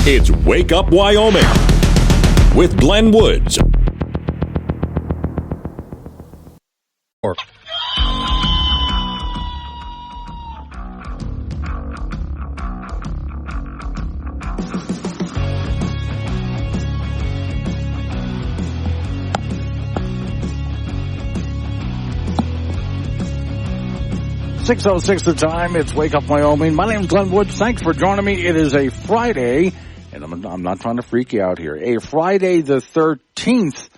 It's Wake Up Wyoming with Glenn Woods. .606 the time. It's Wake Up Wyoming. My name is Glenn Woods. Thanks for joining me. It is a Friday, and I'm not trying to freak you out here. A Friday the 13th,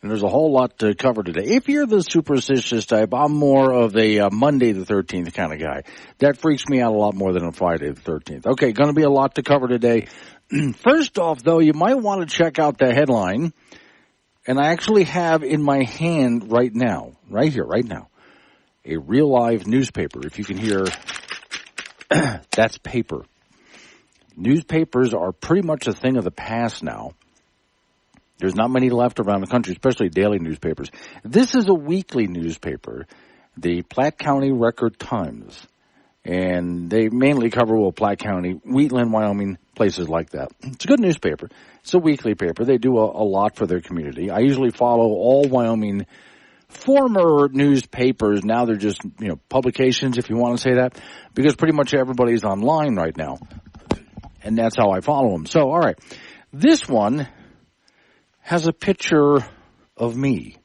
and there's a whole lot to cover today. If you're the superstitious type, I'm more of a Monday the 13th kind of guy. That freaks me out a lot more than a Friday the 13th. Okay, going to be a lot to cover today. First off, though, you might want to check out the headline, and I actually have in my hand right now, right here, right now, a real live newspaper. If you can hear, that's paper. Newspapers are pretty much a thing of the past now. There's not many left around the country, especially daily newspapers. This is a weekly newspaper, the Platte County Record-Times. And they mainly cover, Platte County, Wheatland, Wyoming, places like that. It's a good newspaper. It's a weekly paper. They do a lot for their community. I usually follow all Wyoming former newspapers. Now they're just, publications, if you want to say that, because pretty much everybody's online right now. And that's how I follow them. So, all right. This one has a picture of me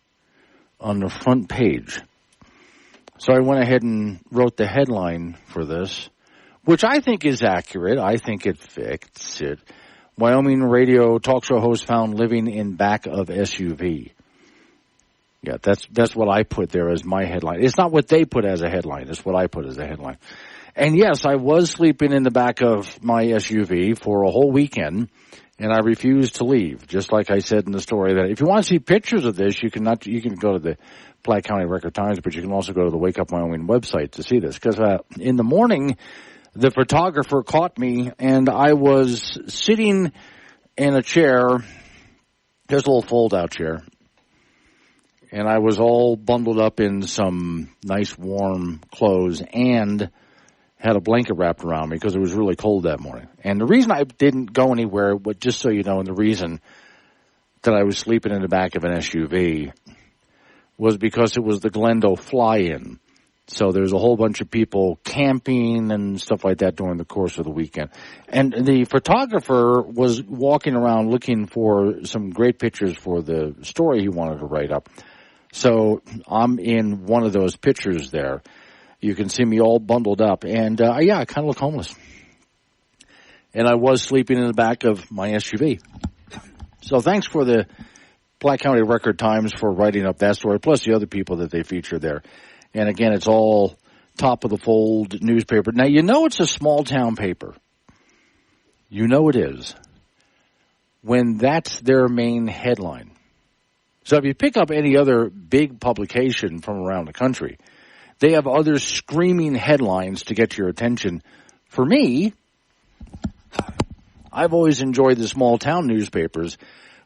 on the front page. So I went ahead and wrote the headline for this, which I think is accurate. I think it fits it. Wyoming radio talk show host found living in back of SUV. Yeah, that's what I put there as my headline. It's not what they put as a headline. It's what I put as a headline. And yes, I was sleeping in the back of my SUV for a whole weekend, and I refused to leave. Just like I said in the story, that if you want to see pictures of this, you can go to the Platte County Record-Times, but you can also go to the Wake Up Wyoming website to see this. Because in the morning, the photographer caught me, and I was sitting in a chair, just a little fold-out chair. And I was all bundled up in some nice warm clothes and had a blanket wrapped around me because it was really cold that morning. And the reason I didn't go anywhere, but just so you know, and the reason that I was sleeping in the back of an SUV was because it was the Glendo fly-in. So there's a whole bunch of people camping and stuff like that during the course of the weekend. And the photographer was walking around looking for some great pictures for the story he wanted to write up. So I'm in one of those pictures there. You can see me all bundled up. And, I kind of look homeless. And I was sleeping in the back of my SUV. So thanks for the Platte County Record-Times for writing up that story, plus the other people that they feature there. And, again, it's all top-of-the-fold newspaper. Now, it's a small-town paper. You know it is. When that's their main headline. So if you pick up any other big publication from around the country, they have other screaming headlines to get your attention. For me, I've always enjoyed the small-town newspapers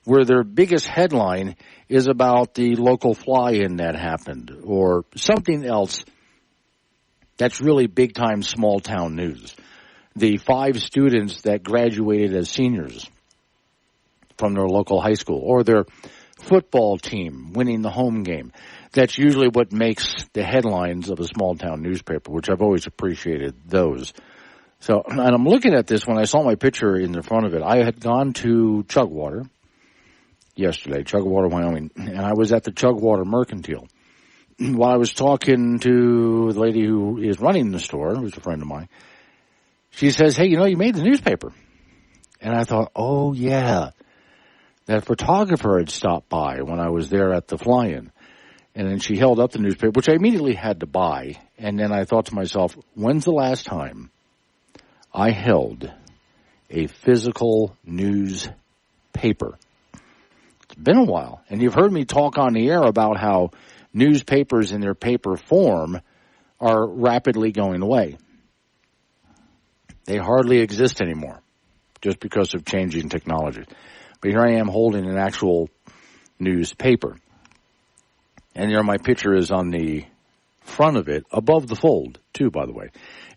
where their biggest headline is about the local fly-in that happened or something else that's really big-time small-town news. The 5 students that graduated as seniors from their local high school or their football team winning the home game. That's usually what makes the headlines of a small-town newspaper, which I've always appreciated those. So, and I'm looking at this when I saw my picture in the front of it. I had gone to Chugwater yesterday, Chugwater, Wyoming, and I was at the Chugwater Mercantile. While I was talking to the lady who is running the store, who's a friend of mine, she says, hey, you made the newspaper. And I thought, oh, yeah. That photographer had stopped by when I was there at the fly-in. And then she held up the newspaper, which I immediately had to buy. And then I thought to myself, when's the last time I held a physical newspaper? It's been a while. And you've heard me talk on the air about how newspapers in their paper form are rapidly going away. They hardly exist anymore just because of changing technology. But here I am holding an actual newspaper. And there my picture is on the front of it, above the fold, too, by the way.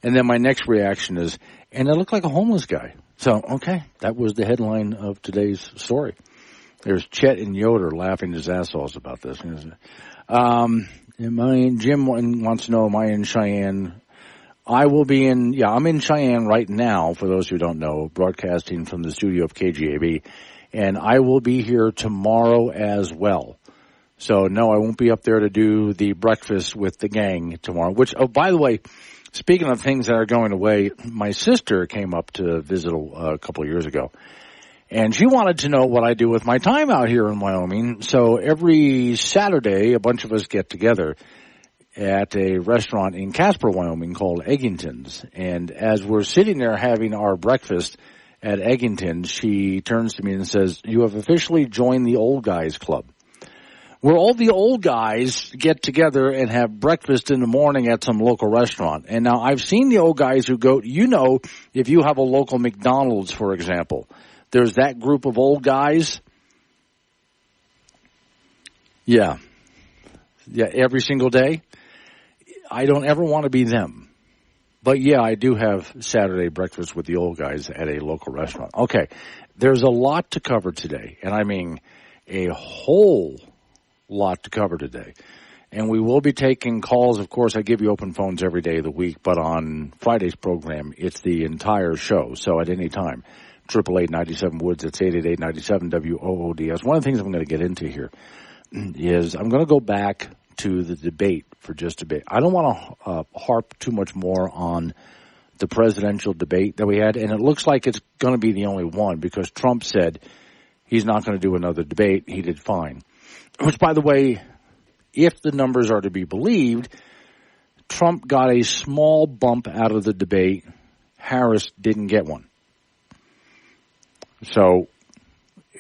And then my next reaction is, and I look like a homeless guy. So, okay, that was the headline of today's story. There's Chet and Yoder laughing his ass off about this. Jim wants to know, am I in Cheyenne? I will be I'm in Cheyenne right now, for those who don't know, broadcasting from the studio of KGAB, and I will be here tomorrow as well. So, no, I won't be up there to do the breakfast with the gang tomorrow, which, oh, by the way, speaking of things that are going away, my sister came up to visit a couple of years ago, and she wanted to know what I do with my time out here in Wyoming. So every Saturday, a bunch of us get together at a restaurant in Casper, Wyoming called Eggington's. And as we're sitting there having our breakfast at Eggington's, she turns to me and says, "You have officially joined the old guys club," where all the old guys get together and have breakfast in the morning at some local restaurant. And now I've seen the old guys who go, if you have a local McDonald's, for example, there's that group of old guys. Yeah, every single day. I don't ever want to be them. But yeah, I do have Saturday breakfast with the old guys at a local restaurant. Okay, there's a lot to cover today, and I mean a whole lot to cover today. And we will be taking calls. Of course, I give you open phones every day of the week, but on Friday's program, it's the entire show. So at any time, 888-97-WOODS, it's 888-97-WOODS. One of the things I'm going to get into here is I'm going to go back to the debate for just a bit. I don't want to harp too much more on the presidential debate that we had, and it looks like it's going to be the only one because Trump said he's not going to do another debate. He did fine. Which, by the way, if the numbers are to be believed, Trump got a small bump out of the debate. Harris didn't get one. So,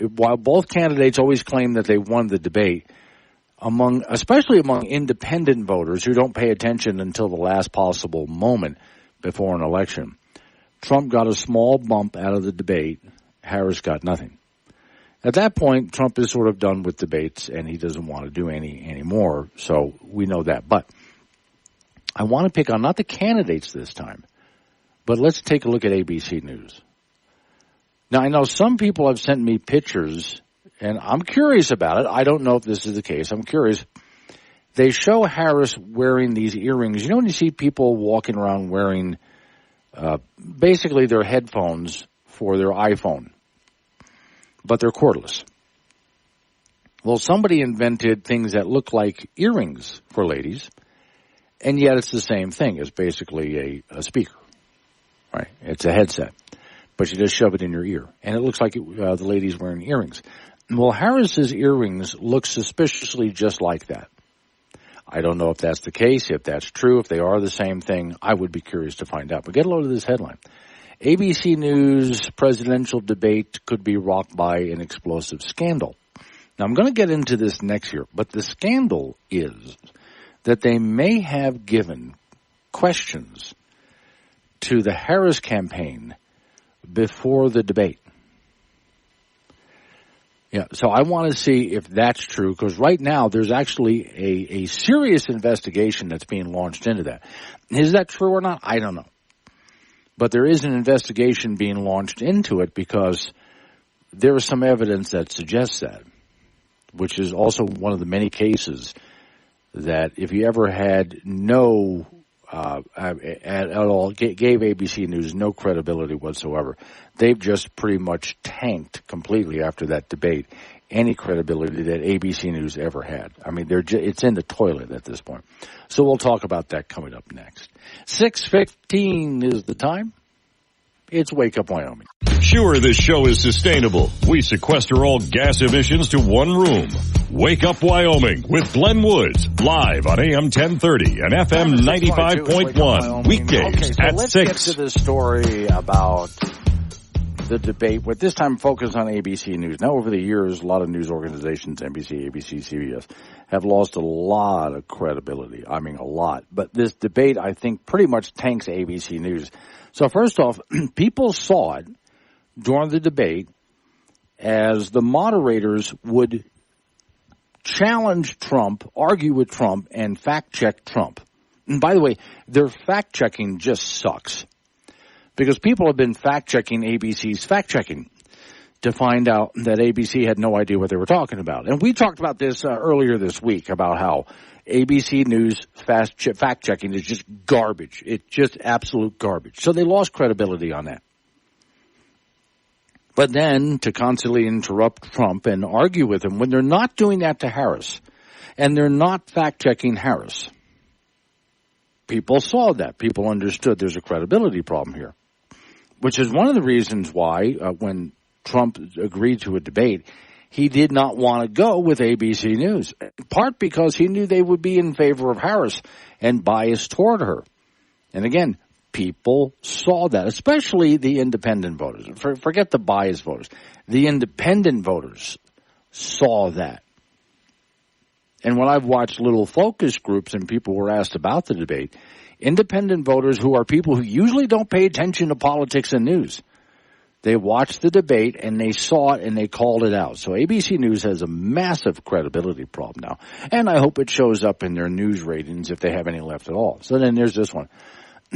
while both candidates always claim that they won the debate, especially among independent voters who don't pay attention until the last possible moment before an election, Trump got a small bump out of the debate. Harris got nothing. At that point, Trump is sort of done with debates, and he doesn't want to do any anymore, so we know that. But I want to pick on not the candidates this time, but let's take a look at ABC News. Now, I know some people have sent me pictures, and I'm curious about it. I don't know if this is the case. I'm curious. They show Harris wearing these earrings. You know when you see people walking around wearing basically their headphones for their iPhone, but they're cordless. Well, somebody invented things that look like earrings for ladies, and yet it's the same thing. It's basically a speaker, right? It's a headset, but you just shove it in your ear, and it looks like the lady's wearing earrings. Well, Harris's earrings look suspiciously just like that. I don't know if that's the case, if that's true, if they are the same thing. I would be curious to find out. But get a load of this headline. ABC News presidential debate could be rocked by an explosive scandal. Now, I'm going to get into this next year, but the scandal is that they may have given questions to the Harris campaign before the debate. Yeah, so I want to see if that's true, because right now there's actually a serious investigation that's being launched into that. Is that true or not? I don't know. But there is an investigation being launched into it because there is some evidence that suggests that, which is also one of the many cases that if you ever had no at all, gave ABC News no credibility whatsoever. They've just pretty much tanked completely after that debate any credibility that ABC News ever had. I mean, it's in the toilet at this point. So we'll talk about that coming up next. 6:15 is the time. It's Wake Up Wyoming. Sure, this show is sustainable. We sequester all gas emissions to one room. Wake Up Wyoming with Glenn Woods, live on AM 1030 and FM 95.1, weekdays at 6. Let's get to the story about the debate, but this time focused on ABC News. Now, over the years, a lot of news organizations, NBC, ABC, CBS, have lost a lot of credibility. I mean, a lot. But this debate, I think, pretty much tanks ABC News. So first off, people saw it during the debate as the moderators would challenge Trump, argue with Trump, and fact-check Trump. And by the way, their fact-checking just sucks. because people have been fact-checking ABC's fact-checking to find out that ABC had no idea what they were talking about. And we talked about this earlier this week about how ABC News fact-checking is just garbage. It's just absolute garbage. So they lost credibility on that. But then to constantly interrupt Trump and argue with him when they're not doing that to Harris and they're not fact-checking Harris, people saw that. People understood there's a credibility problem here, which is one of the reasons why when Trump agreed to a debate, he did not want to go with ABC News, in part because he knew they would be in favor of Harris and biased toward her. And again, people saw that, especially the independent voters. Forget the biased voters. The independent voters saw that. And when I've watched little focus groups and people were asked about the debate, independent voters who are people who usually don't pay attention to politics and news, they watched the debate and they saw it and they called it out. So ABC News has a massive credibility problem now. And I hope it shows up in their news ratings if they have any left at all. So then there's this one.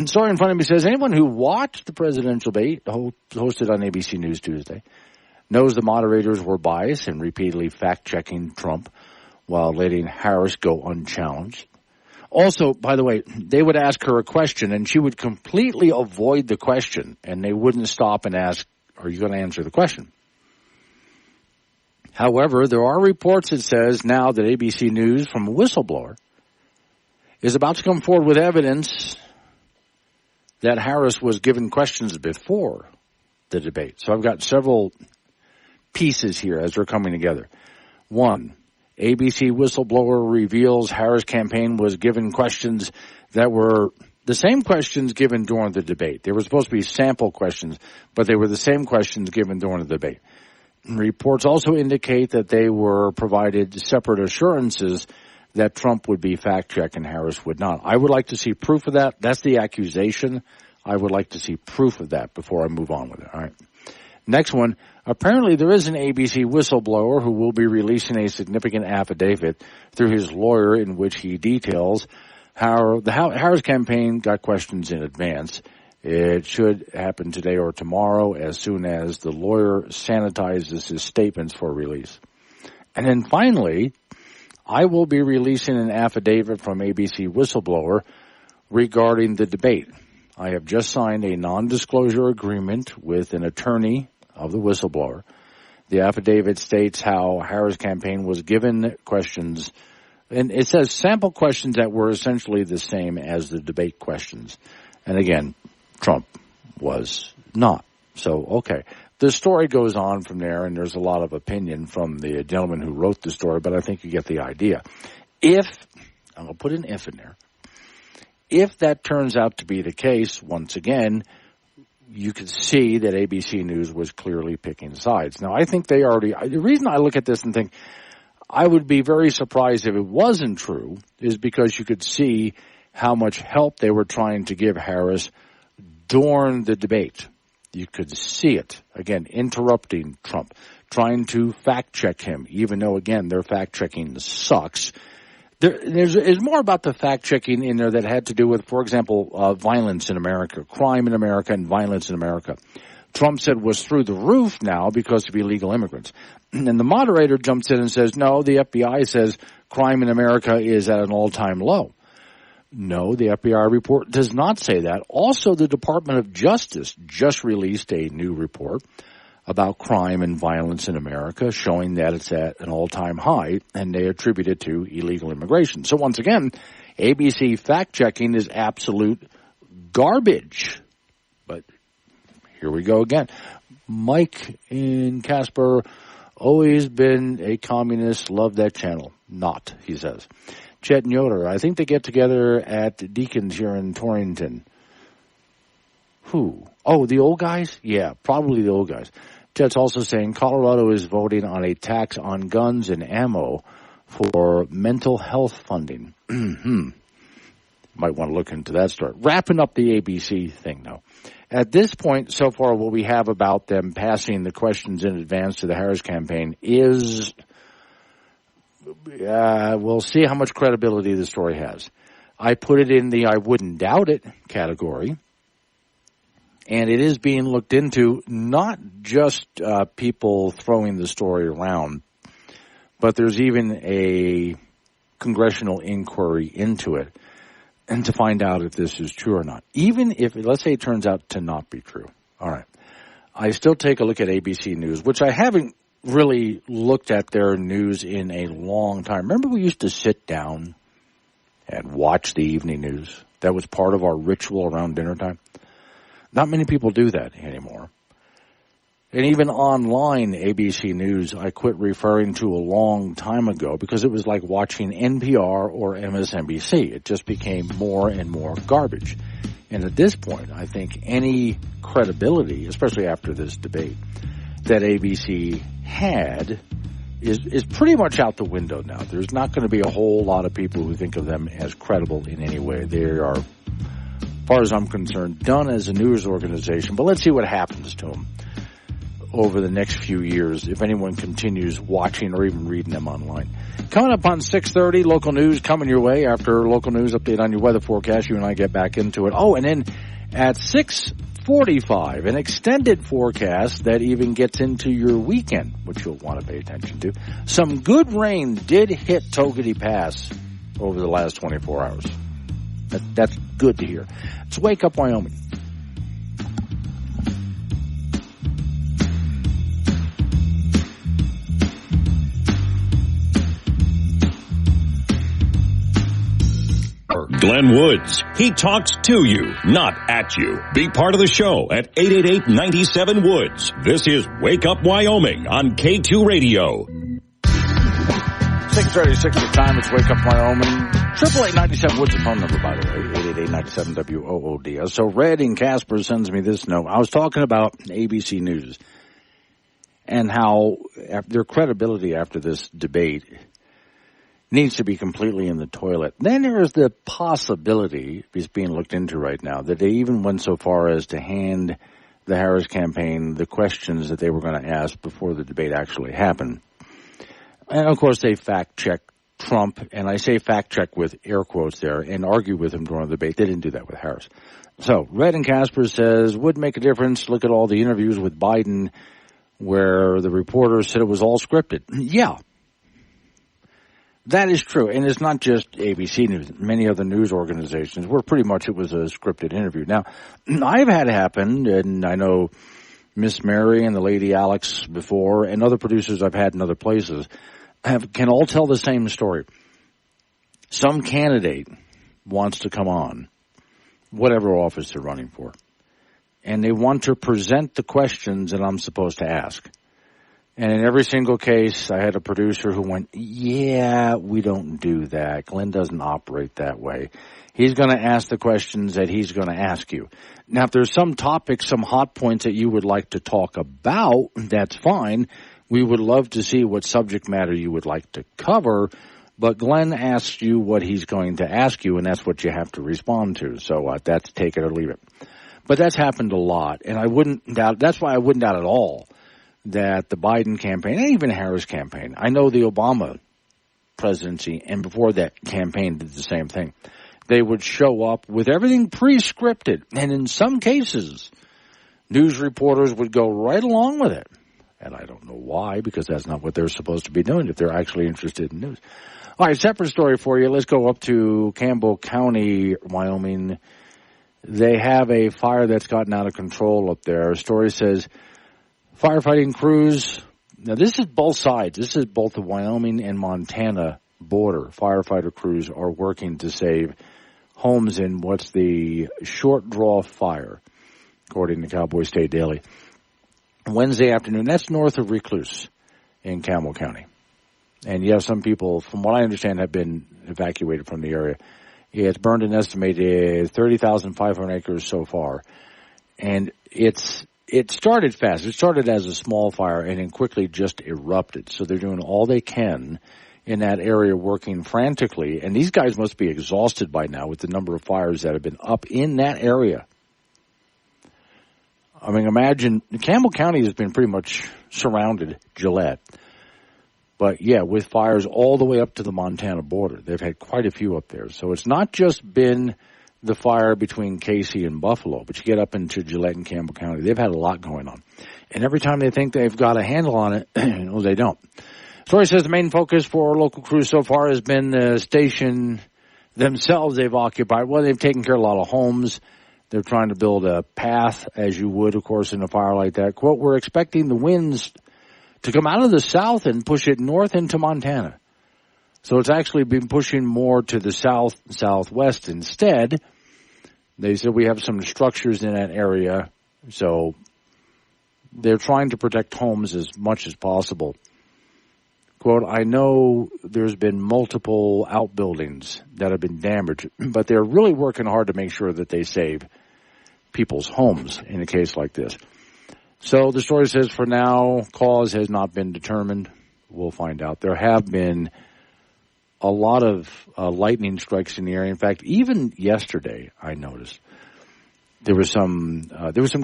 Story in front of me says, anyone who watched the presidential debate hosted on ABC News Tuesday knows the moderators were biased and repeatedly fact-checking Trump while letting Harris go unchallenged. Also, by the way, they would ask her a question and she would completely avoid the question and they wouldn't stop and ask, are you going to answer the question? However, there are reports that says now that ABC News from a whistleblower is about to come forward with evidence that Harris was given questions before the debate. So I've got several pieces here as they're coming together. One, ABC whistleblower reveals Harris campaign was given questions that were the same questions given during the debate. They were supposed to be sample questions, but they were the same questions given during the debate. Reports also indicate that they were provided separate assurances that Trump would be fact-checked and Harris would not. I would like to see proof of that. That's the accusation. I would like to see proof of that before I move on with it. All right. Next one. Apparently there is an ABC whistleblower who will be releasing a significant affidavit through his lawyer in which he details how the Harris campaign got questions in advance. It should happen today or tomorrow as soon as the lawyer sanitizes his statements for release. And then finally, I will be releasing an affidavit from ABC whistleblower regarding the debate. I have just signed a non-disclosure agreement with an attorney of the whistleblower. The affidavit states how Harris' campaign was given questions, and it says sample questions that were essentially the same as the debate questions. And again, Trump was not. So, okay. The story goes on from there, and there's a lot of opinion from the gentleman who wrote the story, but I think you get the idea. If, I'm going to put an if in there, if that turns out to be the case, once again, you can see that ABC News was clearly picking sides. Now, I think they already, the reason I look at this and think I would be very surprised if it wasn't true is because you could see how much help they were trying to give Harris during the debate. You could see it, again, interrupting Trump, trying to fact-check him, even though, again, their fact-checking sucks. There's more about the fact-checking in there that had to do with, for example, violence in America, crime in America, and violence in America. Trump said was through the roof now because of illegal immigrants. And the moderator jumps in and says, no, the FBI says crime in America is at an all-time low. No, the FBI report does not say that. Also, the Department of Justice just released a new report about crime and violence in America, showing that it's at an all-time high, and they attribute it to illegal immigration. So once again, ABC fact-checking is absolute garbage. But here we go again. Mike in Casper, always been a communist, love that channel. Not, he says. Chet and Yoder, I think they get together at Deacon's here in Torrington. Who? Oh, the old guys? Yeah, probably the old guys. Chet's also saying Colorado is voting on a tax on guns and ammo for mental health funding. Might want to look into that story. Wrapping up the ABC thing, though. At this point, so far, what we have about them passing the questions in advance to the Harris campaign is, we'll see how much credibility the story has. I put it in the I wouldn't doubt it category. And it is being looked into, not just people throwing the story around, but there's even a congressional inquiry into it and to find out if this is true or not. Even if, let's say it turns out to not be true. All right. I still take a look at ABC News, which I haven't really looked at their news in a long time. Remember we used to sit down and watch the evening news? That was part of our ritual around dinner time. Not many people do that anymore. And even online ABC News, I quit referring to a long time ago because it was like watching NPR or MSNBC. It just became more and more garbage. And at this point, I think any credibility, especially after this debate, that ABC had is pretty much out the window now. There's not going to be a whole lot of people who think of them as credible in any way. They are, as far as I'm concerned, done as a news organization. But let's see what happens to them over the next few years, if anyone continues watching or even reading them online. Coming up on 6:30, local news coming your way. After local news update on your weather forecast, you and I get back into it. Oh, and then at 6:45, an extended forecast that even gets into your weekend, which you'll want to pay attention to. Some good rain did hit Togety Pass over the last 24 hours. That's good to hear. It's Wake Up Wyoming. Glenn Woods. He talks to you, not at you. Be part of the show at 888-97-WOODS. This is Wake Up Wyoming on K2 Radio. 6:36 the time. It's Wake Up Wyoming. 888-97-WOODS, the phone number, by the way. 888-97-WOOD. So Red in Casper sends me this note. I was talking about ABC News and how their credibility after this debate needs to be completely in the toilet. Then there is the possibility, is being looked into right now, that they even went so far as to hand the Harris campaign the questions that they were going to ask before the debate actually happened. And, of course, they fact-checked Trump, and I say fact-check with air quotes there, and argue with him during the debate. They didn't do that with Harris. So, Red and Casper says, would make a difference. Look at all the interviews with Biden where the reporters said it was all scripted. Yeah. That is true, and it's not just ABC News. Many other news organizations where pretty much it was a scripted interview. Now, I've had it happen, and I know Miss Mary and the lady Alex before, and other producers I've had in other places can all tell the same story. Some candidate wants to come on, whatever office they're running for, and they want to present the questions that I'm supposed to ask. And in every single case, I had a producer who went, yeah, we don't do that. Glenn doesn't operate that way. He's going to ask the questions that he's going to ask you. Now, if there's some topics, some hot points that you would like to talk about, that's fine. We would love to see what subject matter you would like to cover. But Glenn asks you what he's going to ask you, and that's what you have to respond to. So that's take it or leave it. But that's happened a lot. And I wouldn't doubt, that's why I wouldn't doubt at all that the Biden campaign, and even Harris campaign, I know the Obama presidency, and before that campaign did the same thing. They would show up with everything pre-scripted, and in some cases, news reporters would go right along with it. And I don't know why, because that's not what they're supposed to be doing if they're actually interested in news. All right, separate story for you. Let's go up to Campbell County, Wyoming. They have a fire that's gotten out of control up there. A story says firefighting crews, now this is both sides. This is both the Wyoming and Montana border. Firefighter crews are working to save homes in what's the short draw fire, according to Cowboy State Daily. Wednesday afternoon, that's north of Recluse in Campbell County. And you have some people, from what I understand, have been evacuated from the area. It's burned an estimated 30,500 acres so far. And it started fast. It started as a small fire and then quickly just erupted. So they're doing all they can in that area, working frantically. And these guys must be exhausted by now with the number of fires that have been up in that area. I mean, imagine, Campbell County has been pretty much surrounded, Gillette. But, yeah, with fires all the way up to the Montana border. They've had quite a few up there. So it's not just been the fire between Casey and Buffalo, but you get up into Gillette and Campbell County, they've had a lot going on. And every time they think they've got a handle on it, well, they don't. Story says the main focus for local crews so far has been the station themselves they've occupied. Well, they've taken care of a lot of homes. They're trying to build a path, as you would, of course, in a fire like that. Quote, we're expecting the winds to come out of the south and push it north into Montana. So it's actually been pushing more to the south, southwest instead. They said we have some structures in that area, so they're trying to protect homes as much as possible. Quote, I know there's been multiple outbuildings that have been damaged, but they're really working hard to make sure that they save people's homes in a case like this. So the story says for now, cause has not been determined. We'll find out. There have been a lot of lightning strikes in the area. In fact, even yesterday, I noticed there was some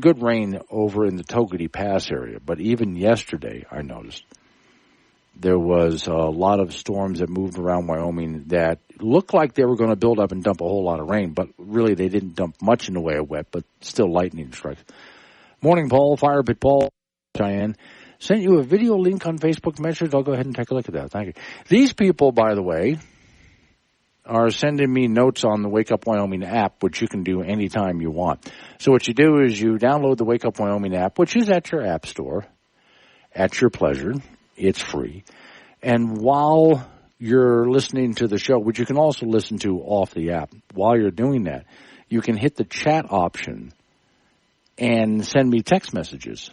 good rain over in the Togety Pass area. But even yesterday, I noticed there was a lot of storms that moved around Wyoming that looked like they were going to build up and dump a whole lot of rain, but really they didn't dump much in the way of wet, but still lightning strikes. Morning, Paul. Fire Pit Paul. Cheyenne. Sent you a video link on Facebook Messenger. I'll go ahead and take a look at that. Thank you. These people, by the way, are sending me notes on the Wake Up Wyoming app, which you can do anytime you want. So what you do is you download the Wake Up Wyoming app, which is at your app store, at your pleasure. It's free. And while you're listening to the show, which you can also listen to off the app, while you're doing that, you can hit the chat option and send me text messages.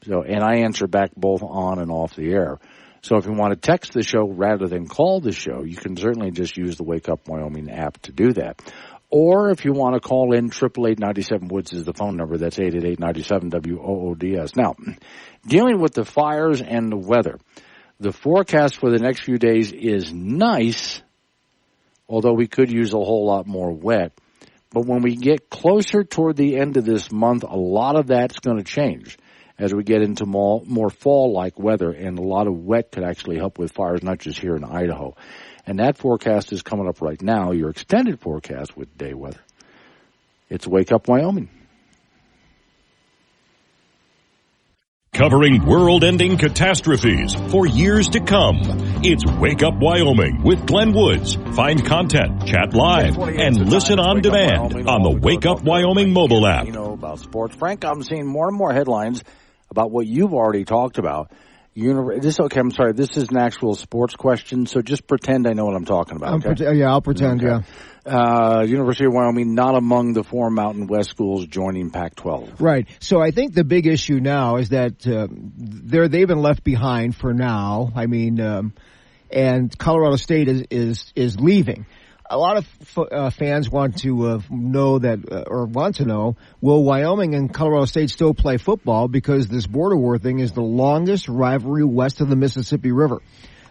So, and I answer back both on and off the air. So if you want to text the show rather than call the show, you can certainly just use the Wake Up Wyoming app to do that. Or if you want to call in, 888-97-WOODS is the phone number. That's 888-97-WOODS. Now, dealing with the fires and the weather, the forecast for the next few days is nice, although we could use a whole lot more wet. But when we get closer toward the end of this month, a lot of that's going to change as we get into more fall-like weather, and a lot of wet could actually help with fires, not just here in Idaho. And that forecast is coming up right now, your extended forecast with day weather. It's Wake Up Wyoming. Covering world-ending catastrophes for years to come. It's Wake Up Wyoming with Glenn Woods. Find content, chat live, and listen on demand on the Wake Up Wyoming mobile app. You know about sports. Frank, I'm seeing more and more headlines about what you've already talked about. This is an actual sports question, so just pretend I know what I'm talking about. Okay? I'll pretend, okay. University of Wyoming not among the 4 Mountain West schools joining Pac-12. Right. So I think the big issue now is that they've been left behind for now. I mean, and Colorado State is leaving. A lot of fans want to know will Wyoming and Colorado State still play football, because this border war thing is the longest rivalry west of the Mississippi River.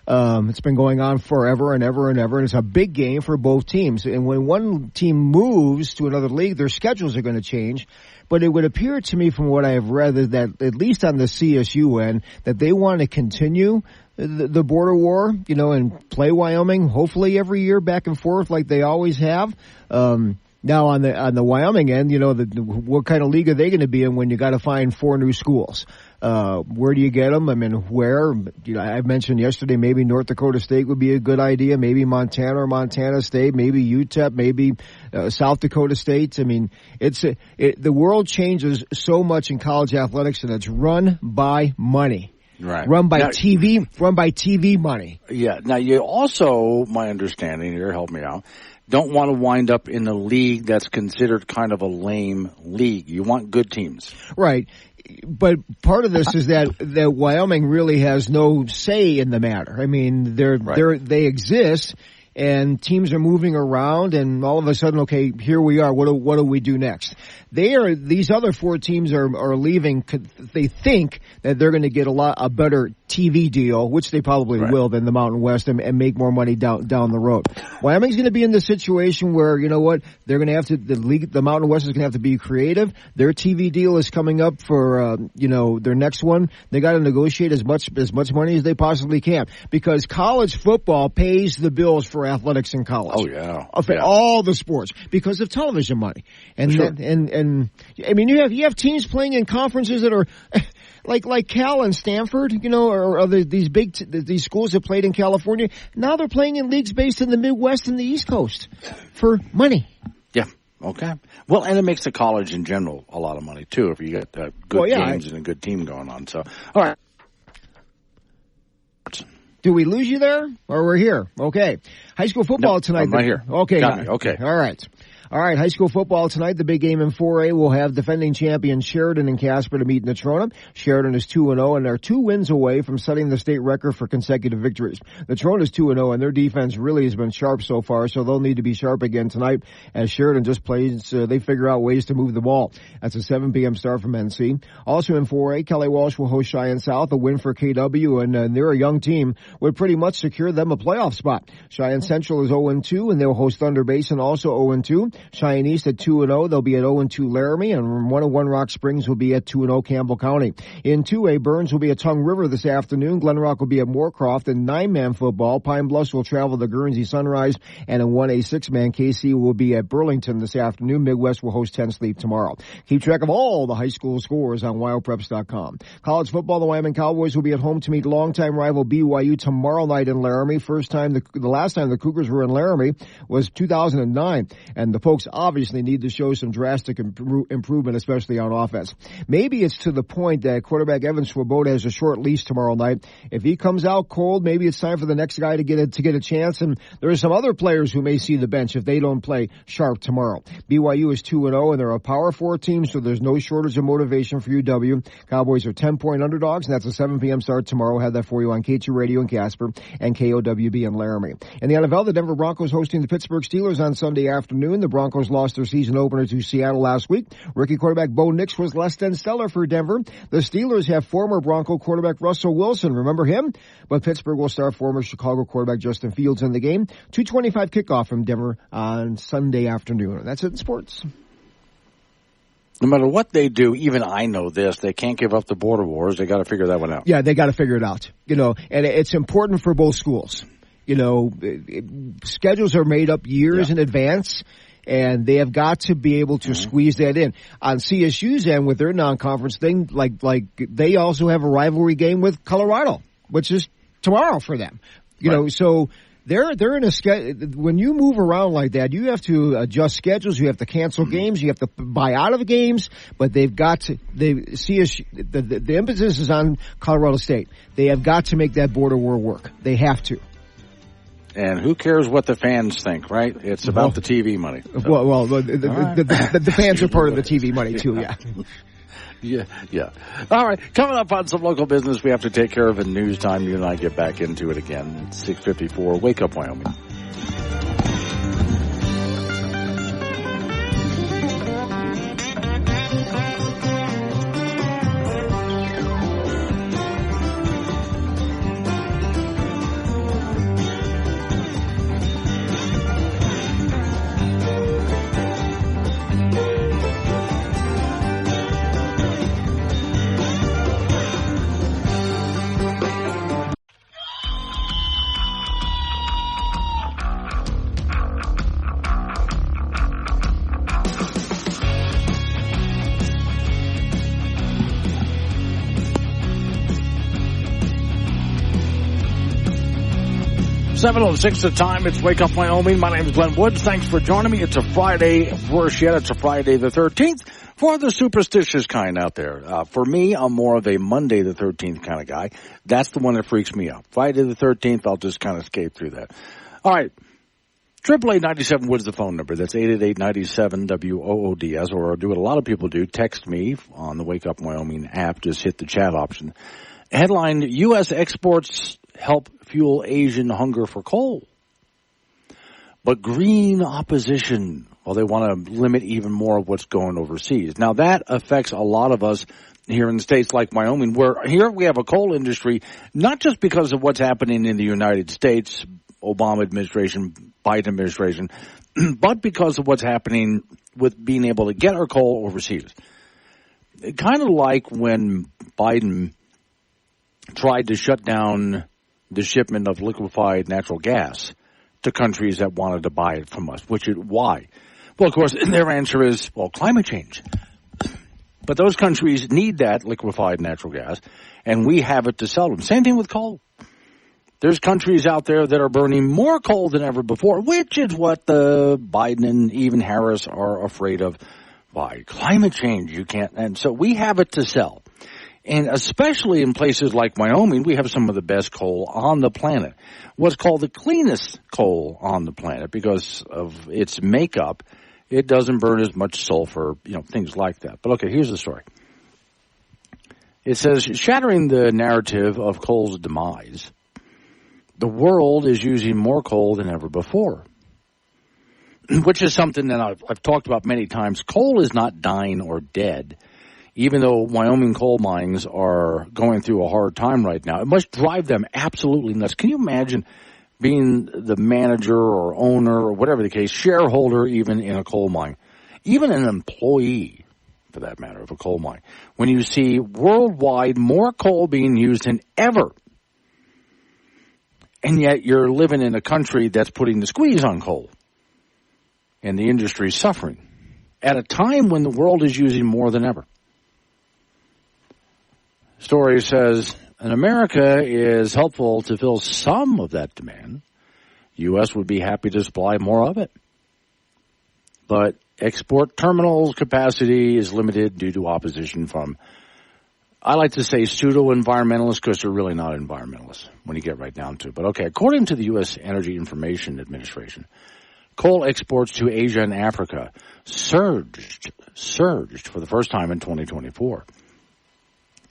It's been going on forever and ever and ever, and it's a big game for both teams. And when one team moves to another league, their schedules are going to change. But it would appear to me from what I have read that at least on the CSU end, that they want to continue the border war, and play Wyoming hopefully every year back and forth like they always have. Now on the Wyoming end, what kind of league are they going to be in when you got to find 4 new schools? Where do you get them? I mean, where? I mentioned yesterday maybe North Dakota State would be a good idea. Maybe Montana or Montana State. Maybe UTEP. Maybe South Dakota State. I mean, the world changes so much in college athletics, and it's run by money. Right. Run by TV money. Yeah. Now, you also, my understanding here, help me out, don't want to wind up in a league that's considered kind of a lame league. You want good teams. Right. But part of this is that Wyoming really has no say in the matter. I mean, they exist, and teams are moving around, and all of a sudden, okay, here we are. What do we do next? these other 4 teams are leaving. They think that they're going to get a better TV deal, which they probably will, than the Mountain West, and make more money down the road. Wyoming's going to be in the situation where, you know what, they're going to have to, the Mountain West is going to have to be creative. Their TV deal is coming up for, their next one. They got to negotiate as much money as they possibly can, because college football pays the bills for athletics in college. Oh yeah. For all the sports, because of television money. And and I mean, you have teams playing in conferences that are like Cal and Stanford, or these schools that played in California. Now they're playing in leagues based in the Midwest and the East Coast for money. Yeah. Okay. Well, and it makes the college in general a lot of money too if you get good games and a good team going on. So, all right. Do we lose you there, or we're here? Okay. High school football tonight. I'm right here. Okay. Got me. Okay. All right, high school football tonight. The big game in 4A will have defending champion Sheridan and Casper to meet Natrona. Sheridan is 2-0, and they're 2 wins away from setting the state record for consecutive victories. Natrona is 2-0, and their defense really has been sharp so far, so they'll need to be sharp again tonight as Sheridan just plays. They figure out ways to move the ball. That's a 7 p.m. start from NC. Also in 4A, Kelly Walsh will host Cheyenne South, a win for KW, and they're a young team, would pretty much secure them a playoff spot. Cheyenne Central is 0-2, and they'll host Thunder Basin, also 0-2. Cheyenne East at 2-0. They'll be at 0-2 Laramie, and 1-1 Rock Springs will be at 2-0 Campbell County. In 2A, Burns will be at Tongue River this afternoon. Glen Rock will be at Moorcroft. In 9-man football, Pine Bluffs will travel to Guernsey Sunrise, and in 1A 6-man, KC will be at Burlington this afternoon. Midwest will host 10 Sleep tomorrow. Keep track of all the high school scores on WyoPreps.com. College football, the Wyoming Cowboys will be at home to meet longtime rival BYU tomorrow night in Laramie. The last time the Cougars were in Laramie was 2009, and the folks obviously need to show some drastic improvement, especially on offense. Maybe it's to the point that quarterback Evan Swoboda has a short leash tomorrow night. If he comes out cold, maybe it's time for the next guy to get a chance, and there are some other players who may see the bench if they don't play sharp tomorrow. BYU is 2-0, and they're a Power 4 team, so there's no shortage of motivation for UW. Cowboys are 10-point underdogs, and that's a 7 p.m. start tomorrow. Have that for you on K2 Radio in Casper and KOWB in Laramie. In the NFL, the Denver Broncos hosting the Pittsburgh Steelers on Sunday afternoon. The Broncos lost their season opener to Seattle last week. Rookie quarterback Bo Nix was less than stellar for Denver. The Steelers have former Bronco quarterback Russell Wilson. Remember him? But Pittsburgh will start former Chicago quarterback Justin Fields in the game. 2:25 kickoff from Denver on Sunday afternoon. That's it in sports. No matter what they do, even I know this, they can't give up the border wars. They got to figure that one out. Yeah, they got to figure it out. And it's important for both schools. Schedules are made up years in advance, and they have got to be able to squeeze that in. On CSU's end, with their non-conference thing, like they also have a rivalry game with Colorado, which is tomorrow for them. So they're in a when you move around like that, you have to adjust schedules, you have to cancel games, you have to buy out of games, but they've got to, the emphasis is on Colorado State. They have got to make that border war work. They have to. And who cares what the fans think, right? It's about the TV money. So. Well, the fans are part of the TV money too, yeah. Yeah. All right. Coming up on some local business we have to take care of in news time. You and I get back into it again. 6:54. Wake Up Wyoming. 7:06 the time. It's Wake Up Wyoming. My name is Glenn Woods. Thanks for joining me. It's a Friday. Worse yet, it's a Friday the 13th for the superstitious kind out there. For me, I'm more of a Monday the 13th kind of guy. That's the one that freaks me out. Friday the 13th, I'll just kind of skate through that. All right. 888-97 Woods the phone number. That's 888-97-WOODS, or do what a lot of people do. Text me on the Wake Up Wyoming app. Just hit the chat option. Headline, U.S. exports help fuel Asian hunger for coal. But green opposition Well, they want to limit even more of what's going overseas. Now, that affects a lot of us here in states like Wyoming, where here we have a coal industry, not just because of what's happening in the United States, Obama administration, Biden administration, but because of what's happening with being able to get our coal overseas. Kind of like when Biden tried to shut down the shipment of liquefied natural gas to countries that wanted to buy it from us. Why? Well, of course, their answer is, well, climate change. But those countries need that liquefied natural gas, and we have it to sell them. Same thing with coal. There's countries out there that are burning more coal than ever before, which is what the Biden and even Harris are afraid of. Why? Climate change. You can't. And so we have it to sell. And especially in places like Wyoming, we have some of the best coal on the planet. What's called the cleanest coal on the planet because of its makeup. It doesn't burn as much sulfur, things like that. But okay, here's the story. It says, shattering the narrative of coal's demise, the world is using more coal than ever before, which is something that I've talked about many times. Coal is not dying or dead, even though Wyoming coal mines are going through a hard time right now. It must drive them absolutely nuts. Can you imagine being the manager or owner or whatever the case, shareholder even in a coal mine, even an employee, for that matter, of a coal mine, when you see worldwide more coal being used than ever, and yet you're living in a country that's putting the squeeze on coal, and the industry is suffering, at a time when the world is using more than ever. Story says, and America is helpful to fill some of that demand. U.S. would be happy to supply more of it. But export terminals capacity is limited due to opposition from, I like to say, pseudo-environmentalists, because they're really not environmentalists when you get right down to it. But okay, according to the U.S. Energy Information Administration, coal exports to Asia and Africa surged for the first time in 2024.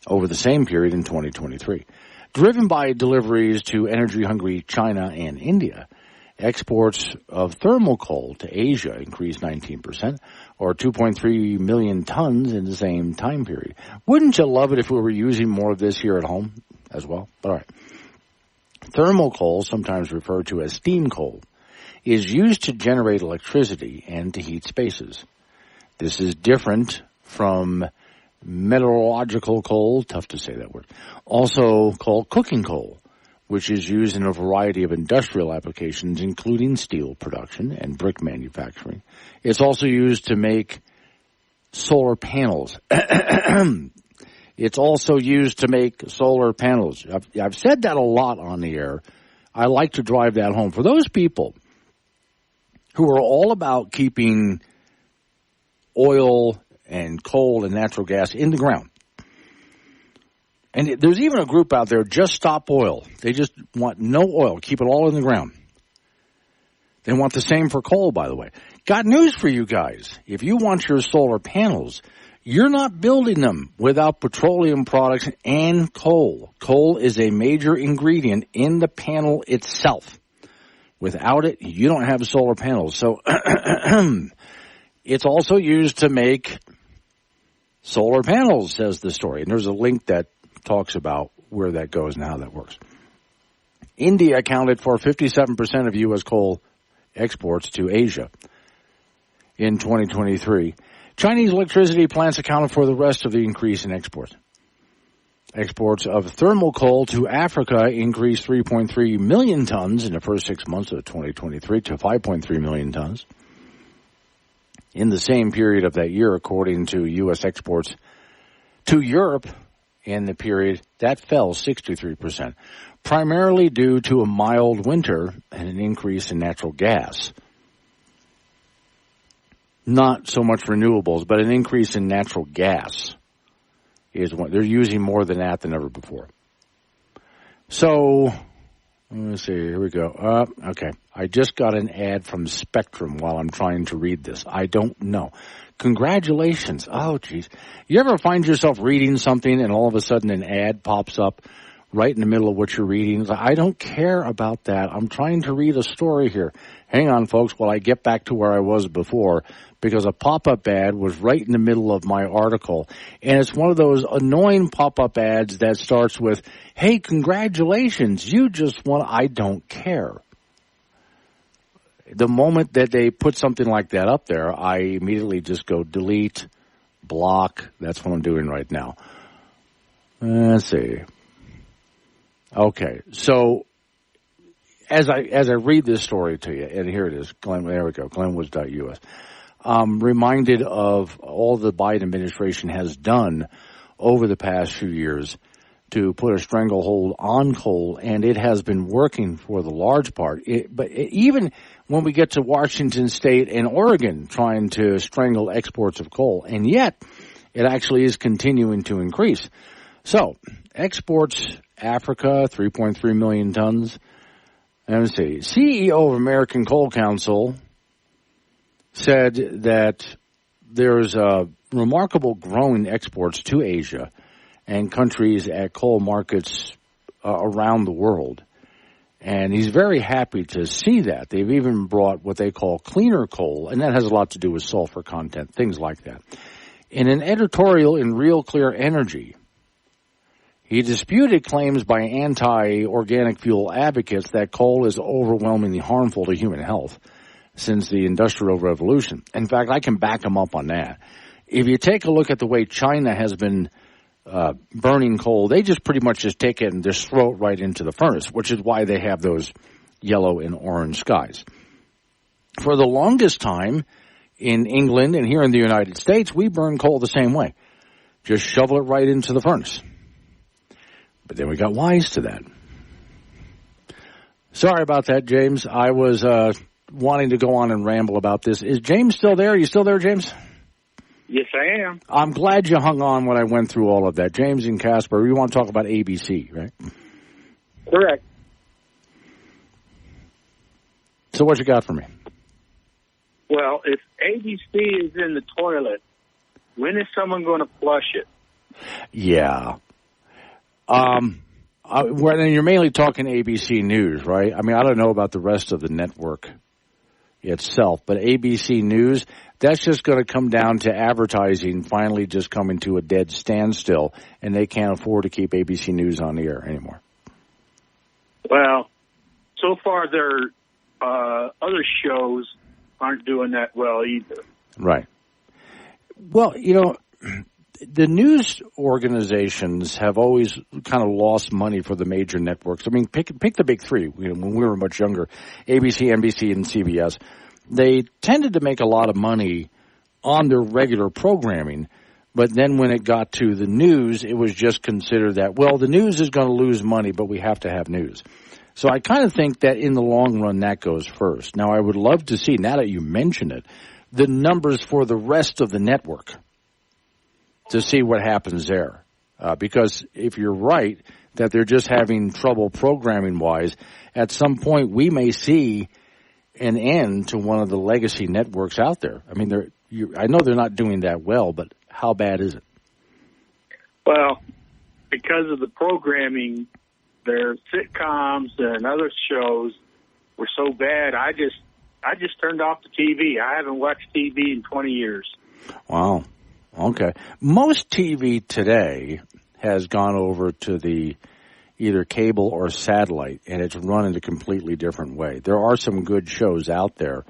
Over the same period in 2023. Driven by deliveries to energy-hungry China and India, exports of thermal coal to Asia increased 19%, or 2.3 million tons in the same time period. Wouldn't you love it if we were using more of this here at home as well? All right. Thermal coal, sometimes referred to as steam coal, is used to generate electricity and to heat spaces. This is different from metallurgical coal, tough to say that word, also called cooking coal, which is used in a variety of industrial applications, including steel production and brick manufacturing. It's also used to make solar panels. It's also used to make solar panels. I've said that a lot on the air. I like to drive that home. For those people who are all about keeping oil and coal and natural gas in the ground. And there's even a group out there, Just Stop Oil. They just want no oil, keep it all in the ground. They want the same for coal, by the way. Got news for you guys. If you want your solar panels, you're not building them without petroleum products and coal. Coal is a major ingredient in the panel itself. Without it, you don't have solar panels. So it's also used to make solar panels, says the story. And there's a link that talks about where that goes and how that works. India accounted for 57% of U.S. coal exports to Asia in 2023. Chinese electricity plants accounted for the rest of the increase in exports. Exports of thermal coal to Africa increased 3.3 million tons in the first 6 months of 2023 to 5.3 million tons. In the same period of that year, according to U.S. exports to Europe in the period, that fell 63%, primarily due to a mild winter and an increase in natural gas. Not so much renewables, but an increase in natural gas is what they're using more than that than ever before. So, let's see, here we go. Okay, I just got an ad from Spectrum while I'm trying to read this. I don't know. Congratulations. Oh, geez. You ever find yourself reading something and all of a sudden an ad pops up right in the middle of what you're reading. I don't care about that. I'm trying to read a story here. Hang on, folks, while I get back to where I was before, because a pop-up ad was right in the middle of my article. And it's one of those annoying pop-up ads that starts with, hey, congratulations, you just won. I don't care. The moment that they put something like that up there, I immediately just go delete, block. That's what I'm doing right now. Let's see. Okay, so as I read this story to you, and here it is, there we go, glenwoods.us. Reminded of all the Biden administration has done over the past few years to put a stranglehold on coal, and it has been working for the large part. But even when we get to Washington State and Oregon trying to strangle exports of coal, and yet it actually is continuing to increase. So, exports, Africa, 3.3 million tons. Let me see. CEO of American Coal Council said that there's remarkable growing exports to Asia and countries at coal markets around the world. And he's very happy to see that. They've even brought what they call cleaner coal, and that has a lot to do with sulfur content, things like that. In an editorial in Real Clear Energy, he disputed claims by anti-organic fuel advocates that coal is overwhelmingly harmful to human health since the Industrial Revolution. In fact, I can back him up on that. If you take a look at the way China has been burning coal, they just pretty much just take it and just throw it right into the furnace, which is why they have those yellow and orange skies. For the longest time in England and here in the United States, we burn coal the same way. Just shovel it right into the furnace. But then we got wise to that. Sorry about that, James. I was wanting to go on and ramble about this. Is James still there? Are you still there, James? Yes, I am. I'm glad you hung on when I went through all of that. James and Casper, we want to talk about ABC, right? Correct. So what you got for me? Well, if ABC is in the toilet, when is someone going to flush it? Yeah. And you're mainly talking ABC News, right? I mean, I don't know about the rest of the network itself, but ABC News, that's just going to come down to advertising finally just coming to a dead standstill, and they can't afford to keep ABC News on the air anymore. Well, so far their other shows aren't doing that well either. Right. Well, you know, the news organizations have always kind of lost money for the major networks. I mean, pick the big three. You know, when we were much younger, ABC, NBC, and CBS, they tended to make a lot of money on their regular programming. But then when it got to the news, it was just considered that, well, the news is going to lose money, but we have to have news. So I kind of think that in the long run, that goes first. Now, I would love to see, now that you mention it, the numbers for the rest of the network to see what happens there. Because if you're right that they're just having trouble programming-wise, at some point we may see an end to one of the legacy networks out there. I mean, I know they're not doing that well, but how bad is it? Well, because of the programming, their sitcoms and other shows were so bad, I just turned off the TV. I haven't watched TV in 20 years. Wow. Okay. Most TV today has gone over to the either cable or satellite, and it's run in a completely different way. There are some good shows out there,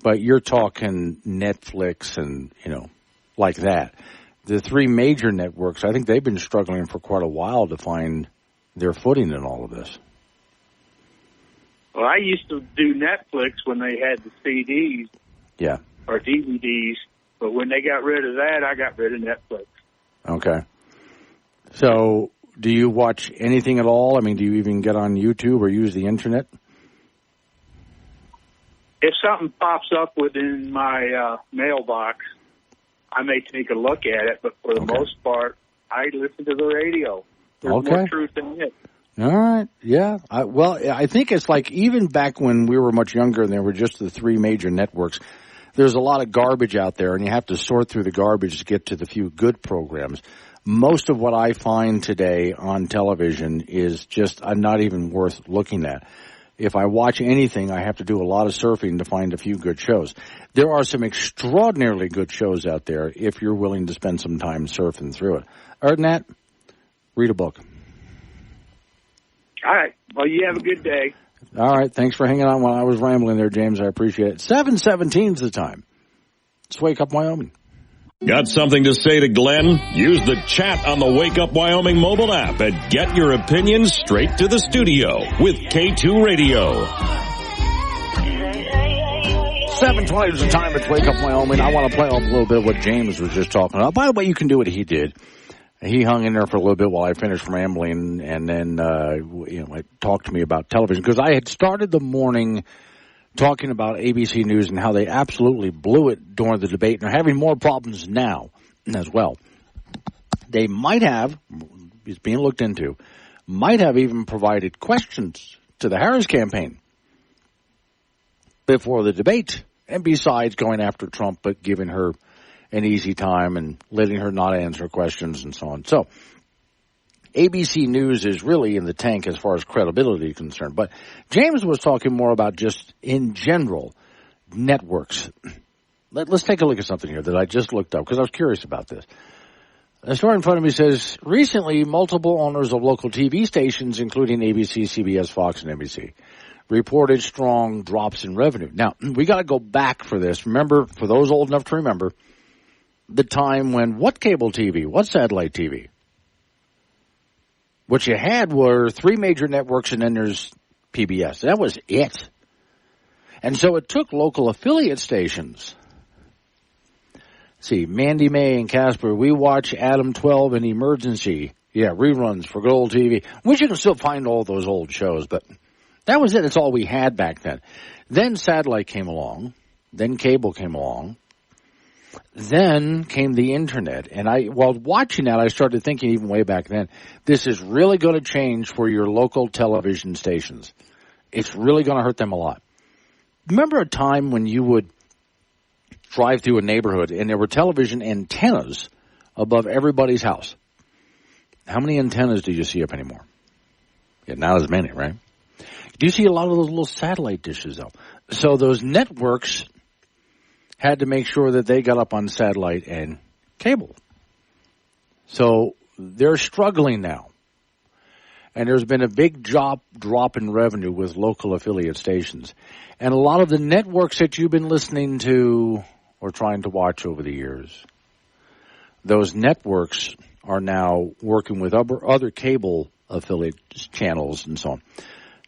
but you're talking Netflix and, you know, like that. The three major networks, I think they've been struggling for quite a while to find their footing in all of this. Well, I used to do Netflix when they had the CDs. Yeah. Or DVDs. But when they got rid of that, I got rid of Netflix. Okay. So, do you watch anything at all? I mean, do you even get on YouTube or use the Internet? If something pops up within my mailbox, I may take a look at it. But for the most part, I listen to the radio. There's more truth in it. All right. Yeah. I think it's like even back when we were much younger and there were just the three major networks, there's a lot of garbage out there, and you have to sort through the garbage to get to the few good programs. Most of what I find today on television is just not even worth looking at. If I watch anything, I have to do a lot of surfing to find a few good shows. There are some extraordinarily good shows out there if you're willing to spend some time surfing through it. Other than that, read a book. All right. Well, you have a good day. All right. Thanks for hanging on while I was rambling there, James. I appreciate it. 7:17 is the time. Let's Wake Up Wyoming. Got something to say to Glenn? Use the chat on the Wake Up Wyoming mobile app and get your opinions straight to the studio with K2 Radio. 7:20 is the time. It's Wake Up Wyoming. I want to play off a little bit of what James was just talking about. By the way, you can do what he did. He hung in there for a little bit while I finished rambling, and then talked to me about television, because I had started the morning talking about ABC News and how they absolutely blew it during the debate and are having more problems now as well. They might have, it's being looked into, might have even provided questions to the Harris campaign before the debate, and besides going after Trump but giving her an easy time and letting her not answer questions and so on. So ABC News is really in the tank as far as credibility is concerned. But James was talking more about just in general networks. Let's take a look at something here that I just looked up because I was curious about this. A story in front of me says, recently multiple owners of local TV stations, including ABC, CBS, Fox, and NBC, reported strong drops in revenue. Now, we got to go back for this. Remember, for those old enough to remember, the time when what cable TV, what satellite TV? What you had were three major networks, and then there's PBS. That was it. And so it took local affiliate stations. See, Mandy May and Casper, we watch Adam 12 and Emergency. Yeah, reruns for good old TV. Which you can still find all those old shows, but that was it. That's all we had back then. Then satellite came along. Then cable came along. Then came the internet, and while watching that, I started thinking even way back then, this is really going to change for your local television stations. It's really going to hurt them a lot. Remember a time when you would drive through a neighborhood and there were television antennas above everybody's house? How many antennas do you see up anymore? Yeah, not as many, right? Do you see a lot of those little satellite dishes, though? So those networks had to make sure that they got up on satellite and cable. So they're struggling now. And there's been a big drop in revenue with local affiliate stations. And a lot of the networks that you've been listening to or trying to watch over the years, those networks are now working with other cable affiliate channels and so on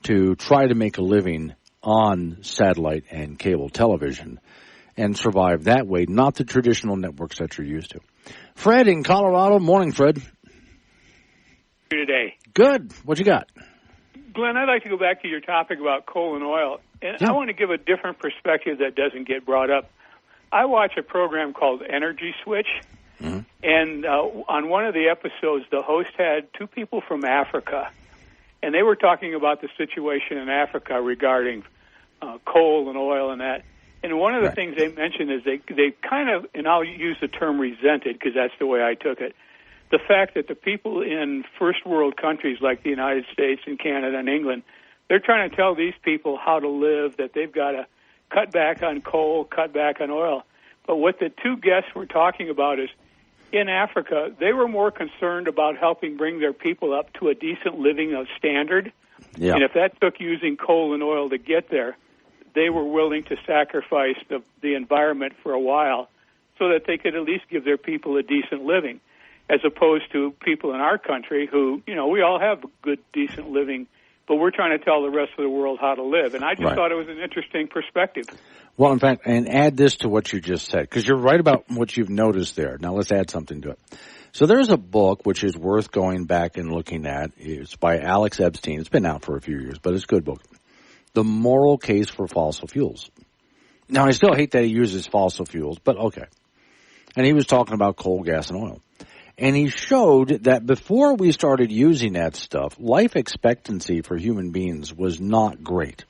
to try to make a living on satellite and cable television and survive that way, not the traditional networks that you're used to. Fred in Colorado. Morning, Fred. Today. Good. What you got? Glenn, I'd like to go back to your topic about coal and oil. And I want to give a different perspective that doesn't get brought up. I watch a program called Energy Switch. Mm-hmm. And on one of the episodes, the host had two people from Africa. And they were talking about the situation in Africa regarding coal and oil and that. And one of the things they mentioned is they kind of, and I'll use the term resented because that's the way I took it, the fact that the people in first world countries like the United States and Canada and England, they're trying to tell these people how to live, that they've got to cut back on coal, cut back on oil. But what the two guests were talking about is in Africa, they were more concerned about helping bring their people up to a decent living of standard. Yeah. And if that took using coal and oil to get there, they were willing to sacrifice the environment for a while so that they could at least give their people a decent living, as opposed to people in our country who, we all have good, decent living, but we're trying to tell the rest of the world how to live. And I just thought it was an interesting perspective. Well, in fact, and add this to what you just said, because you're right about what you've noticed there. Now let's add something to it. So there's a book which is worth going back and looking at. It's by Alex Epstein. It's been out for a few years, but it's a good book. The Moral Case for Fossil Fuels. Now, I still hate that he uses fossil fuels, but okay. And he was talking about coal, gas, and oil. And he showed that before we started using that stuff, life expectancy for human beings was not great.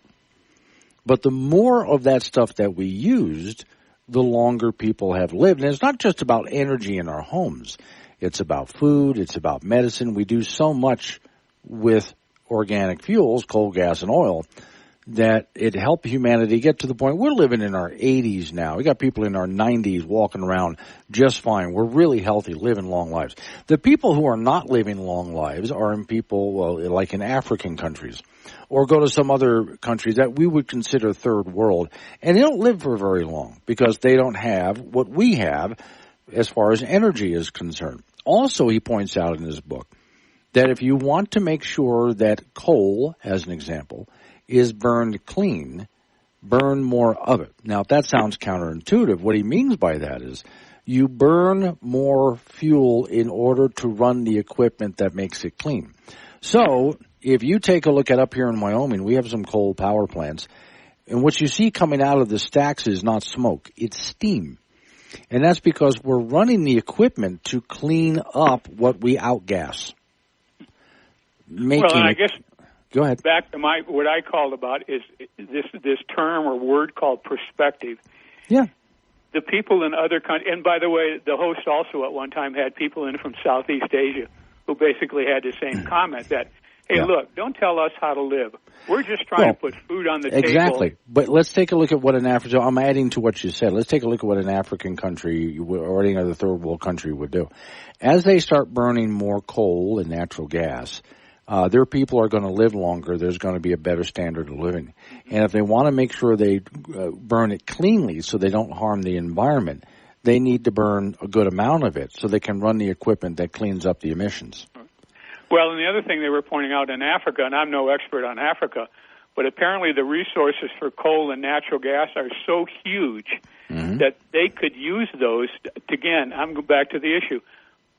But the more of that stuff that we used, the longer people have lived. And it's not just about energy in our homes. It's about food. It's about medicine. We do so much with organic fuels, coal, gas, and oil, that it helped humanity get to the point. We're living in our 80s now. We got people in our 90s walking around just fine. We're really healthy, living long lives. The people who are not living long lives are in people, well, like in African countries, or go to some other countries that we would consider third world, and they don't live for very long because they don't have what we have as far as energy is concerned. Also, he points out in his book that if you want to make sure that coal, as an example, is burned clean, burn more of it. Now, if that sounds counterintuitive, what he means by that is you burn more fuel in order to run the equipment that makes it clean. So, if you take a look at up here in Wyoming, we have some coal power plants, and what you see coming out of the stacks is not smoke, it's steam. And that's because we're running the equipment to clean up what we outgas. Well, I guess go ahead. Back to what I called about is this term or word called perspective. Yeah. The people in other countries, and by the way, the host also at one time had people in from Southeast Asia who basically had the same comment that, hey, look, don't tell us how to live. We're just trying to put food on the table. Exactly. But let's take a look at what an African, I'm adding to what you said. Let's take a look at what an African country or any other third world country would do. As they start burning more coal and natural gas, their people are going to live longer. There's going to be a better standard of living. And if they want to make sure they burn it cleanly so they don't harm the environment, they need to burn a good amount of it so they can run the equipment that cleans up the emissions. Well, and the other thing they were pointing out in Africa, and I'm no expert on Africa, but apparently the resources for coal and natural gas are so huge that they could use those, again, I'm going back to the issue,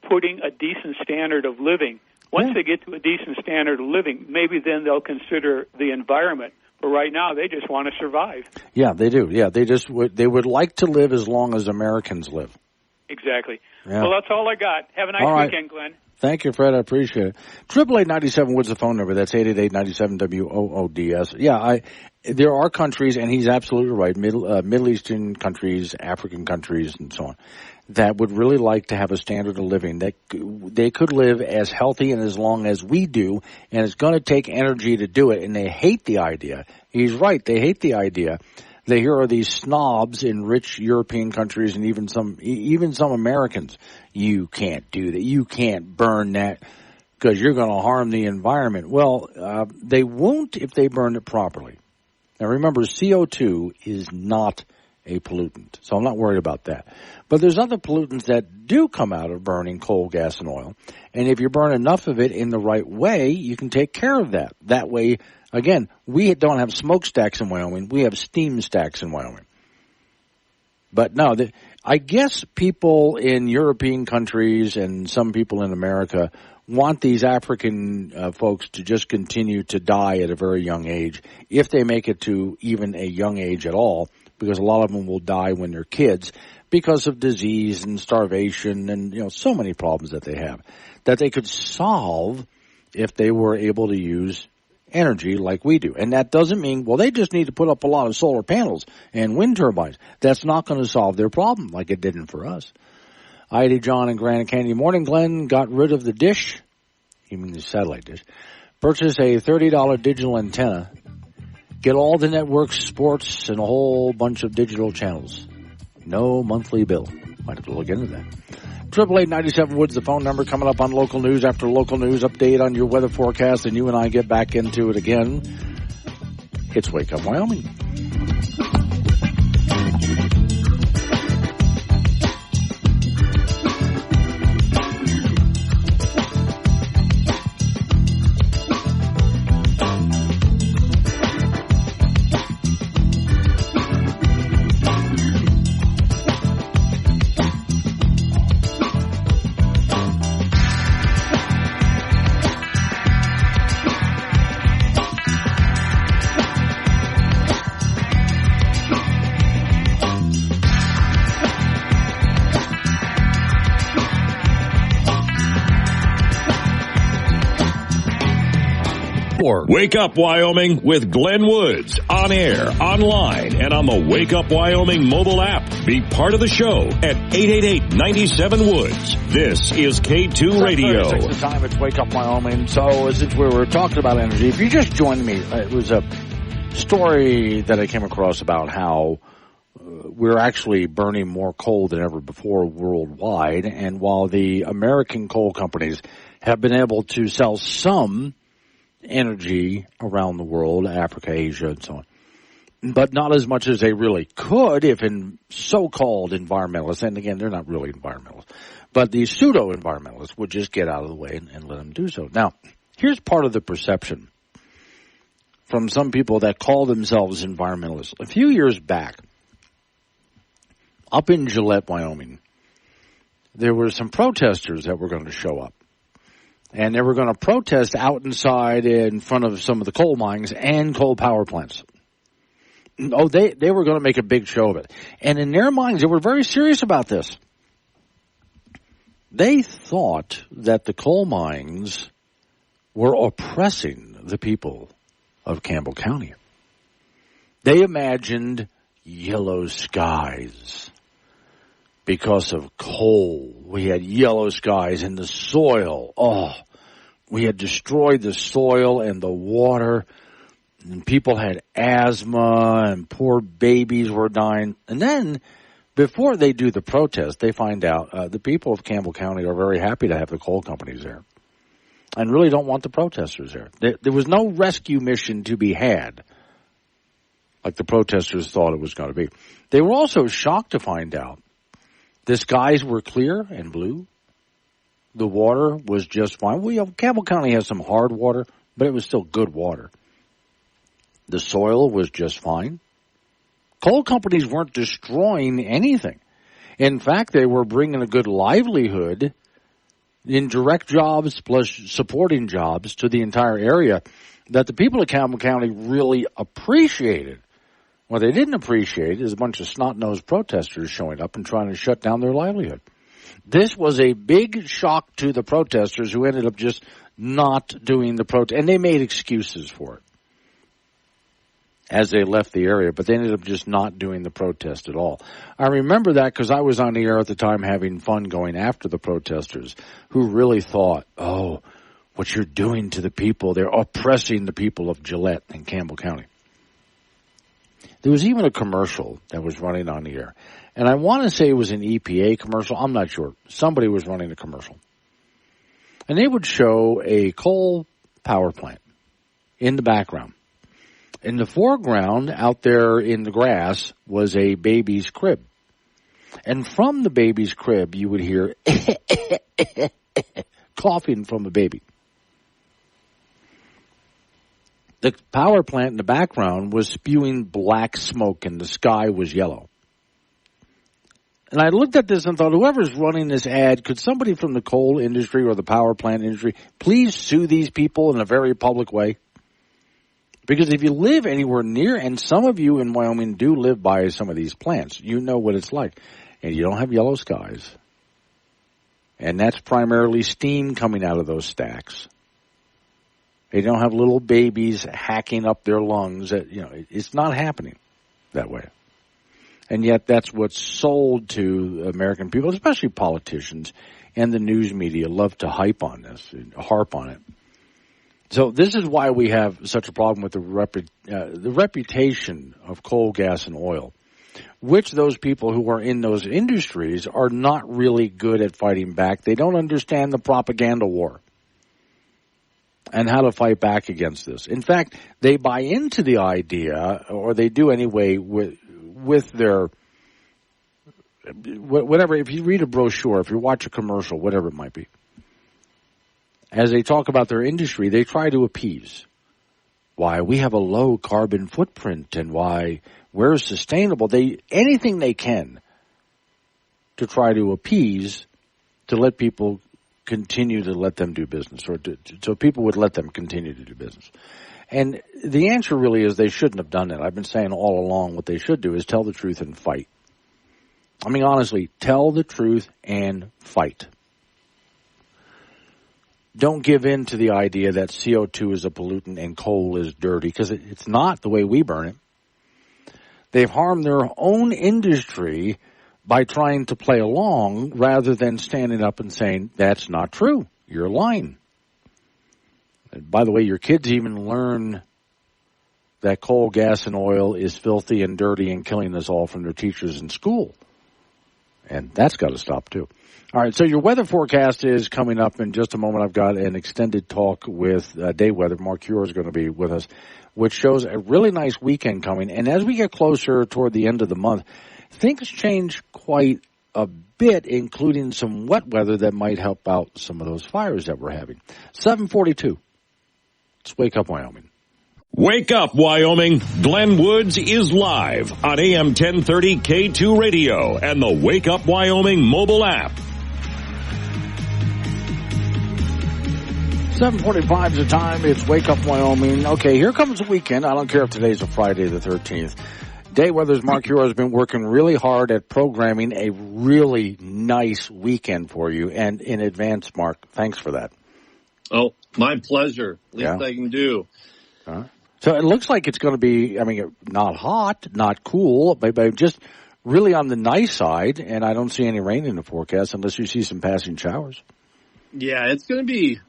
putting a decent standard of living. Once they get to a decent standard of living, maybe then they'll consider the environment. But right now, they just want to survive. Yeah, they do. Yeah, they would like to live as long as Americans live. Exactly. Yeah. Well, that's all I got. Have a nice weekend, Glenn. Thank you, Fred. I appreciate it. 888-97 Woods the phone number. That's 888-97-WOODS. Yeah, there are countries, and he's absolutely right, Middle Eastern countries, African countries, and so on, that would really like to have a standard of living that they could live as healthy and as long as we do, and it's going to take energy to do it, and they hate the idea. He's right. They hate the idea. Here are these snobs in rich European countries and even some Americans. You can't do that. You can't burn that because you're going to harm the environment. Well, they won't if they burn it properly. Now remember, CO2 is not a pollutant, so I'm not worried about that. But there's other pollutants that do come out of burning coal, gas, and oil. And if you burn enough of it in the right way, you can take care of that. That way, again, we don't have smokestacks in Wyoming. We have steam stacks in Wyoming. But no, I guess people in European countries and some people in America want these African folks to just continue to die at a very young age, if they make it to even a young age at all, because a lot of them will die when they're kids because of disease and starvation and, so many problems that they have that they could solve if they were able to use energy like we do. And that doesn't mean, well, they just need to put up a lot of solar panels and wind turbines. That's not going to solve their problem like it didn't for us. Heidi, John, and Granite Candy. Morning, Glenn. Got rid of the dish. You mean the satellite dish. Purchase a $30 digital antenna. Get all the networks, sports, and a whole bunch of digital channels. No monthly bill. Might have to look into that. 888-97 Woods, the phone number. Coming up on local news after local news update on your weather forecast, and you and I get back into it again. It's Wake Up Wyoming. Wake Up Wyoming with Glenn Woods. On air, online, and on the Wake Up Wyoming mobile app. Be part of the show at 888-97-WOODS. This is K2 Radio. 7:36 the time. It's Wake Up Wyoming. So since we were talking about energy, if you just joined me, it was a story that I came across about how we're actually burning more coal than ever before worldwide. And while the American coal companies have been able to sell some energy around the world, Africa, Asia, and so on, but not as much as they really could if in so-called environmentalists, and again, they're not really environmentalists, but the pseudo-environmentalists would just get out of the way and let them do so. Now, here's part of the perception from some people that call themselves environmentalists. A few years back, up in Gillette, Wyoming, there were some protesters that were going to show up. And they were going to protest out inside in front of some of the coal mines and coal power plants. Oh, they were going to make a big show of it. And in their minds, they were very serious about this. They thought that the coal mines were oppressing the people of Campbell County. They imagined yellow skies because of coal. We had yellow skies in the soil. Oh, we had destroyed the soil and the water, and people had asthma, and poor babies were dying. And then, before they do the protest, they find out the people of Campbell County are very happy to have the coal companies there and really don't want the protesters there. There was no rescue mission to be had like the protesters thought it was going to be. They were also shocked to find out the skies were clear and blue. The water was just fine. Campbell County has some hard water, but it was still good water. The soil was just fine. Coal companies weren't destroying anything. In fact, they were bringing a good livelihood in direct jobs plus supporting jobs to the entire area that the people of Campbell County really appreciated. What they didn't appreciate is a bunch of snot-nosed protesters showing up and trying to shut down their livelihood. This was a big shock to the protesters who ended up just not doing the protest. And they made excuses for it as they left the area, but they ended up just not doing the protest at all. I remember that because I was on the air at the time having fun going after the protesters who really thought, oh, what you're doing to the people, they're oppressing the people of Gillette and Campbell County. There was even a commercial that was running on the air. And I want to say it was an EPA commercial. I'm not sure. Somebody was running a commercial. And they would show a coal power plant in the background. In the foreground, out there in the grass, was a baby's crib. And from the baby's crib, you would hear coughing from a baby. The power plant in the background was spewing black smoke and the sky was yellow. And I looked at this and thought, whoever's running this ad, could somebody from the coal industry or the power plant industry please sue these people in a very public way? Because if you live anywhere near, and some of you in Wyoming do live by some of these plants, you know what it's like. And you don't have yellow skies. And that's primarily steam coming out of those stacks. They don't have little babies hacking up their lungs. It's not happening that way. And yet that's what's sold to American people, especially politicians and the news media love to hype on this, harp on it. So this is why we have such a problem with the reputation of coal, gas, and oil, which those people who are in those industries are not really good at fighting back. They don't understand the propaganda war and how to fight back against this. In fact, they buy into the idea, or they do anyway, with their whatever. If you read a brochure, if you watch a commercial, whatever it might be, as they talk about their industry, they try to appease why we have a low carbon footprint and why we're sustainable. Anything they can to try to appease, to let people continue to let them do business, or so people would let them continue to do business. And the answer really is they shouldn't have done that. I've been saying all along what they should do is tell the truth and fight. I mean, honestly, tell the truth and fight. don't give in to the idea that CO2 is a pollutant and coal is dirty, because it's not the way we burn it. They've harmed their own industry by trying to play along rather than standing up and saying, that's not true. You're lying. And by the way, your kids even learn that coal, gas, and oil is filthy and dirty and killing us all from their teachers in school. And that's got to stop, too. All right, so your weather forecast is coming up in just a moment. I've got an extended talk with day weather. Mark Cure is going to be with us, which shows a really nice weekend coming. And as we get closer toward the end of the month, things change quite a bit, including some wet weather that might help out some of those fires that we're having. 7:42. Let's Wake Up Wyoming. Wake up, Wyoming. Glenn Woods is live on AM 1030 K2 Radio and the Wake Up Wyoming mobile app. 7:45 is the time. It's Wake Up Wyoming. Okay, here comes the weekend. I don't care if today's a Friday the 13th. Day Weather's Mark Cure has been working really hard at programming a really nice weekend for you. And in advance, Mark, thanks for that. Oh, my pleasure. Least I can do. So it looks like it's going to be, not hot, not cool, but just really on the nice side. And I don't see any rain in the forecast unless you see some passing showers. Yeah, it's going to be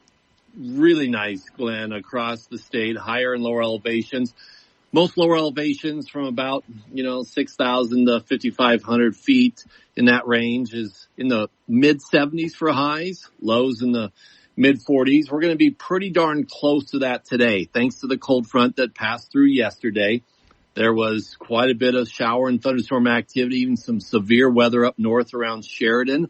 really nice, Glenn, across the state, higher and lower elevations. Most lower elevations from about, 6,000 to 5,500 feet in that range is in the mid-70s for highs, lows in the mid-40s. We're going to be pretty darn close to that today, thanks to the cold front that passed through yesterday. There was quite a bit of shower and thunderstorm activity, even some severe weather up north around Sheridan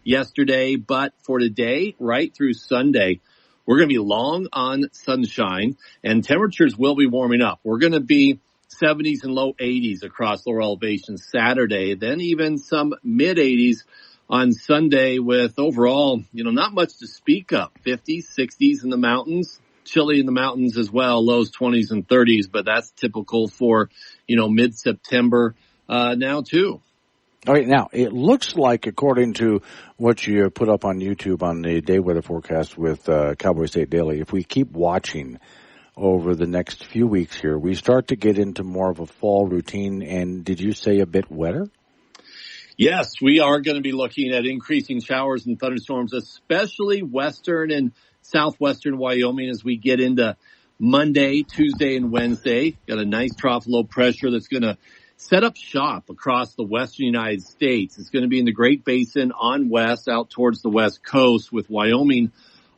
yesterday. But for today, right through Sunday, we're going to be long on sunshine, and temperatures will be warming up. We're going to be 70s and low 80s across lower elevations Saturday, then even some mid-80s on Sunday with overall, not much to speak of. 50s, 60s in the mountains, chilly in the mountains as well, lows 20s and 30s, but that's typical for, mid-September now too. All right, now, it looks like, according to what you put up on YouTube on the day weather forecast with Cowboy State Daily, if we keep watching over the next few weeks here, we start to get into more of a fall routine, and did you say a bit wetter? Yes, we are going to be looking at increasing showers and thunderstorms, especially western and southwestern Wyoming as we get into Monday, Tuesday, and Wednesday. Got a nice trough low pressure that's going to set up shop across the western United States. It's going to be in the Great Basin on west out towards the west coast with Wyoming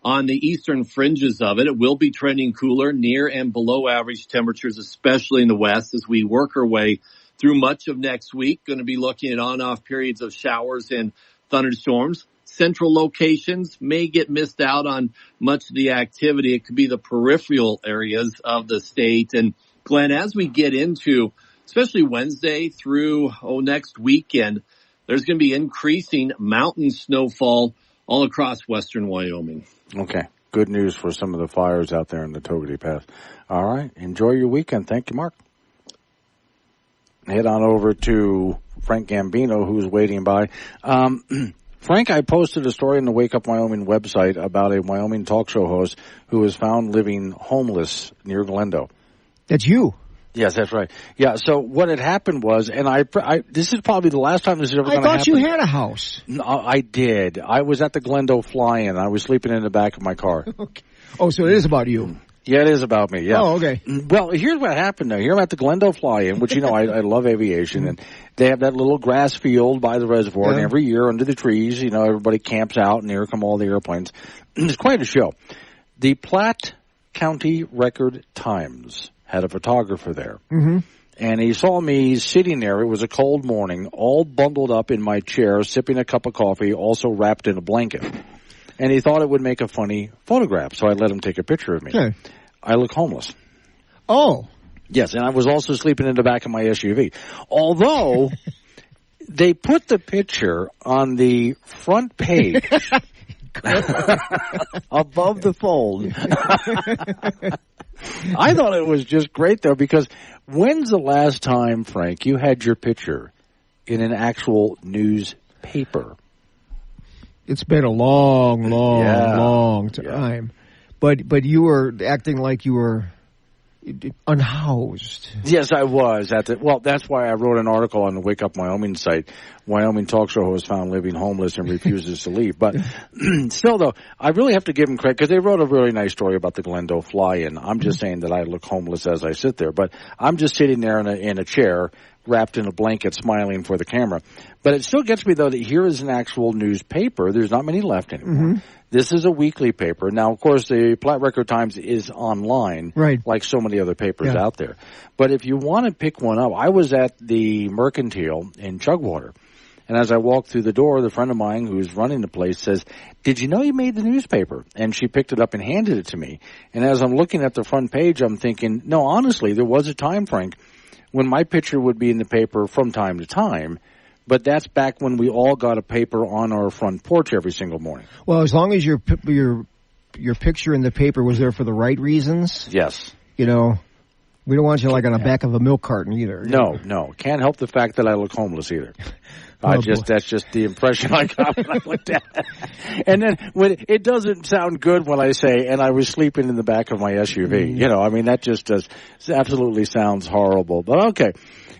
on the eastern fringes of it. It will be trending cooler, near and below average temperatures, especially in the west as we work our way through much of next week. Going to be looking at on-off periods of showers and thunderstorms. Central locations may get missed out on much of the activity. It could be the peripheral areas of the state. And Glenn, as we get into especially Wednesday through next weekend, there's going to be increasing mountain snowfall all across western Wyoming. Okay. Good news for some of the fires out there in the Togety Pass. All right. Enjoy your weekend. Thank you, Mark. Head on over to Frank Gambino, who's waiting by. Frank, I posted a story on the Wake Up Wyoming website about a Wyoming talk show host who was found living homeless near Glendo. That's you. Yes, that's right. Yeah, so what had happened was, and I this is probably the last time this is ever going to happen. I thought you had a house. No, I did. I was at the Glendo Fly-In. I was sleeping in the back of my car. Okay. Oh, so it is about you. Yeah, it is about me, yeah. Oh, okay. Well, here's what happened now. Here I'm at the Glendo Fly-In, which, I love aviation, and they have that little grass field by the reservoir, and every year under the trees, everybody camps out, and here come all the airplanes. It's quite a show. The Platte County Record-Times had a photographer there. Mm-hmm. And he saw me sitting there. It was a cold morning, all bundled up in my chair, sipping a cup of coffee, also wrapped in a blanket. And he thought it would make a funny photograph, so I let him take a picture of me. Okay. I look homeless. Oh. Yes, and I was also sleeping in the back of my SUV. Although, they put the picture on the front page above the fold. I thought it was just great, though, because when's the last time, Frank, you had your picture in an actual newspaper? It's been a long time. But you were acting like you were unhoused. Yes, I was. That's why I wrote an article on the Wake Up Wyoming site. Wyoming talk show host found living homeless and refuses to leave. But still, though, I really have to give them credit because they wrote a really nice story about the Glendale fly-in. I'm just saying that I look homeless as I sit there. But I'm just sitting there in a chair, wrapped in a blanket, smiling for the camera. But it still gets me, though, that here is an actual newspaper. There's not many left anymore. Mm-hmm. This is a weekly paper. Now, of course, the Platte Record Times is online, right, like so many other papers out there. But if you want to pick one up, I was at the Mercantile in Chugwater. And as I walked through the door, the friend of mine who's running the place says, "Did you know you made the newspaper?" And she picked it up and handed it to me. And as I'm looking at the front page, I'm thinking, no, honestly, there was a time, Frank, when my picture would be in the paper from time to time. But that's back when we all got a paper on our front porch every single morning. Well, as long as your picture in the paper was there for the right reasons. Yes. You know, we don't want you like on the back of a milk carton either. No. Can't help the fact that I look homeless either. That's just the impression I got when I looked at it. And then it doesn't sound good when I say, and I was sleeping in the back of my SUV. You know, I mean, that just absolutely sounds horrible. But okay.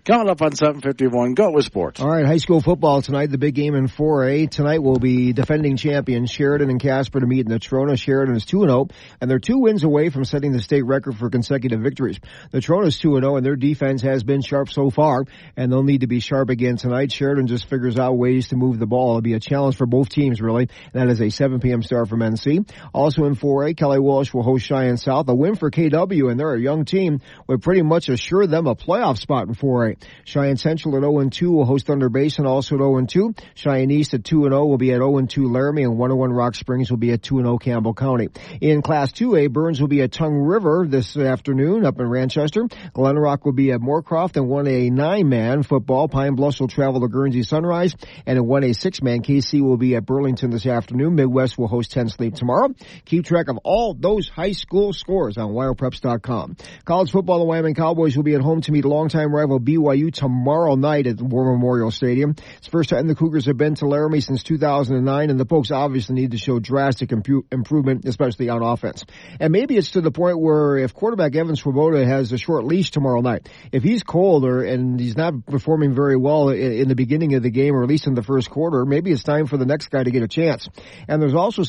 Coming up on 7:51, go with sports. All right, high school football tonight, the big game in 4A. Tonight will be defending champions Sheridan and Casper to meet in the Natrona. Sheridan is 2-0, and they're 2 wins away from setting the state record for consecutive victories. Natrona is 2-0, and their defense has been sharp so far, and they'll need to be sharp again tonight. Sheridan just figures out ways to move the ball. It'll be a challenge for both teams, really. That is a 7 p.m. start from NC. Also in 4A, Kelly Walsh will host Cheyenne South. A win for KW, and they're a young team, would pretty much assure them a playoff spot in 4A. Cheyenne Central at 0-2 will host Thunder Basin, also at 0-2. Cheyenne East at 2-0 will be at 0-2 Laramie, and 101 Rock Springs will be at 2-0 Campbell County. In Class 2A, Burns will be at Tongue River this afternoon up in Ranchester. Glen Rock will be at Moorcroft, and 1A 9-man football. Pine Bluffs will travel to Guernsey Sunrise, and in 1A 6-man, KC will be at Burlington this afternoon. Midwest will host 10 Sleep tomorrow. Keep track of all those high school scores on WyoPreps.com. College football, the Wyoming Cowboys will be at home to meet longtime rival BYU tomorrow night at War Memorial Stadium. It's the first time the Cougars have been to Laramie since 2009, and the Pokes obviously need to show drastic improvement, especially on offense. And maybe it's to the point where if quarterback Evan Swoboda has a short leash tomorrow night, if he's cold and he's not performing very well in the beginning of the game, or at least in the first quarter, maybe it's time for the next guy to get a chance. And there's also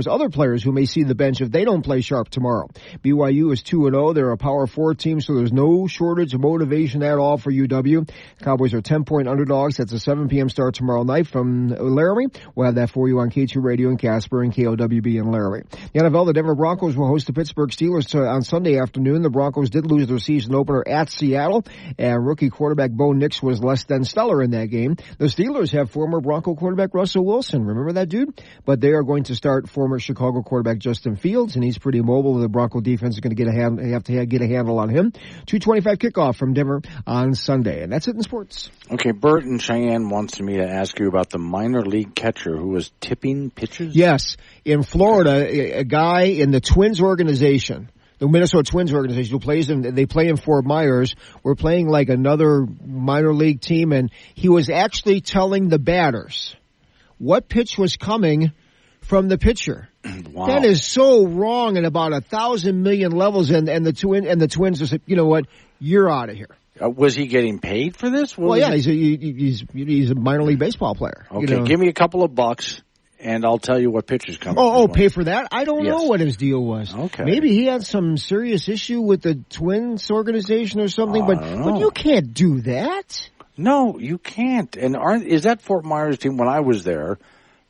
other players who may see the bench if they don't play sharp tomorrow. BYU is 2-0. They're a Power 4 team, so there's no shortage of motivation at all for UW. Cowboys are 10-point underdogs. That's a 7 p.m. start tomorrow night from Laramie. We'll have that for you on K2 Radio in Casper and KOWB in Laramie. The NFL, the Denver Broncos will host the Pittsburgh Steelers on Sunday afternoon. The Broncos did lose their season opener at Seattle, and rookie quarterback Bo Nix was less than stellar in that game. The Steelers have former Bronco quarterback Russell Wilson. Remember that dude? But they are going to start former Chicago quarterback Justin Fields, and he's pretty mobile. The Bronco defense is going to have to get a handle on him. 2:25 kickoff from Denver on Sunday. And that's it in sports. Okay, Bert in Cheyenne wants me to ask you about the minor league catcher who was tipping pitches? Yes. In Florida, a guy in the Twins organization, the Minnesota Twins organization who plays them, they play in Fort Myers, were playing like another minor league team, and he was actually telling the batters what pitch was coming from the pitcher. Wow. That is so wrong in about 1,000 million levels, and the Twins just said, you know what, you're out of here. Was he getting paid for this? Well, yeah, he's a minor league baseball player. Okay, give me a couple of bucks, and I'll tell you what pitch is coming. Oh, pay for that? I don't know what his deal was. Okay. Maybe he had some serious issue with the Twins organization or something, but you can't do that. No, you can't. And is that Fort Myers team? When I was there,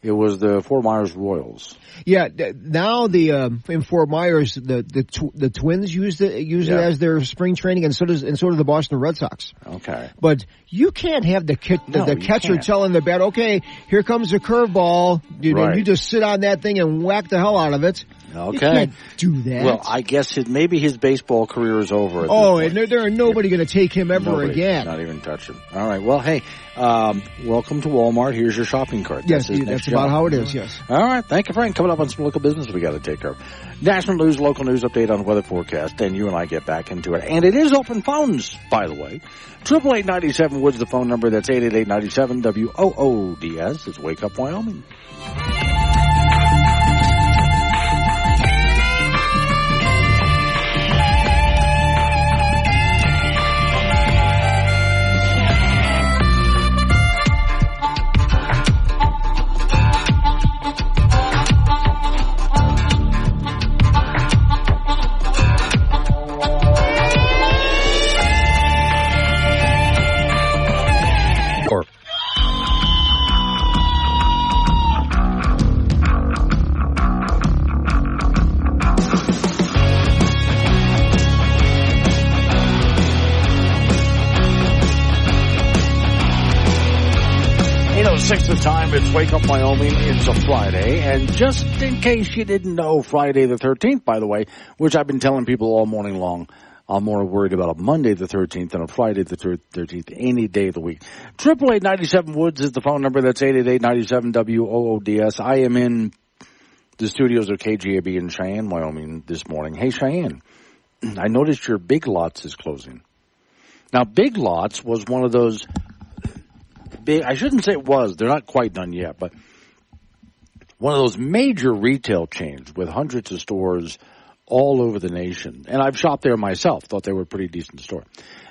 it was the Fort Myers Royals. Yeah, now in Fort Myers, the Twins use it as their spring training, and so do the Boston Red Sox. Okay. But you can't have the catcher telling the bat, okay, here comes a curveball. You just sit on that thing and whack the hell out of it. Okay. You can't do that. Well, I guess maybe his baseball career is over. And there are nobody going to take him ever again. Not even touch him. All right. Well, hey, welcome to Walmart. Here's your shopping cart. Yes, that's about how it is. Yes. All right. Thank you, Frank. Coming up on some local business we got to take care of. National news, local news update on weather forecast, and you and I get back into it. And it is open phones, by the way. 888-97 Woods, the phone number. That's 888-97 WOODS. It's Wake Up Wyoming. 6:06 the time. It's Wake Up Wyoming. It's a Friday. And just in case you didn't know, Friday the 13th, by the way, which I've been telling people all morning long, I'm more worried about a Monday the 13th than a Friday the 13th any day of the week. 888-97 Woods is the phone number. That's 888-97-WOODS. I am in the studios of KGAB in Cheyenne, Wyoming this morning. Hey, Cheyenne, I noticed your Big Lots is closing. Now, Big Lots was one of those big, I shouldn't say it was, they're not quite done yet, but one of those major retail chains with hundreds of stores all over the nation. And I've shopped there myself, thought they were a pretty decent store.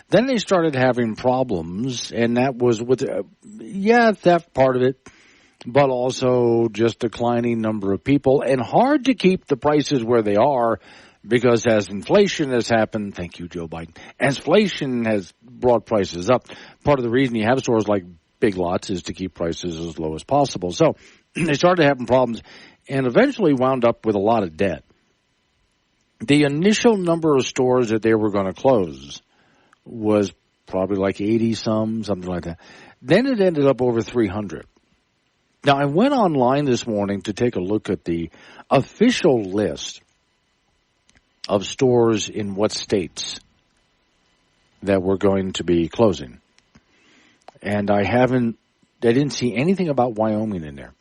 Then they started having problems, and that was with, theft part of it, but also just declining number of people, and hard to keep the prices where they are, because as inflation has happened, thank you, Joe Biden, as inflation has brought prices up, part of the reason you have stores like Big Lots is to keep prices as low as possible. So they started having problems and eventually wound up with a lot of debt. The initial number of stores that they were going to close was probably like 80-some, something like that. Then it ended up over 300. Now, I went online this morning to take a look at the official list of stores in what states that were going to be closing. And I didn't see anything about Wyoming in there.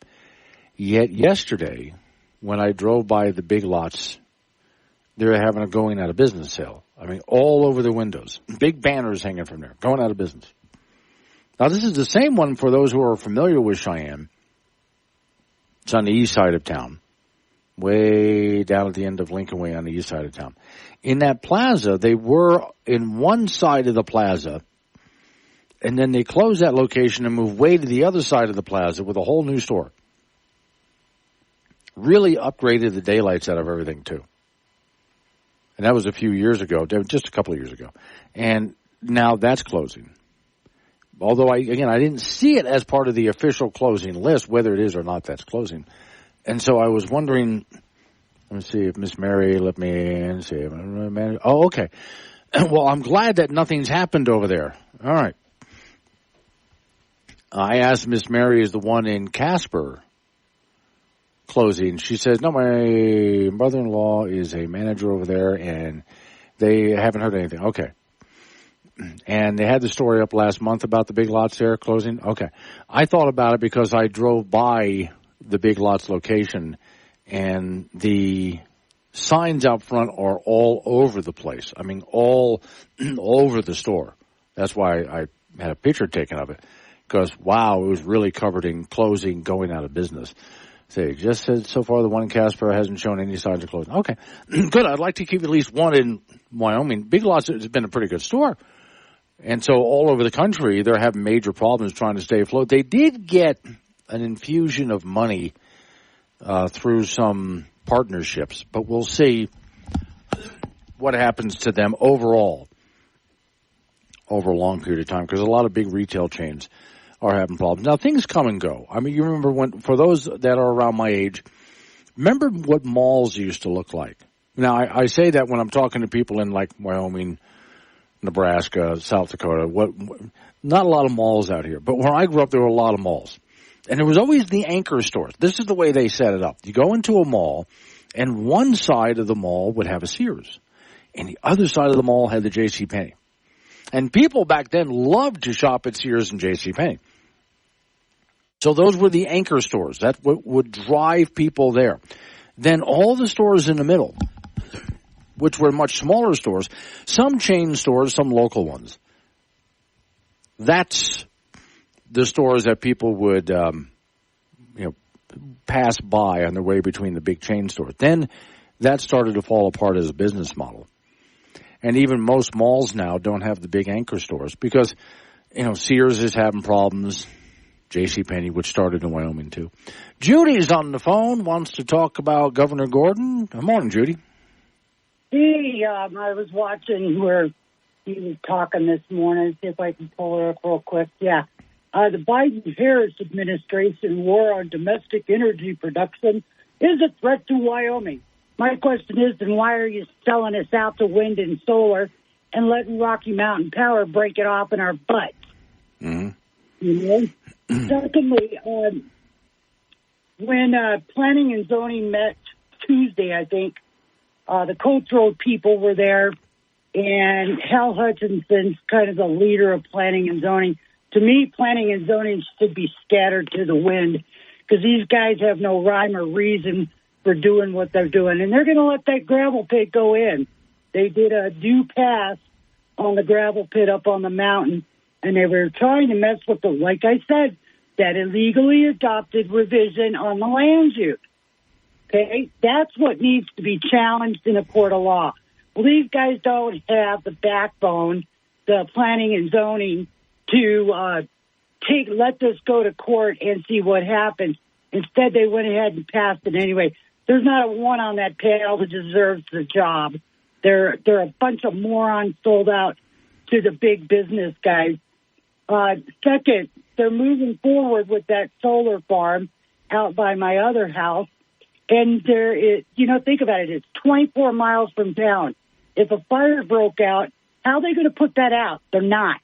Yet yesterday, when I drove by the Big Lots, they were having a going out of business sale. I mean, all over the windows. Big banners hanging from there, going out of business. Now, this is the same one for those who are familiar with Cheyenne. It's on the east side of town, way down at the end of Lincoln Way on the east side of town. In that plaza, they were in one side of the plaza, and then they closed that location and moved way to the other side of the plaza with a whole new store. Really upgraded the daylights out of everything, too. And that was a few years ago, just a couple of years ago. And now that's closing. Although, I didn't see it as part of the official closing list, whether it is or not that's closing. And so I was wondering, let me see if Miss Mary let me in. Oh, okay. Well, I'm glad that nothing's happened over there. All right. I asked Miss Mary, is the one in Casper closing? She says, no, my brother-in-law is a manager over there, and they haven't heard anything. Okay. And they had the story up last month about the Big Lots there closing. Okay. I thought about it because I drove by the Big Lots location, and the signs out front are all over the place. I mean, all over the store. That's why I had a picture taken of it, because, wow, it was really covered in closing, going out of business. Say, just said so far the one in Casper hasn't shown any signs of closing. Okay, good. I'd like to keep at least one in Wyoming. Big Lots has been a pretty good store. And so all over the country, they're having major problems trying to stay afloat. They did get an infusion of money through some partnerships, but we'll see what happens to them overall over a long period of time, because a lot of big retail chains are having problems. Now, things come and go. I mean, you remember when, for those that are around my age, remember what malls used to look like. Now, I say that when I'm talking to people in like Wyoming, Nebraska, South Dakota, not a lot of malls out here. But where I grew up, there were a lot of malls. And there was always the anchor stores. This is the way they set it up. You go into a mall, and one side of the mall would have a Sears, and the other side of the mall had the JCPenney. And people back then loved to shop at Sears and JCPenney. So those were the anchor stores. That would drive people there. Then all the stores in the middle, which were much smaller stores, some chain stores, some local ones. That's the stores that people would, pass by on their way between the big chain stores. Then that started to fall apart as a business model. And even most malls now don't have the big anchor stores because, Sears is having problems. JCPenney, which started in Wyoming too. Judy's on the phone, wants to talk about Governor Gordon. Good morning, Judy. Hey, I was watching where he was talking this morning. See if I can pull her up real quick. Yeah. The Biden-Harris administration war on domestic energy production is a threat to Wyoming. My question is, then why are you selling us out to wind and solar and letting Rocky Mountain Power break it off in our butts? Mm-hmm. You know? Secondly, when planning and zoning met Tuesday, I think, the Coates Road people were there, and Hal Hutchinson's kind of the leader of planning and zoning. To me, planning and zoning should be scattered to the wind because these guys have no rhyme or reason for doing what they're doing. And they're going to let that gravel pit go in. They did a due pass on the gravel pit up on the mountain, and they were trying to mess with like I said, that illegally adopted revision on the land use. Okay? That's what needs to be challenged in a court of law. Well, these guys don't have the backbone, the planning and zoning, to let this go to court and see what happens. Instead, they went ahead and passed it anyway. There's not a one on that panel that deserves the job. They're a bunch of morons sold out to the big business guys. Second, they're moving forward with that solar farm out by my other house. And think about it. It's 24 miles from town. If a fire broke out, how are they going to put that out? They're not.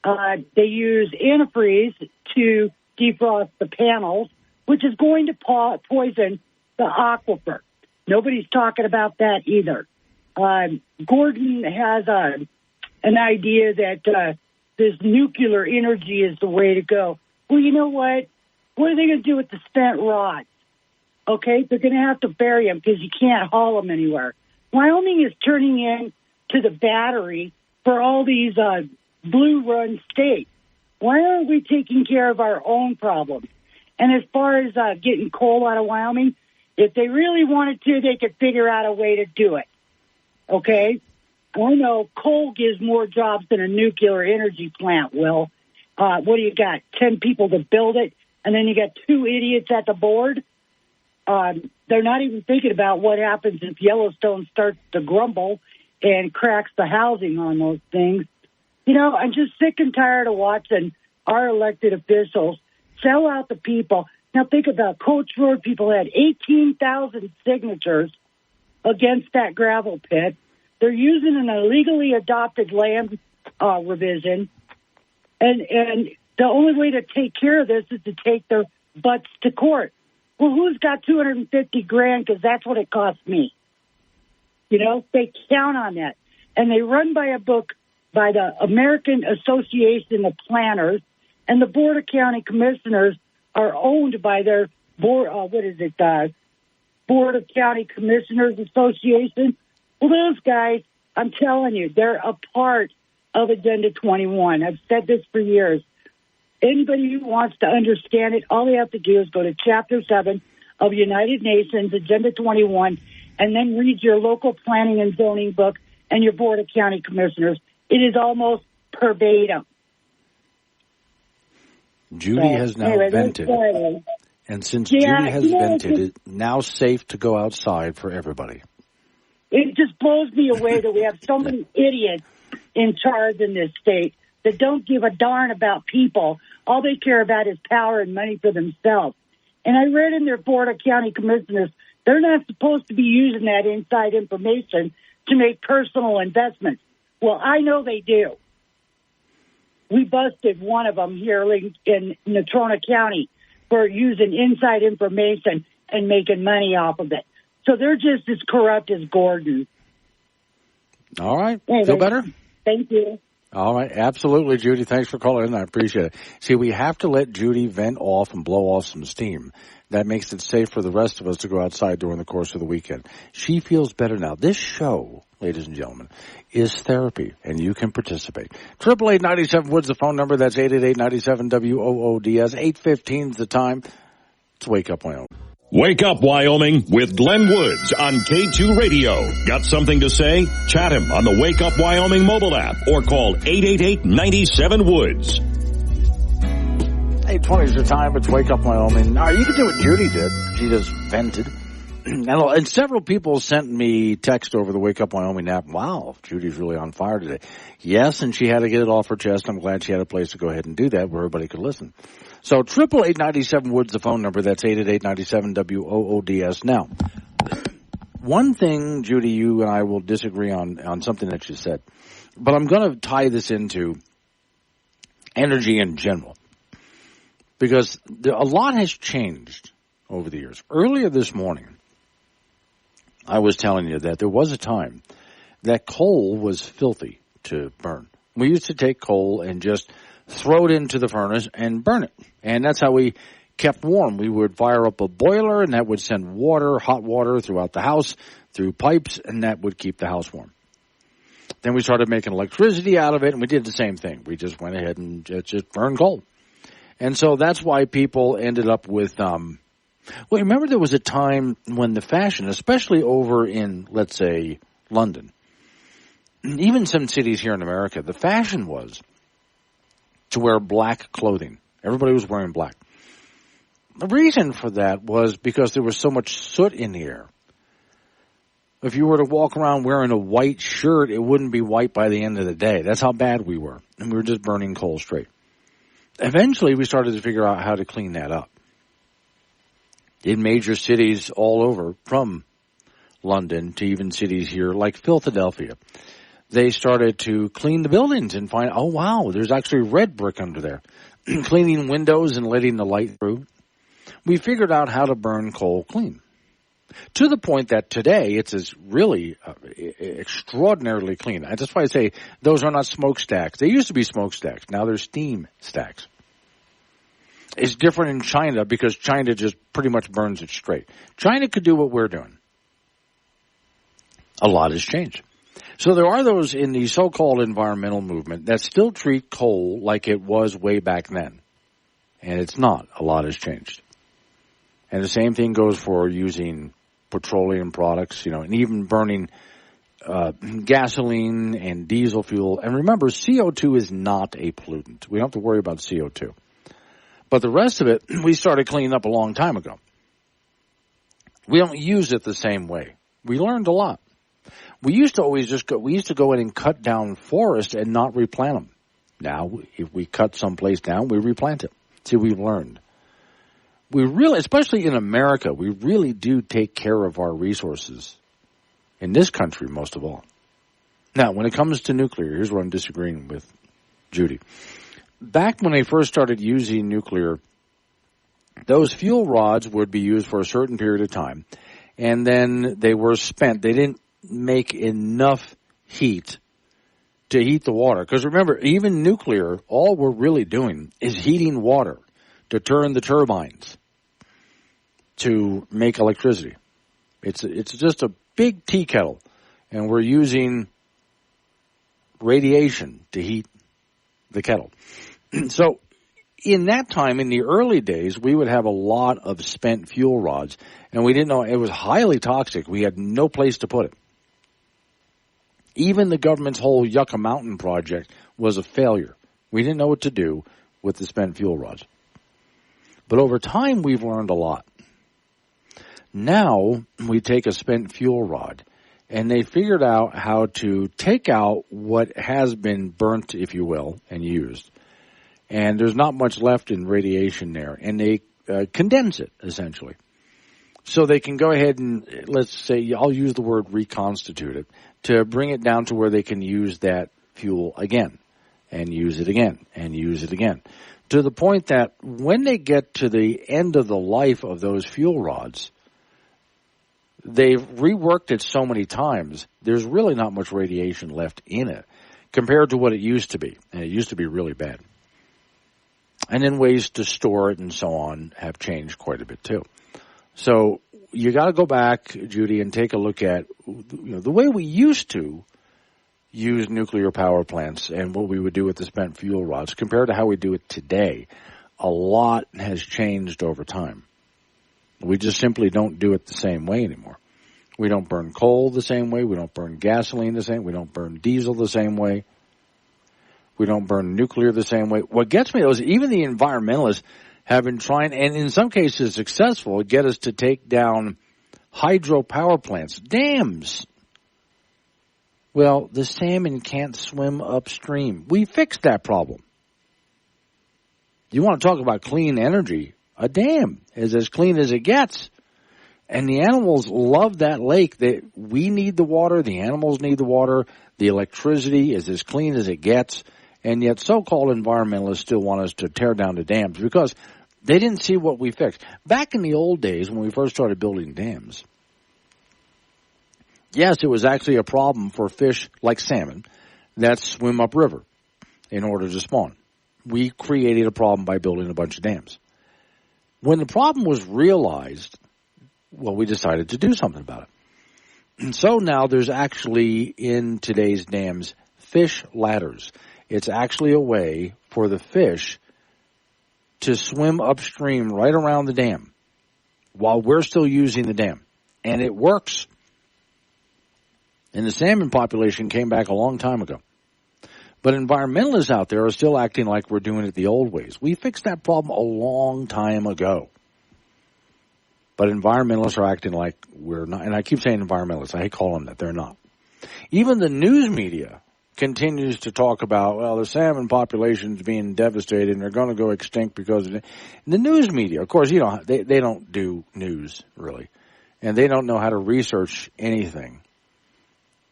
They use antifreeze to defrost the panels, which is going to poison the aquifer. Nobody's talking about that either. Gordon has an idea that this nuclear energy is the way to go. Well, you know what? What are they going to do with the spent rods? Okay, they're going to have to bury them because you can't haul them anywhere. Wyoming is turning in to the battery for all these blue-run states. Why aren't we taking care of our own problems? And as far as getting coal out of Wyoming, if they really wanted to, they could figure out a way to do it. Okay? I know coal gives more jobs than a nuclear energy plant will. What do you got, 10 people to build it, and then you got 2 idiots at the board? They're not even thinking about what happens if Yellowstone starts to grumble and cracks the housing on those things. You know, I'm just sick and tired of watching our elected officials sell out the people. Now think about Coates Road people had 18,000 signatures against that gravel pit. They're using an illegally adopted land revision. And the only way to take care of this is to take their butts to court. Well, who's got $250,000? Because that's what it cost me. You know, they count on that. And they run by a book by the American Association of Planners, and the Board of County Commissioners are owned by their board, Board of County Commissioners Association. Well, those guys, I'm telling you, they're a part of Agenda 21. I've said this for years. Anybody who wants to understand it, all they have to do is go to Chapter 7 of United Nations, Agenda 21, and then read your local planning and zoning book and your Board of County Commissioners. It is almost verbatim. Judy has now vented. And since Judy has vented, it's now safe to go outside for everybody. It just blows me away that we have so many idiots in charge in this state that don't give a darn about people. All they care about is power and money for themselves. And I read in their Board of County Commissioners, they're not supposed to be using that inside information to make personal investments. Well, I know they do. We busted one of them here in Natrona County for using inside information and making money off of it. So they're just as corrupt as Gordon. All right. Anyway, feel better? Thank you. All right. Absolutely, Judy. Thanks for calling in. I appreciate it. See, we have to let Judy vent off and blow off some steam. That makes it safe for the rest of us to go outside during the course of the weekend. She feels better now. This show, ladies and gentlemen, is therapy, and you can participate. 888-97 Woods, the phone number. That's 888-97-WOODS. 8:15 is the time. It's Wake Up Wyoming. Wake Up Wyoming with Glenn Woods on K2 Radio. Got something to say? Chat him on the Wake Up Wyoming mobile app or call 888-97-WOODS. 8:20 is the time. It's Wake Up Wyoming. Now, you can do what Judy did. She just vented. And several people sent me text over the Wake Up Wyoming app. Wow, Judy's really on fire today. Yes, and she had to get it off her chest. I'm glad she had a place to go ahead and do that where everybody could listen. So 888-97 Woods, the phone number. That's 888-97-WOODS. Now, one thing, Judy, you and I will disagree on something that you said. But I'm going to tie this into energy in general. because a lot has changed over the years. Earlier this morning, I was telling you that there was a time that coal was filthy to burn. We used to take coal and just throw it into the furnace and burn it. And that's how we kept warm. We would fire up a boiler, and that would send water, hot water, throughout the house, through pipes, and that would keep the house warm. Then we started making electricity out of it, and we did the same thing. We just went ahead and just burned coal. And so that's why people ended up with, well, remember there was a time when the fashion, especially over in, let's say, London, even some cities here in America, the fashion was to wear black clothing. Everybody was wearing black. The reason for that was because there was so much soot in the air. If you were to walk around wearing a white shirt, it wouldn't be white by the end of the day. That's how bad we were. And we were just burning coal straight. Eventually, we started to figure out how to clean that up. In major cities all over, from London to even cities here like Philadelphia, they started to clean the buildings and find, oh, wow, there's actually red brick under there. Cleaning windows and letting the light through. We figured out how to burn coal clean. To the point that today it's really extraordinarily clean. That's why I say those are not smokestacks. They used to be smokestacks. Now they're steam stacks. It's different in China because China just pretty much burns it straight. China could do what we're doing. A lot has changed. So there are those in the so-called environmental movement that still treat coal like it was way back then. And it's not. A lot has changed. And the same thing goes for using petroleum products, and even burning gasoline and diesel fuel. And remember, CO2 is not a pollutant. We don't have to worry about CO2. But the rest of it, we started cleaning up a long time ago. We don't use it the same way. We learned a lot. We used to always we used to go in and cut down forests and not replant them. Now, if we cut someplace down, we replant it. See, we've learned. We really, especially in America, we really do take care of our resources. In this country, most of all. Now, when it comes to nuclear, here's where I'm disagreeing with Judy. Back when they first started using nuclear, those fuel rods would be used for a certain period of time, and then they were spent. They didn't make enough heat to heat the water. Because remember, even nuclear, all we're really doing is heating water to turn the turbines to make electricity. It's just a big tea kettle, and we're using radiation to heat the kettle. So in that time, in the early days, we would have a lot of spent fuel rods, and we didn't know it was highly toxic. We had no place to put it. Even the government's whole Yucca Mountain project was a failure. We didn't know what to do with the spent fuel rods. But over time, we've learned a lot. Now, we take a spent fuel rod, and they figured out how to take out what has been burnt, if you will, and used. And there's not much left in radiation there. And they condense it, essentially. So they can go ahead and, let's say, I'll use the word reconstitute it, to bring it down to where they can use that fuel again, and use it again, and use it again. To the point that when they get to the end of the life of those fuel rods, they've reworked it so many times, there's really not much radiation left in it compared to what it used to be. And it used to be really bad. And then ways to store it and so on have changed quite a bit too. So you got to go back, Judy, and take a look at the way we used to use nuclear power plants and what we would do with the spent fuel rods compared to how we do it today. A lot has changed over time. We just simply don't do it the same way anymore. We don't burn coal the same way. We don't burn gasoline the same way. We don't burn diesel the same way. We don't burn nuclear the same way. What gets me, though, is even the environmentalists have been trying, and in some cases successful, to get us to take down hydropower plants, dams. Well, the salmon can't swim upstream. We fixed that problem. You want to talk about clean energy? A dam is as clean as it gets. And the animals love that lake. We need the water. The animals need the water. The electricity is as clean as it gets. And yet so-called environmentalists still want us to tear down the dams because They didn't see what we fixed. Back in the old days when we first started building dams, yes, it was actually a problem for fish like salmon that swim upriver in order to spawn. We created a problem by building a bunch of dams. When the problem was realized, well, we decided to do something about it. And so now there's actually in today's dams fish ladders. It's actually a way for the fish to swim upstream right around the dam while we're still using the dam. And it works. And the salmon population came back a long time ago. But environmentalists out there are still acting like we're doing it the old ways. We fixed that problem a long time ago. But environmentalists are acting like we're not. And I keep saying environmentalists. I hate calling them that. They're not. Even the news media continues to talk about, well, the salmon population's being devastated and they're going to go extinct because of it. The news media, of course, you know, they don't do news, really. And they don't know how to research anything.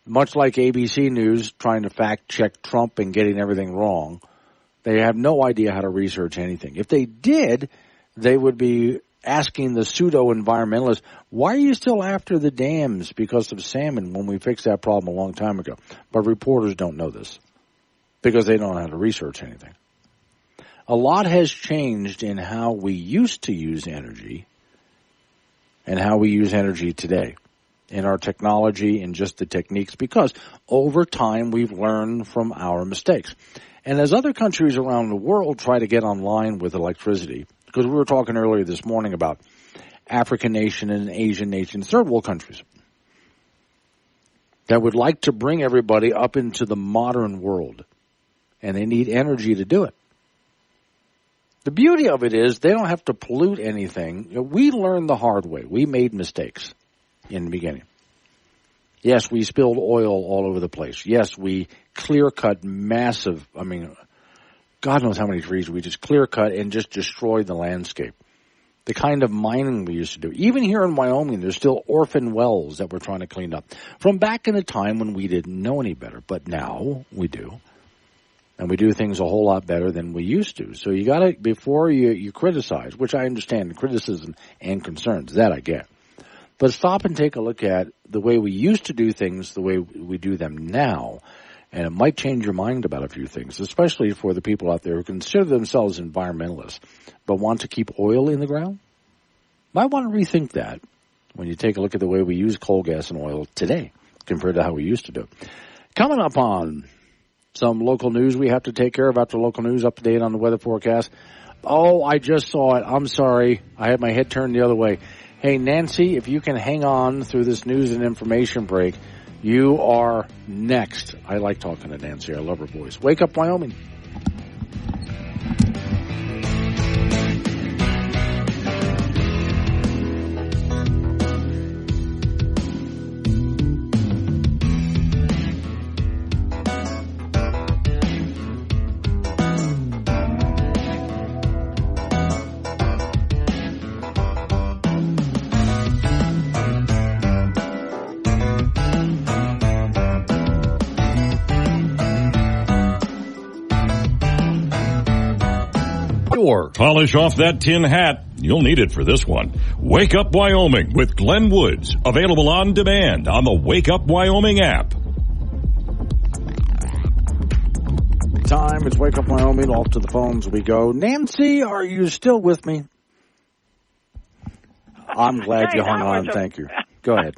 Much like ABC News trying to fact-check Trump and getting everything wrong, they have no idea how to research anything. If they did, they would be asking the pseudo-environmentalists, why are you still after the dams because of salmon when we fixed that problem a long time ago? But reporters don't know this because they don't know how to research anything. A lot has changed in how we used to use energy and how we use energy today in our technology and just the techniques because over time we've learned from our mistakes. And as other countries around the world try to get online with electricity, because we were talking earlier this morning about African nation and Asian nations, third world countries, that would like to bring everybody up into the modern world. And they need energy to do it. The beauty of it is they don't have to pollute anything. You know, we learned the hard way. We made mistakes in the beginning. Yes, we spilled oil all over the place. Yes, we clear-cut massive, God knows how many trees we just clear-cut and just destroyed the landscape. The kind of mining we used to do. Even here in Wyoming, there's still orphan wells that we're trying to clean up. From back in the time when we didn't know any better, but now we do. And we do things a whole lot better than we used to. So you gotta, before you criticize, which I understand, criticism and concerns, that I get. But stop and take a look at the way we used to do things, the way we do them now. And it might change your mind about a few things, especially for the people out there who consider themselves environmentalists, but want to keep oil in the ground. Might want to rethink that when you take a look at the way we use coal, gas, and oil today compared to how we used to do it. Coming up on some local news we have to take care of after local news, up to date on the weather forecast. Oh, I just saw it. I'm sorry. I had my head turned the other way. Hey, Nancy, if you can hang on through this news and information break, you are next. I like talking to Nancy. I love her voice. Wake Up Wyoming. Polish off that tin hat. You'll need it for this one. Wake Up Wyoming with Glenn Woods. Available on demand on the Wake Up Wyoming app. Time. It's Wake Up Wyoming. Off to the phones we go. Nancy, are you still with me? I'm glad you hung on. Thank you. Go ahead.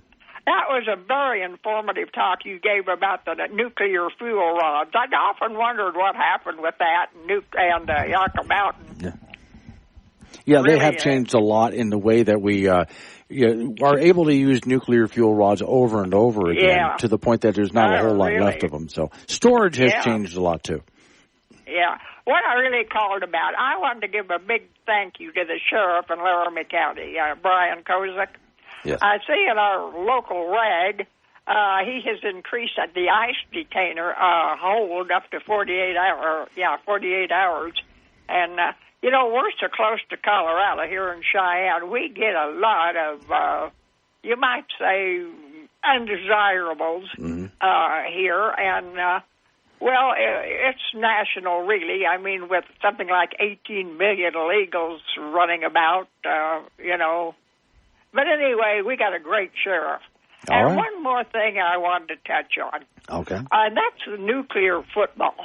That was a very informative talk you gave about the nuclear fuel rods. I'd often wondered what happened with that and Yucca Mountain. Yeah, they have changed a lot in the way that we are able to use nuclear fuel rods over and over again to the point that there's not a whole lot left of them. So storage has changed a lot, too. Yeah. What I really called about, I wanted to give a big thank you to the sheriff in Laramie County, Brian Kozik. Yes. I see in our local rag, he has increased the ice detainer hold up to 48 hours. And, we're so close to Colorado here in Cheyenne. We get a lot of, you might say, undesirables here. And Well, it's national, really. I mean, with something like 18 million illegals running about, you know. But anyway, we got a great sheriff. All and right. one more thing I wanted to touch on. Okay. That's the nuclear football.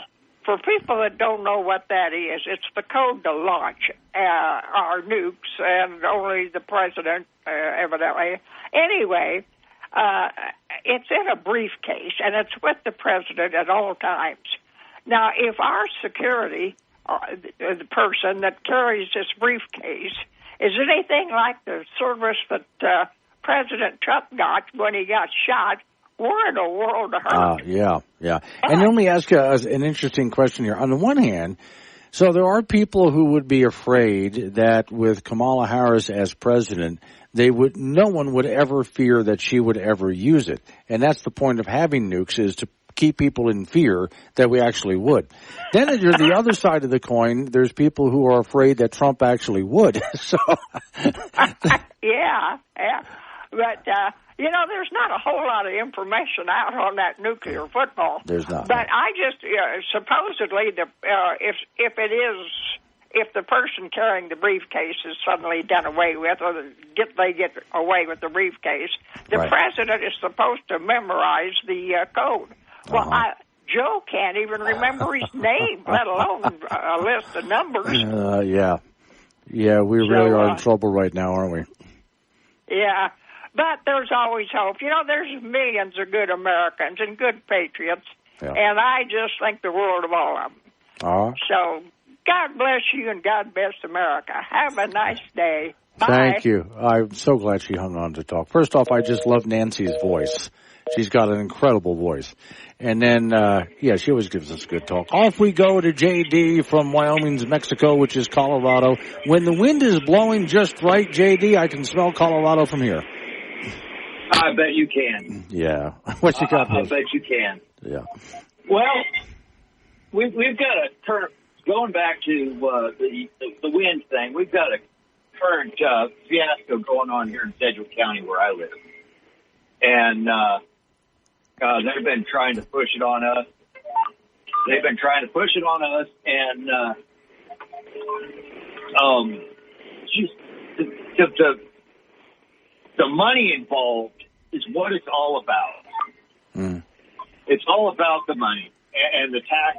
For people that don't know what that is, it's the code to launch our nukes, and only the president, evidently. Anyway, it's in a briefcase, and it's with the president at all times. Now, if our security, the person that carries this briefcase, is anything like the service that President Trump got when he got shot, we're in a world of hurt. Yeah. And let me ask you an interesting question here. On the one hand, so there are people who would be afraid that with Kamala Harris as president, no one would ever fear that she would ever use it. And that's the point of having nukes, is to keep people in fear that we actually would. Then on the other side of the coin, there's people who are afraid that Trump actually would. So Yeah. But, you know, there's not a whole lot of information out on that nuclear football. There's not. But I just, supposedly, if the person carrying the briefcase is suddenly done away with, or they get away with the briefcase, the president is supposed to memorize the code. Well, Joe can't even remember his name, let alone a list of numbers. Yeah, we really are in trouble right now, aren't we? Yeah. But there's always hope. You know, there's millions of good Americans and good patriots, and I just think the world of all of them. So God bless you and God bless America. Have a nice day. Bye. Thank you. I'm so glad she hung on to talk. First off, I just love Nancy's voice. She's got an incredible voice. And then, she always gives us good talk. Off we go to J.D. from Wyoming's Mexico, which is Colorado. When the wind is blowing just right, J.D., I can smell Colorado from here. I bet you can. Yeah. What you got? I bet you can. Yeah. Well, we've got a turn. Going back to the wind thing, we've got a current fiasco going on here in Sedgwick County where I live, and they've been trying to push it on us. And the money involved is what it's all about. It's all about the money and the tax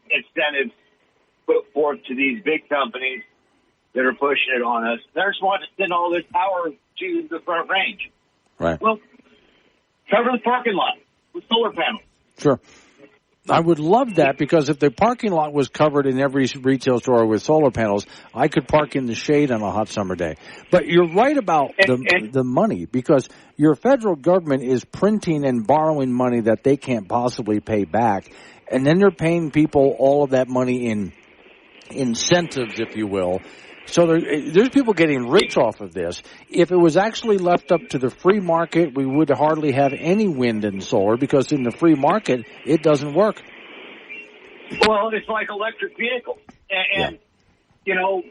incentives put forth to these big companies that are pushing it on us. They just want to send all this power to the front range. Right. Well, cover the parking lot with solar panels. Sure. I would love that, because if the parking lot was covered in every retail store with solar panels, I could park in the shade on a hot summer day. But you're right about the money, because your federal government is printing and borrowing money that they can't possibly pay back. And then they're paying people all of that money in incentives, if you will. So there's people getting rich off of this. If it was actually left up to the free market, we would hardly have any wind and solar, because in the free market, it doesn't work. Well, it's like electric vehicles. And you know,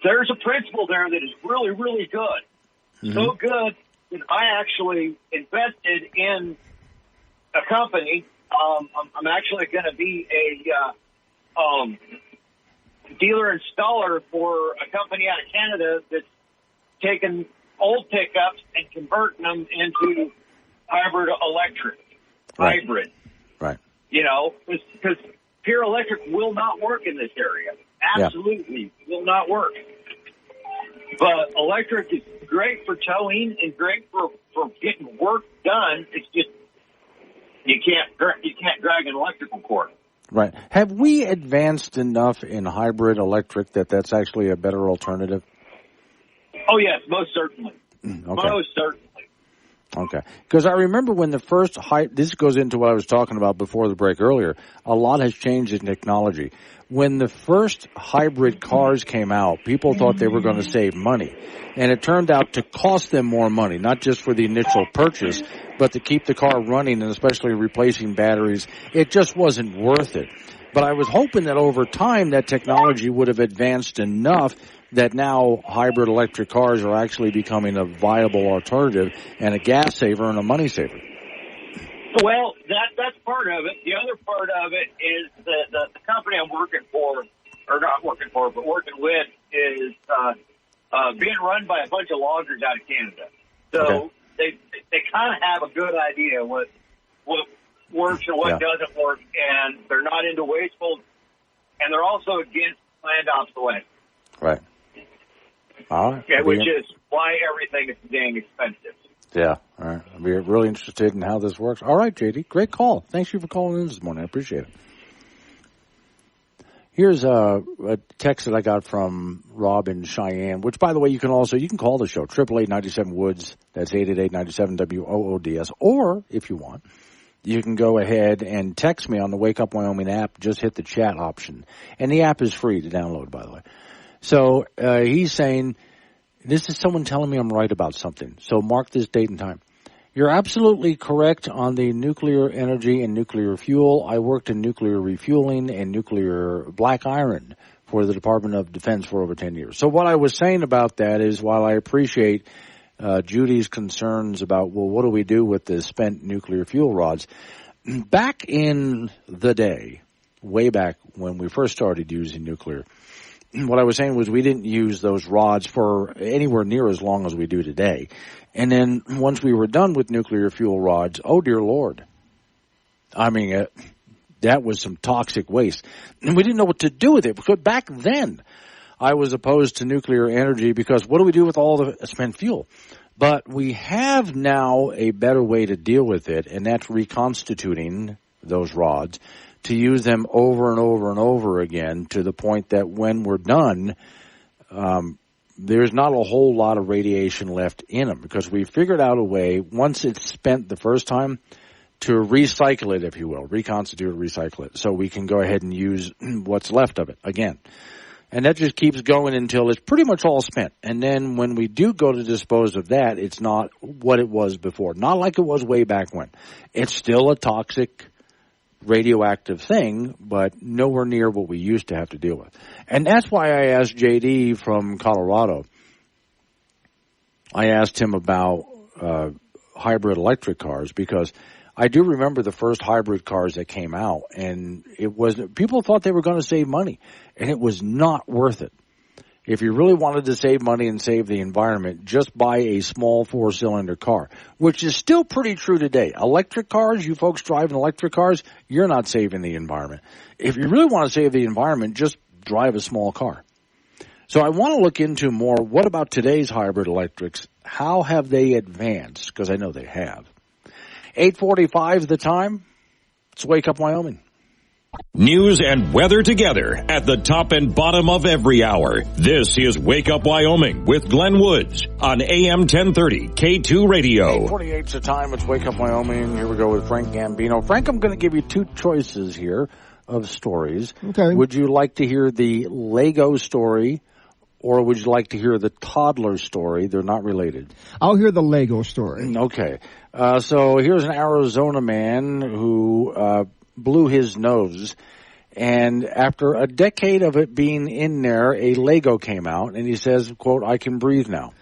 there's a principle there that is really, really good. Mm-hmm. So good that I actually invested in a company. I'm actually going to be a dealer installer for a company out of Canada that's taking old pickups and converting them into hybrid. Right. You know, because pure electric will not work in this area. Absolutely will not work. But electric is great for towing and great for getting work done. It's just you can't drag an electrical cord. Right. Have we advanced enough in hybrid electric that's actually a better alternative? Oh, yes, most certainly. Okay. Most certainly. Okay. Because I remember when the first this goes into what I was talking about before the break earlier. A lot has changed in technology. When the first hybrid cars came out, people thought they were going to save money. And it turned out to cost them more money, not just for the initial purchase, but to keep the car running, and especially replacing batteries. It just wasn't worth it. But I was hoping that over time that technology would have advanced enough that now hybrid electric cars are actually becoming a viable alternative and a gas saver and a money saver. Well, that's part of it. The other part of it is the company I'm working for, or not working for, but working with, is being run by a bunch of loggers out of Canada. So they kind of have a good idea what works and what doesn't work, and they're not into wasteful, and they're also against planned obsolescence. Right. All right. Yeah, which is why everything is dang expensive. Yeah. All right. I'll be really interested in how this works. All right, JD. Great call. Thanks you for calling in this morning. I appreciate it. Here's a text that I got from Rob in Cheyenne, which, by the way, you can call the show, 888-97-WOODS. That's 888-97-WOODS. Or, if you want, you can go ahead and text me on the Wake Up Wyoming app. Just hit the chat option. And the app is free to download, by the way. So he's saying, this is someone telling me I'm right about something. So mark this date and time. You're absolutely correct on the nuclear energy and nuclear fuel. I worked in nuclear refueling and nuclear black iron for the Department of Defense for over 10 years. So what I was saying about that is, while I appreciate Judy's concerns about, well, what do we do with the spent nuclear fuel rods? Back in the day, way back when we first started using nuclear, what I was saying was we didn't use those rods for anywhere near as long as we do today. And then once we were done with nuclear fuel rods, oh dear Lord, I mean, that was some toxic waste. And we didn't know what to do with it, because back then I was opposed to nuclear energy because what do we do with all the spent fuel? But we have now a better way to deal with it, and that's reconstituting those rods to use them over and over and over again, to the point that when we're done, there's not a whole lot of radiation left in them, because we figured out a way, once it's spent the first time, to recycle it, if you will, reconstitute, recycle it, so we can go ahead and use what's left of it again. And that just keeps going until it's pretty much all spent. And then when we do go to dispose of that, it's not what it was before. Not like it was way back when. It's still a toxic, radioactive thing, but nowhere near what we used to have to deal with. And that's why I asked JD from Colorado. I asked him about hybrid electric cars, because I do remember the first hybrid cars that came out, and people thought they were going to save money, and it was not worth it. If you really wanted to save money and save the environment, just buy a small 4-cylinder car, which is still pretty true today. Electric cars, you folks driving electric cars, you're not saving the environment. If you really want to save the environment, just drive a small car. So I want to look into more, what about today's hybrid electrics? How have they advanced? Because I know they have. 8:45 the time. It's Wake Up Wyoming. News and weather together at the top and bottom of every hour. This is Wake Up Wyoming with Glenn Woods on AM 1030 K2 Radio. 8:48 is the time. It's Wake Up Wyoming. Here we go with Frank Gambino. Frank, I'm going to give you two choices here of stories. Okay. Would you like to hear the Lego story, or would you like to hear the toddler story? They're not related. I'll hear the Lego story. Okay. So here's an Arizona man who blew his nose, and after a decade of it being in there, a Lego came out, and he says, quote, "I can breathe now."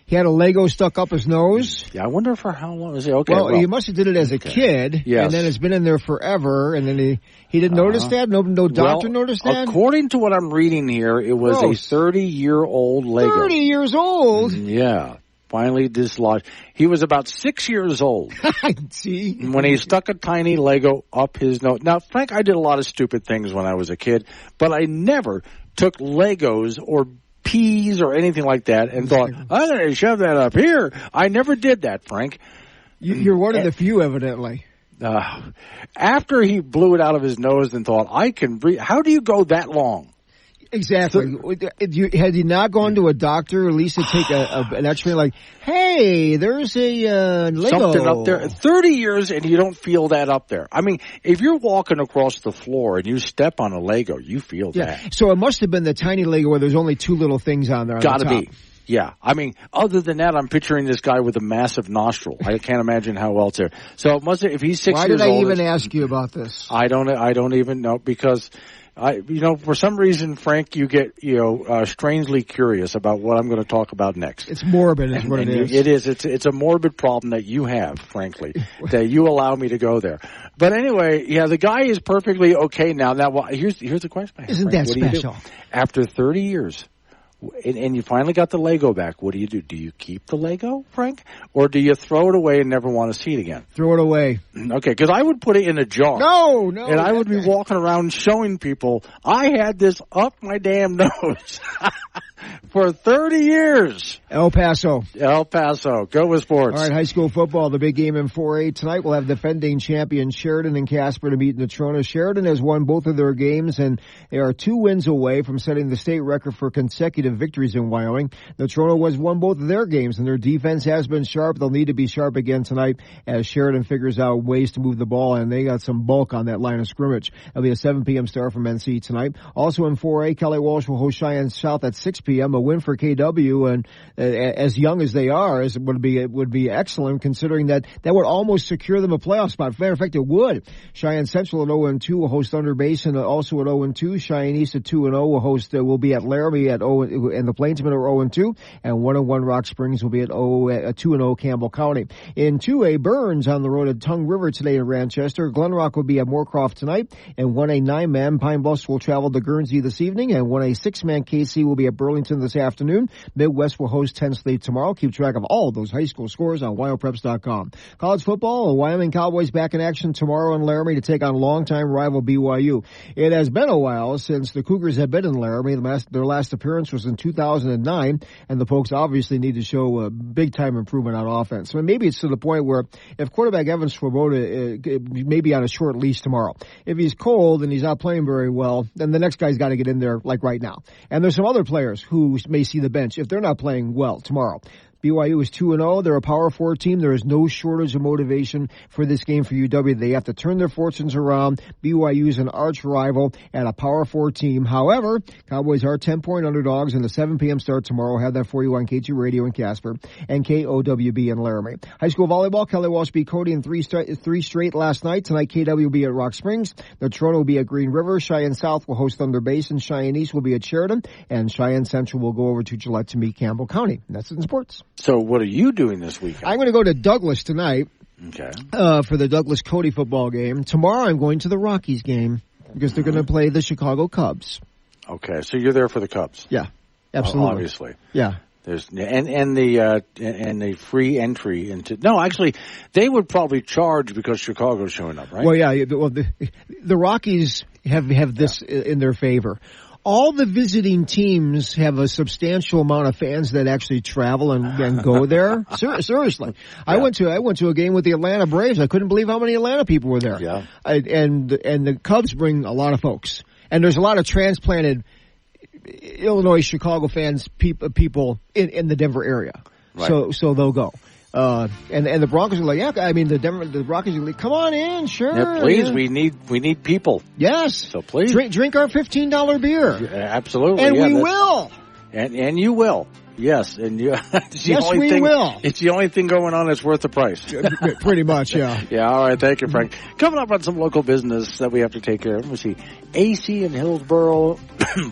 He had a Lego stuck up his nose. Yeah, I wonder for how long. Is it okay? Well, he must have did it as a kid, yes. And then it's been in there forever, and then he didn't notice that? No doctor noticed that? According to what I'm reading here, it was a 30-year-old Lego. 30 years old? Yeah. Finally dislodged. He was about 6 years old. See? When he stuck a tiny Lego up his nose. Now, Frank, I did a lot of stupid things when I was a kid, but I never took Legos or peas or anything like that and thought, I'm going to shove that up here. I never did that, Frank. You're one of the few, evidently. After he blew it out of his nose and thought, I can breathe. How do you go that long? Exactly. Had you not gone to a doctor, at least to take an X-ray, like, hey, there's a Lego. Something up there. 30 years and you don't feel that up there. I mean, if you're walking across the floor and you step on a Lego, you feel that. So it must have been the tiny Lego where there's only two little things on there. Gotta be. Yeah. I mean, other than that, I'm picturing this guy with a massive nostril. I can't imagine how else there. So it must have, if he's 6 years old. Why did I even ask you about this? I don't even know, because For some reason, Frank, you get, strangely curious about what I'm going to talk about next. It's morbid is what it is. It is. It's a morbid problem that you have, frankly, that you allow me to go there. But anyway, the guy is perfectly okay now. Now, here's the question. Isn't Frank, that special? After 30 years, and you finally got the Lego back, what do you do? Do you keep the Lego, Frank? Or do you throw it away and never want to see it again? Throw it away. Okay, because I would put it in a jar. No. And I would be walking around showing people, I had this up my damn nose for 30 years. El Paso. Go with sports. All right, high school football, the big game in 4A tonight. We'll have defending champion Sheridan and Casper to meet Natrona. Sheridan has won both of their games, and they are 2 wins away from setting the state record for consecutive victories in Wyoming. Natrona has won both of their games, and their defense has been sharp. They'll need to be sharp again tonight as Sheridan figures out ways to move the ball, and they got some bulk on that line of scrimmage. It'll be a 7 p.m. start from NC tonight. Also in 4A, Kelly Walsh will host Cheyenne South at 6 p.m. A win for KW, and as young as they are, it would be excellent considering that would almost secure them a playoff spot. Matter of fact, it would. Cheyenne Central at 0-2 will host Thunder Basin, also at 0-2. Cheyenne East at 2-0 will be at Laramie at 0, and the Plainsmen are 0-2, and 1-1 Rock Springs will be at 2-0 Campbell County. In 2A, Burns on the road at Tongue River today in Ranchester. Glenrock will be at Moorcroft tonight, and 1A 9-man Pine Bluffs will travel to Guernsey this evening, and 1A 6-man KC will be at Burlington this afternoon. Midwest will host Tenn State tomorrow. Keep track of all of those high school scores on WyoPreps.com. College football, the Wyoming Cowboys back in action tomorrow in Laramie to take on longtime rival BYU. It has been a while since the Cougars have been in Laramie. Their last appearance was in 2009, and the Pokes obviously need to show a big-time improvement on offense. So maybe it's to the point where if quarterback Evan Swoboda may be on a short leash tomorrow. If he's cold and he's not playing very well, then the next guy's got to get in there like right now. And there's some other players who may see the bench if they're not playing well tomorrow. BYU is 2-0. They're a Power 4 team. There is no shortage of motivation for this game for UW. They have to turn their fortunes around. BYU is an arch rival and a Power 4 team. However, Cowboys are 10-point underdogs, and the 7 p.m. start tomorrow. We'll have that for you on KG Radio in Casper and KOWB in Laramie. High school volleyball, Kelly Walsh beat Cody in three straight last night. Tonight, KW will be at Rock Springs. Natrona will be at Green River. Cheyenne South will host Thunder Basin. Cheyenne East will be at Sheridan. And Cheyenne Central will go over to Gillette to meet Campbell County. And that's it in sports. So what are you doing this weekend? I'm going to go to Douglas tonight. Okay. For the Douglas Cody football game. Tomorrow I'm going to the Rockies game because they're going to play the Chicago Cubs. Okay, so you're there for the Cubs. Yeah, absolutely. Obviously. Yeah. There's and the free entry into actually they would probably charge because Chicago's showing up, right? Well, yeah. Well, the Rockies have this in their favor. All the visiting teams have a substantial amount of fans that actually travel and go there. Seriously. Yeah. I went to a game with the Atlanta Braves. I couldn't believe how many Atlanta people were there. Yeah. And the Cubs bring a lot of folks. And there's a lot of transplanted Illinois, Chicago fans, people in the Denver area. Right. So they'll go. And the Broncos are like, yeah, I mean, the Broncos are like, come on in, sure. Yeah, please, yeah. we need people. Yes. So please. Drink our $15 beer. Yeah, absolutely. And we will. And you will. Yes. And you, will. It's the only thing going on that's worth the price. Pretty much, yeah. Yeah, all right. Thank you, Frank. Coming up on some local business that we have to take care of. Let me see. AC in Hillsboro.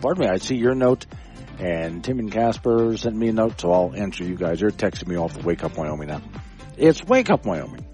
Pardon me, I see your note. And Tim and Casper sent me a note, so I'll answer you guys. You're texting me off of Wake Up Wyoming now. It's Wake Up Wyoming.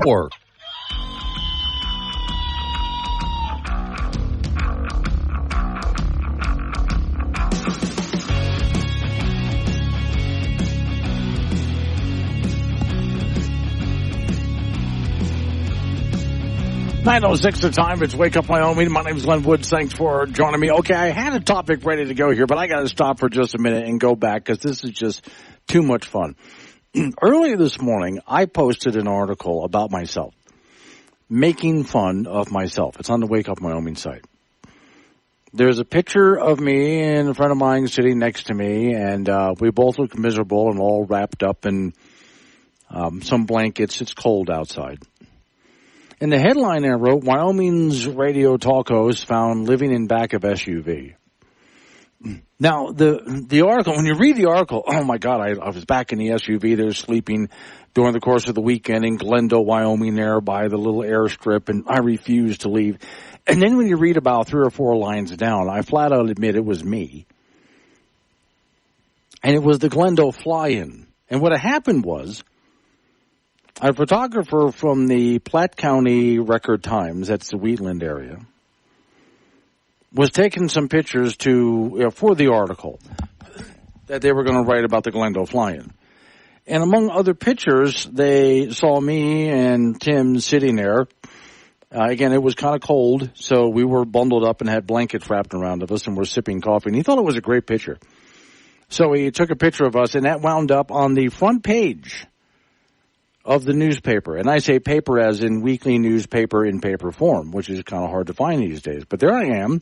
Or 9:06 the time. It's Wake Up Wyoming. My name is Glenn Woods. Thanks for joining me. Okay, I had a topic ready to go here, but I got to stop for just a minute and go back because this is just too much fun. Earlier this morning, I posted an article about myself, making fun of myself. It's on the Wake Up Wyoming site. There's a picture of me and a friend of mine sitting next to me, and we both look miserable and all wrapped up in some blankets. It's cold outside. And the headline I wrote, Wyoming's radio talk host found living in back of SUV. Now, the article, when you read the article, oh my God, I was back in the SUV there sleeping during the course of the weekend in Glendale, Wyoming there by the little airstrip, and I refused to leave. And then when you read about 3 or 4 lines down, I flat out admit it was me. And it was the Glendale fly-in. And what had happened was, a photographer from the Platte County Record-Times, that's the Wheatland area, was taking some pictures for the article that they were going to write about the Glendale fly-in. And among other pictures, they saw me and Tim sitting there. Again, it was kind of cold, so we were bundled up and had blankets wrapped around of us, and we're sipping coffee. And he thought it was a great picture. So he took a picture of us, and that wound up on the front page of the newspaper. And I say paper as in weekly newspaper in paper form, which is kind of hard to find these days. But there I am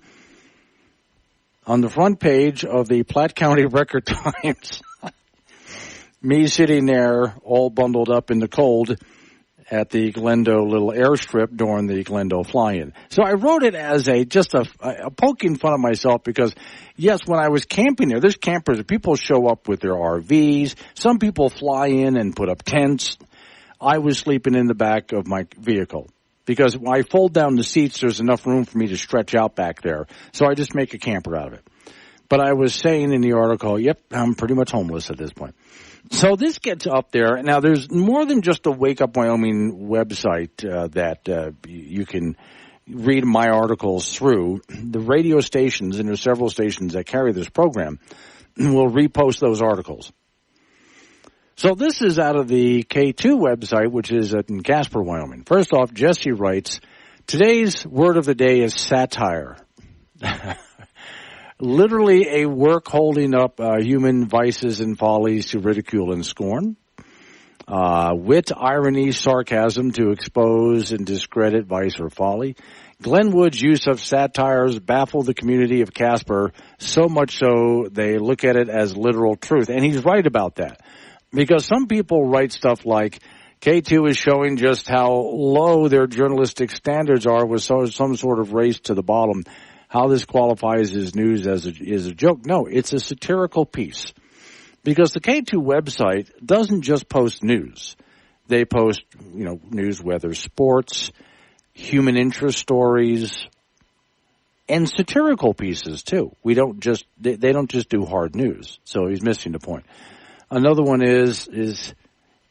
on the front page of the Platte County Record-Times, me sitting there all bundled up in the cold at the Glendale little airstrip during the Glendale fly-in. So I wrote it as a poking fun of myself because, yes, when I was camping there's campers, people show up with their RVs. Some people fly in and put up tents. I was sleeping in the back of my vehicle because when I fold down the seats, there's enough room for me to stretch out back there. So I just make a camper out of it. But I was saying in the article, yep, I'm pretty much homeless at this point. So this gets up there. Now, there's more than just a Wake Up Wyoming website that you can read my articles through. The radio stations, and there's several stations that carry this program, will repost those articles. So this is out of the K2 website, which is in Casper, Wyoming. First off, Jesse writes, today's word of the day is satire. Literally a work holding up human vices and follies to ridicule and scorn. Wit, irony, sarcasm to expose and discredit vice or folly. Glenwood's use of satires baffled the community of Casper so much so they look at it as literal truth. And he's right about that. Because some people write stuff like, K2 is showing just how low their journalistic standards are with some sort of race to the bottom. How this qualifies as news is a joke. No, it's a satirical piece. Because the K2 website doesn't just post news. They post, news, weather, sports, human interest stories, and satirical pieces too. They don't just do hard news. So he's missing the point. Another one is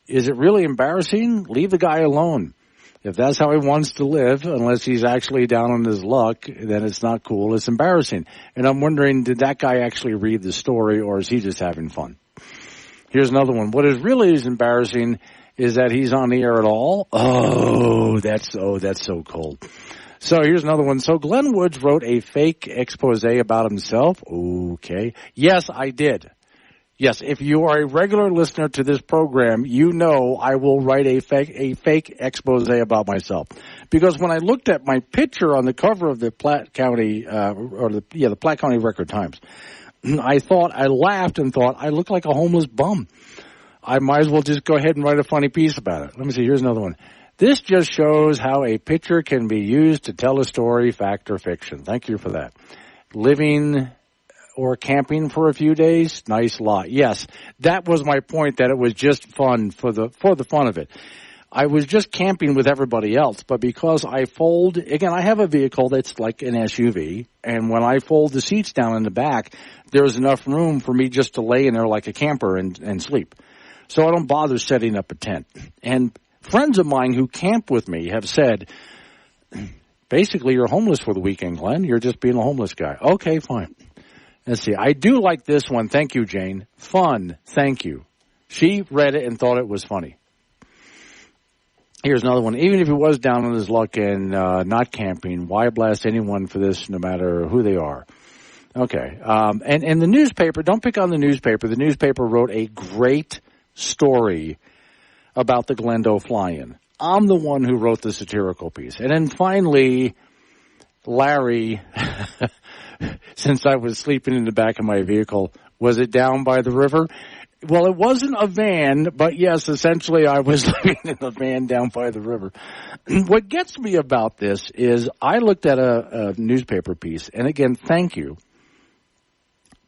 it really embarrassing? Leave the guy alone. If that's how he wants to live, unless he's actually down on his luck, then it's not cool. It's embarrassing. And I'm wondering, did that guy actually read the story, or is he just having fun? Here's another one. What is really embarrassing is that he's on the air at all. Oh, that's so cold. So here's another one. So Glenn Woods wrote a fake expose about himself. Okay. Yes, I did. Yes, if you are a regular listener to this program, you know I will write a fake expose about myself. Because when I looked at my picture on the cover of the Platte County, the Platte County Record-Times, I laughed and thought I look like a homeless bum. I might as well just go ahead and write a funny piece about it. Let me see, here's another one. This just shows how a picture can be used to tell a story, fact or fiction. Thank you for that. Living or camping for a few days, nice lot. Yes, that was my point, that it was just fun for the fun of it. I was just camping with everybody else, but because I fold, again, I have a vehicle that's like an SUV, and when I fold the seats down in the back, there's enough room for me just to lay in there like a camper and sleep. So I don't bother setting up a tent. And friends of mine who camp with me have said, basically, you're homeless for the weekend, Glenn. You're just being a homeless guy. Okay, fine. Let's see. I do like this one. Thank you, Jane. Fun. Thank you. She read it and thought it was funny. Here's another one. Even if he was down on his luck and not camping, why blast anyone for this no matter who they are? Okay. And the newspaper, don't pick on the newspaper. The newspaper wrote a great story about the Glendale fly-in. I'm the one who wrote the satirical piece. And then finally, Larry since I was sleeping in the back of my vehicle. Was it down by the river? Well, it wasn't a van, but yes, essentially I was living in a van down by the river. What gets me about this is I looked at a newspaper piece, and again, thank you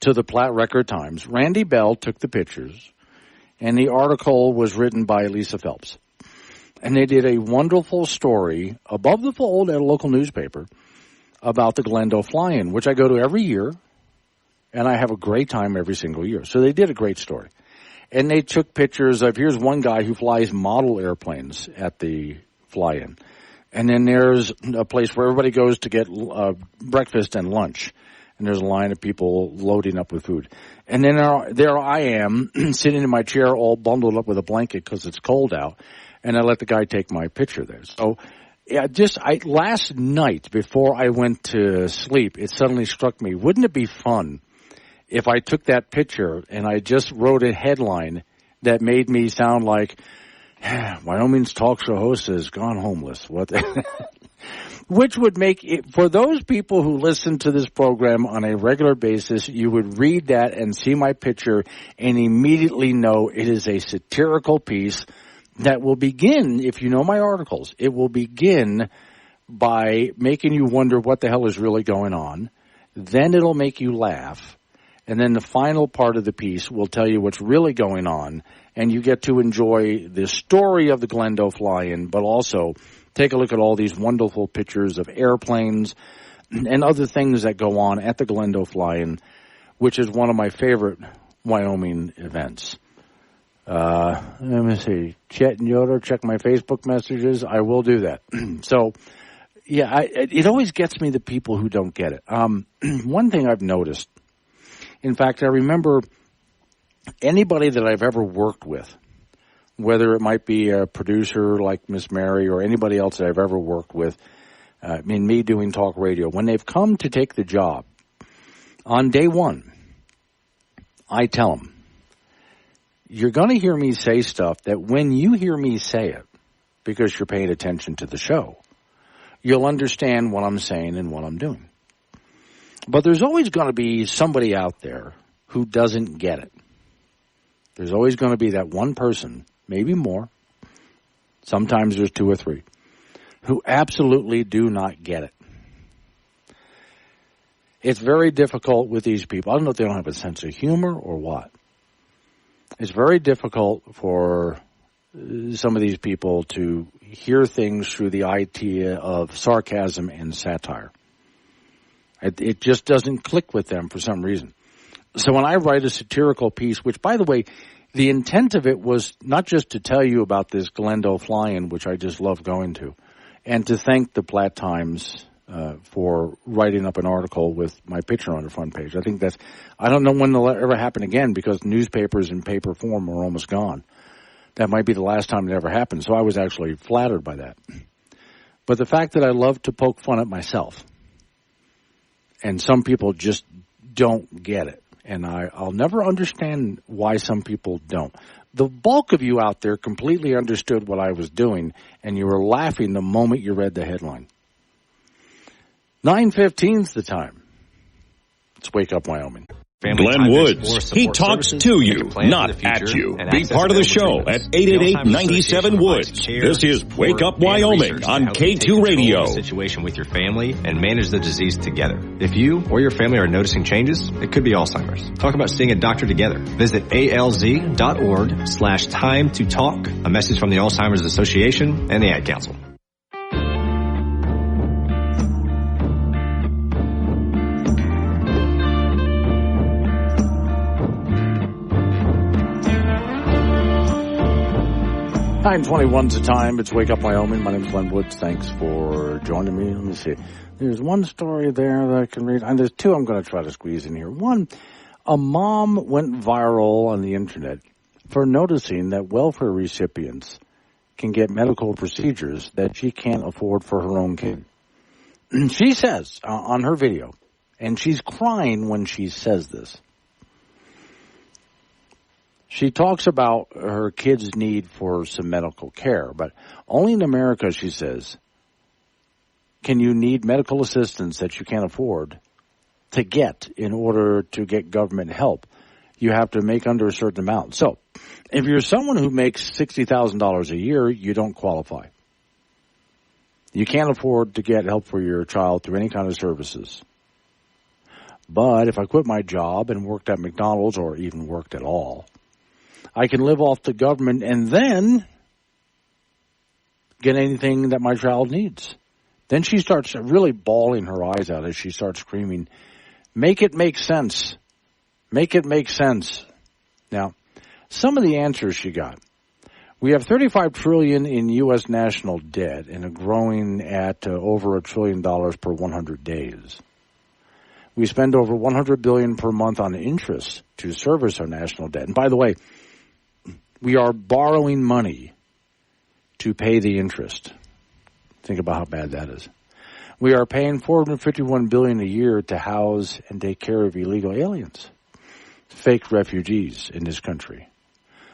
to the Platte Record Times. Randy Bell took the pictures, and the article was written by Lisa Phelps. And they did a wonderful story above the fold at a local newspaper about the Glendale Fly-In, which I go to every year, and I have a great time every single year. So they did a great story. And they took pictures of, here's one guy who flies model airplanes at the Fly-In. And then there's a place where everybody goes to get breakfast and lunch. And there's a line of people loading up with food. And then there I am, sitting in my chair all bundled up with a blanket because it's cold out. And I let the guy take my picture there. So yeah, last night before I went to sleep, it suddenly struck me, wouldn't it be fun if I took that picture and I just wrote a headline that made me sound like, Wyoming's talk show host has gone homeless. What? Which would make it, for those people who listen to this program on a regular basis, you would read that and see my picture and immediately know it is a satirical piece that will begin, if you know my articles, it will begin by making you wonder what the hell is really going on. Then it'll make you laugh. And then the final part of the piece will tell you what's really going on, and you get to enjoy the story of the Glendale Fly-In, but also take a look at all these wonderful pictures of airplanes and other things that go on at the Glendale Fly-In, which is one of my favorite Wyoming events. Let me see. Chet and Yoder, check my Facebook messages. I will do that. So, yeah, it always gets me the people who don't get it. One thing I've noticed, in fact, I remember anybody that I've ever worked with, whether it might be a producer like Miss Mary or anybody else that I've ever worked with, me doing talk radio, when they've come to take the job, on day one, I tell them, you're going to hear me say stuff that when you hear me say it, because you're paying attention to the show, you'll understand what I'm saying and what I'm doing. But there's always going to be somebody out there who doesn't get it. There's always going to be that one person, maybe more, sometimes there's two or three, who absolutely do not get it. It's very difficult with these people. I don't know if they don't have a sense of humor or what. It's very difficult for some of these people to hear things through the idea of sarcasm and satire. It just doesn't click with them for some reason. So when I write a satirical piece, which, by the way, the intent of it was not just to tell you about this Glendale Fly-In, which I just love going to, and to thank the Platte Times for writing up an article with my picture on the front page. I think I don't know when it'll ever happen again because newspapers in paper form are almost gone. That might be the last time it ever happened, so I was actually flattered by that. But the fact that I love to poke fun at myself, and some people just don't get it. And I'll never understand why some people don't. The bulk of you out there completely understood what I was doing, and you were laughing the moment you read the headline. 9:15's the time. It's Wake Up Wyoming. Glenn Woods. He talks to you, not at you. Be part of the show at 888-97-WOODS. This is Wake Up Wyoming on K2 Radio. Situation with your family and manage the disease together. If you or your family are noticing changes, it could be Alzheimer's. Talk about seeing a doctor together. Visit alz.org/time to talk. A message from the Alzheimer's Association and the Ad Council. Time 21's the time. It's Wake Up Wyoming. My name is Glenn Woods. Thanks for joining me. Let me see. There's one story there that I can read. And there's two I'm going to try to squeeze in here. One, a mom went viral on the internet for noticing that welfare recipients can get medical procedures that she can't afford for her own kid. She says on her video, and she's crying when she says this, she talks about her kid's need for some medical care, but only in America, she says, can you need medical assistance that you can't afford to get in order to get government help. You have to make under a certain amount. So if you're someone who makes $60,000 a year, you don't qualify. You can't afford to get help for your child through any kind of services. But if I quit my job and worked at McDonald's or even worked at all, I can live off the government and then get anything that my child needs. Then she starts really bawling her eyes out as she starts screaming, make it make sense. Make it make sense. Now, some of the answers she got. We have $35 trillion in U.S. national debt and are growing at over $1 trillion per 100 days. We spend over $100 billion per month on interest to service our national debt. And by the way, we are borrowing money to pay the interest. Think about how bad that is. We are paying $451 billion a year to house and take care of illegal aliens, fake refugees in this country.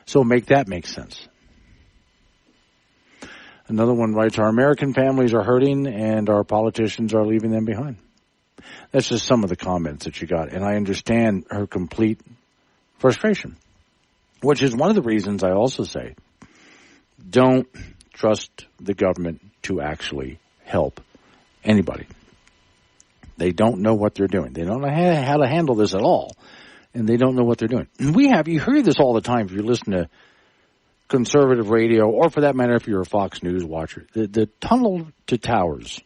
So make that make sense. Another one writes, our American families are hurting and our politicians are leaving them behind. That's just some of the comments that she got, and I understand her complete frustration, which is one of the reasons I also say don't trust the government to actually help anybody. They don't know what they're doing. They don't know how to handle this at all, and they don't know what they're doing. And you hear this all the time if you listen to conservative radio, or for that matter, if you're a Fox News watcher. The Tunnel to Towers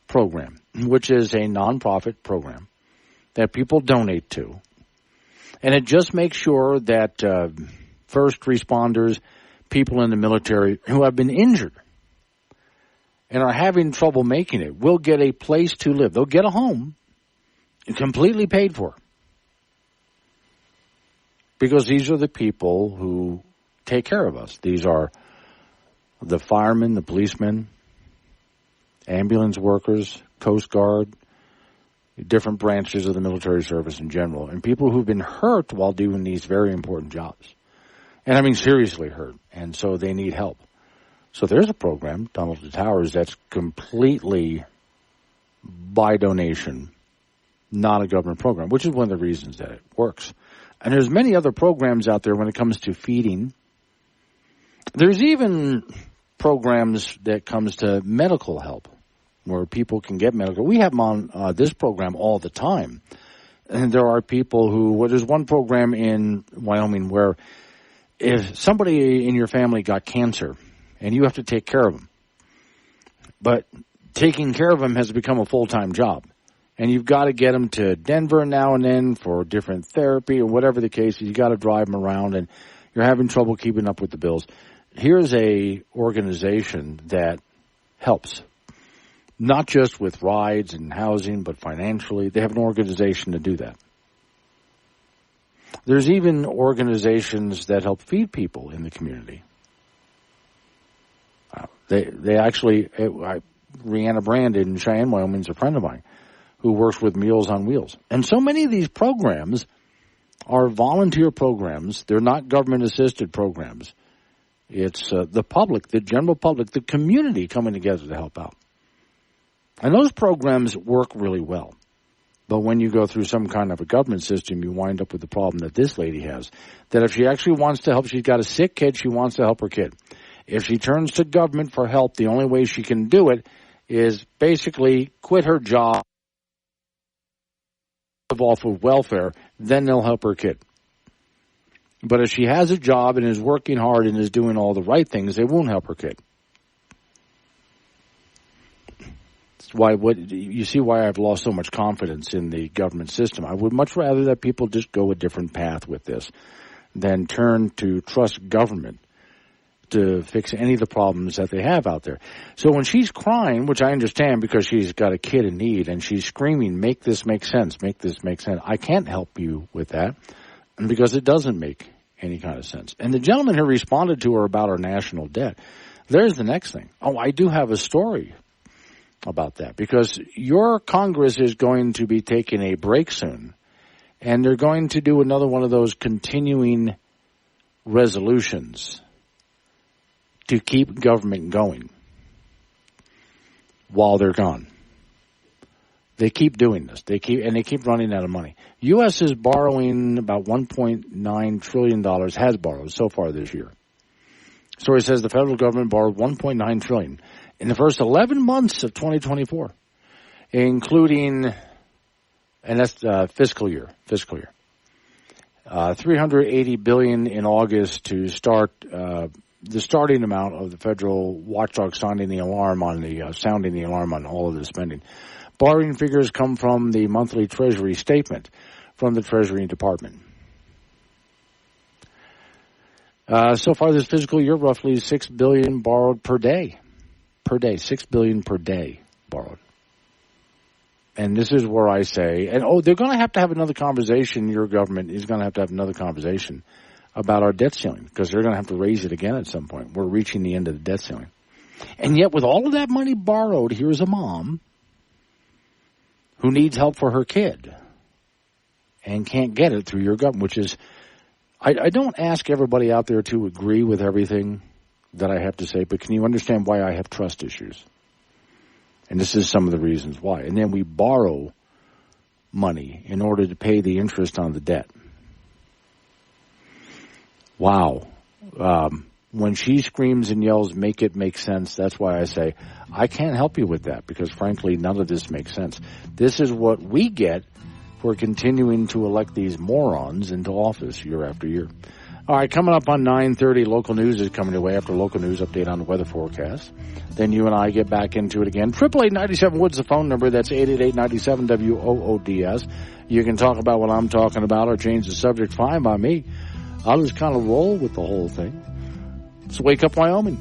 program, which is a nonprofit program that people donate to, and it just makes sure that first responders, people in the military who have been injured and are having trouble making it will get a place to live. They'll get a home completely paid for, because these are the people who take care of us. These are the firemen, the policemen, ambulance workers, Coast Guard, different branches of the military service in general, and people who've been hurt while doing these very important jobs. And I mean seriously hurt, and so they need help. So there's a program, Tunnel to Towers, that's completely by donation, not a government program, which is one of the reasons that it works. And there's many other programs out there when it comes to feeding. There's even programs that comes to medical help, where people can get medical. We have them on this program all the time. And there are people there's one program in Wyoming where if somebody in your family got cancer and you have to take care of them, but taking care of them has become a full-time job, and you've got to get them to Denver now and then for different therapy or whatever the case is, you got to drive them around and you're having trouble keeping up with the bills. Here's a organization that helps, not just with rides and housing, but financially. They have an organization to do that. There's even organizations that help feed people in the community. They actually, Rihanna Brand in Cheyenne, Wyoming, is a friend of mine who works with Meals on Wheels. And so many of these programs are volunteer programs. They're not government-assisted programs. It's the public, the general public, the community coming together to help out. And those programs work really well. But when you go through some kind of a government system, you wind up with the problem that this lady has, that if she actually wants to help, she's got a sick kid, she wants to help her kid. If she turns to government for help, the only way she can do it is basically quit her job, live off of welfare, then they'll help her kid. But if she has a job and is working hard and is doing all the right things, they won't help her kid. You see why I've lost so much confidence in the government system. I would much rather that people just go a different path with this than turn to trust government to fix any of the problems that they have out there. So when she's crying, which I understand because she's got a kid in need, and she's screaming, make this make sense, make this make sense, I can't help you with that because it doesn't make any kind of sense. And the gentleman who responded to her about our national debt, there's the next thing. Oh, I do have a story about that, because your Congress is going to be taking a break soon, and they're going to do another one of those continuing resolutions to keep government going while they're gone. They keep doing this. They keep running out of money. U.S. is borrowing about $1.9 trillion, has borrowed so far this year. Story says the federal government borrowed $1.9 trillion in the first 11 months of 2024, including, and that's fiscal year. $380 billion in August to start the starting amount of the federal watchdog sounding the alarm on all of this spending. Borrowing figures come from the monthly Treasury statement from the Treasury Department. So far this fiscal year, roughly $6 billion borrowed per day. $6 billion per day borrowed. And this is where I say, they're going to have another conversation, your government is going to have another conversation about our debt ceiling, because they're going to have to raise it again at some point. We're reaching the end of the debt ceiling. And yet with all of that money borrowed, here's a mom who needs help for her kid and can't get it through your government, which is, I don't ask everybody out there to agree with everything that I have to say, but can you understand why I have trust issues? And this is some of the reasons why. And then we borrow money in order to pay the interest on the debt. Wow. When she screams and yells, make it make sense, that's why I say, I can't help you with that, because frankly, none of this makes sense. This is what we get for continuing to elect these morons into office year after year. All right, coming up on 9:30, local news is coming away after local news update on the weather forecast. Then you and I get back into it again. 888-97 Woods, the phone number. That's 888-97-WOODS. You can talk about what I'm talking about or change the subject. Fine by me. I'll just kind of roll with the whole thing. It's Wake Up Wyoming.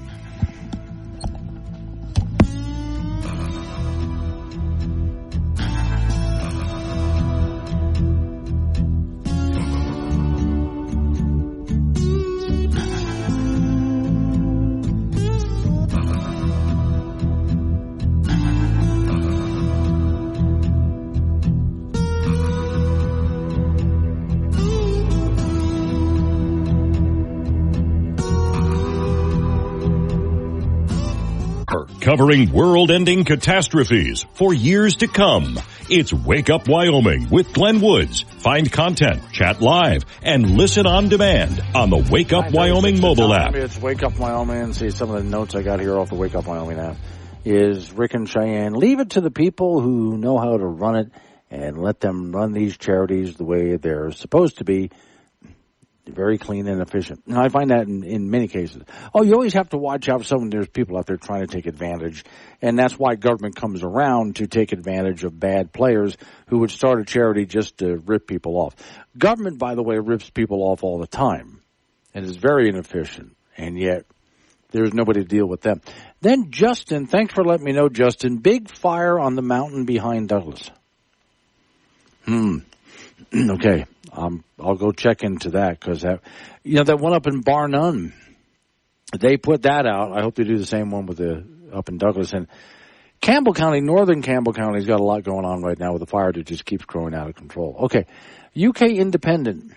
Covering world-ending catastrophes for years to come. It's Wake Up Wyoming with Glenn Woods. Find content, chat live, and listen on demand on the Wake Up Wyoming mobile app. It's Wake Up Wyoming. See, some of the notes I got here off the Wake Up Wyoming app is Rick and Cheyenne. Leave it to the people who know how to run it and let them run these charities the way they're supposed to be. Very clean and efficient. And I find that in many cases. Oh, you always have to watch out for there's people out there trying to take advantage. And that's why government comes around to take advantage of bad players who would start a charity just to rip people off. Government, by the way, rips people off all the time and is very inefficient. And yet there's nobody to deal with them. Then Justin, thanks for letting me know, Justin. Big fire on the mountain behind Douglas. Okay. I'll go check into that, because that one up in Bar None, they put that out. I hope they do the same one with up in Douglas. And Campbell County, northern Campbell County's got a lot going on right now with the fire that just keeps growing out of control. Okay. UK Independent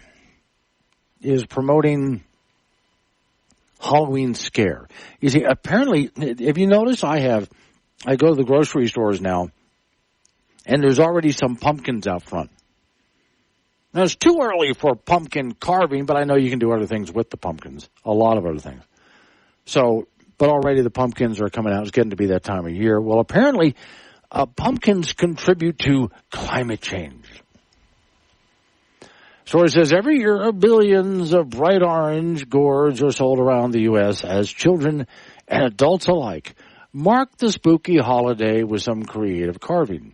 is promoting Halloween scare. You see, apparently, if you notice, I go to the grocery stores now, and there's already some pumpkins out front. Now, it's too early for pumpkin carving, but I know you can do other things with the pumpkins, a lot of other things. So, but already the pumpkins are coming out. It's getting to be that time of year. Well, apparently, pumpkins contribute to climate change. So it says every year, billions of bright orange gourds are sold around the U.S. as children and adults alike mark the spooky holiday with some creative carving.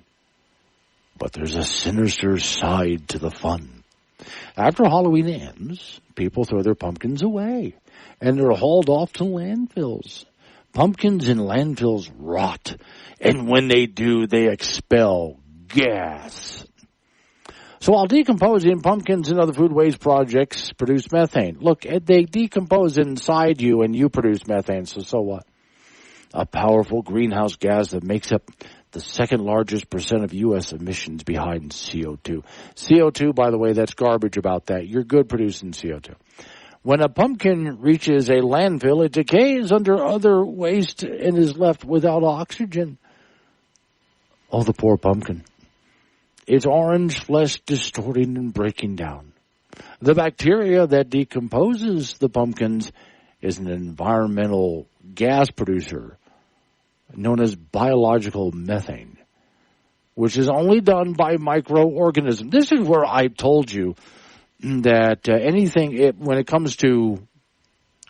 But there's a sinister side to the fun. After Halloween ends, people throw their pumpkins away, and they're hauled off to landfills. Pumpkins in landfills rot, and when they do, they expel gas. So while decomposing, pumpkins and other food waste projects produce methane. Look, they decompose inside you, and you produce methane, so what? A powerful greenhouse gas that makes up the second largest percent of U.S. emissions behind CO2. CO2, by the way, that's garbage about that. You're good producing CO2. When a pumpkin reaches a landfill, it decays under other waste and is left without oxygen. Oh, the poor pumpkin. It's orange, less distorting and breaking down. The bacteria that decomposes the pumpkins is an environmental gas producer known as biological methane, which is only done by microorganisms. This is where I told you that when it comes to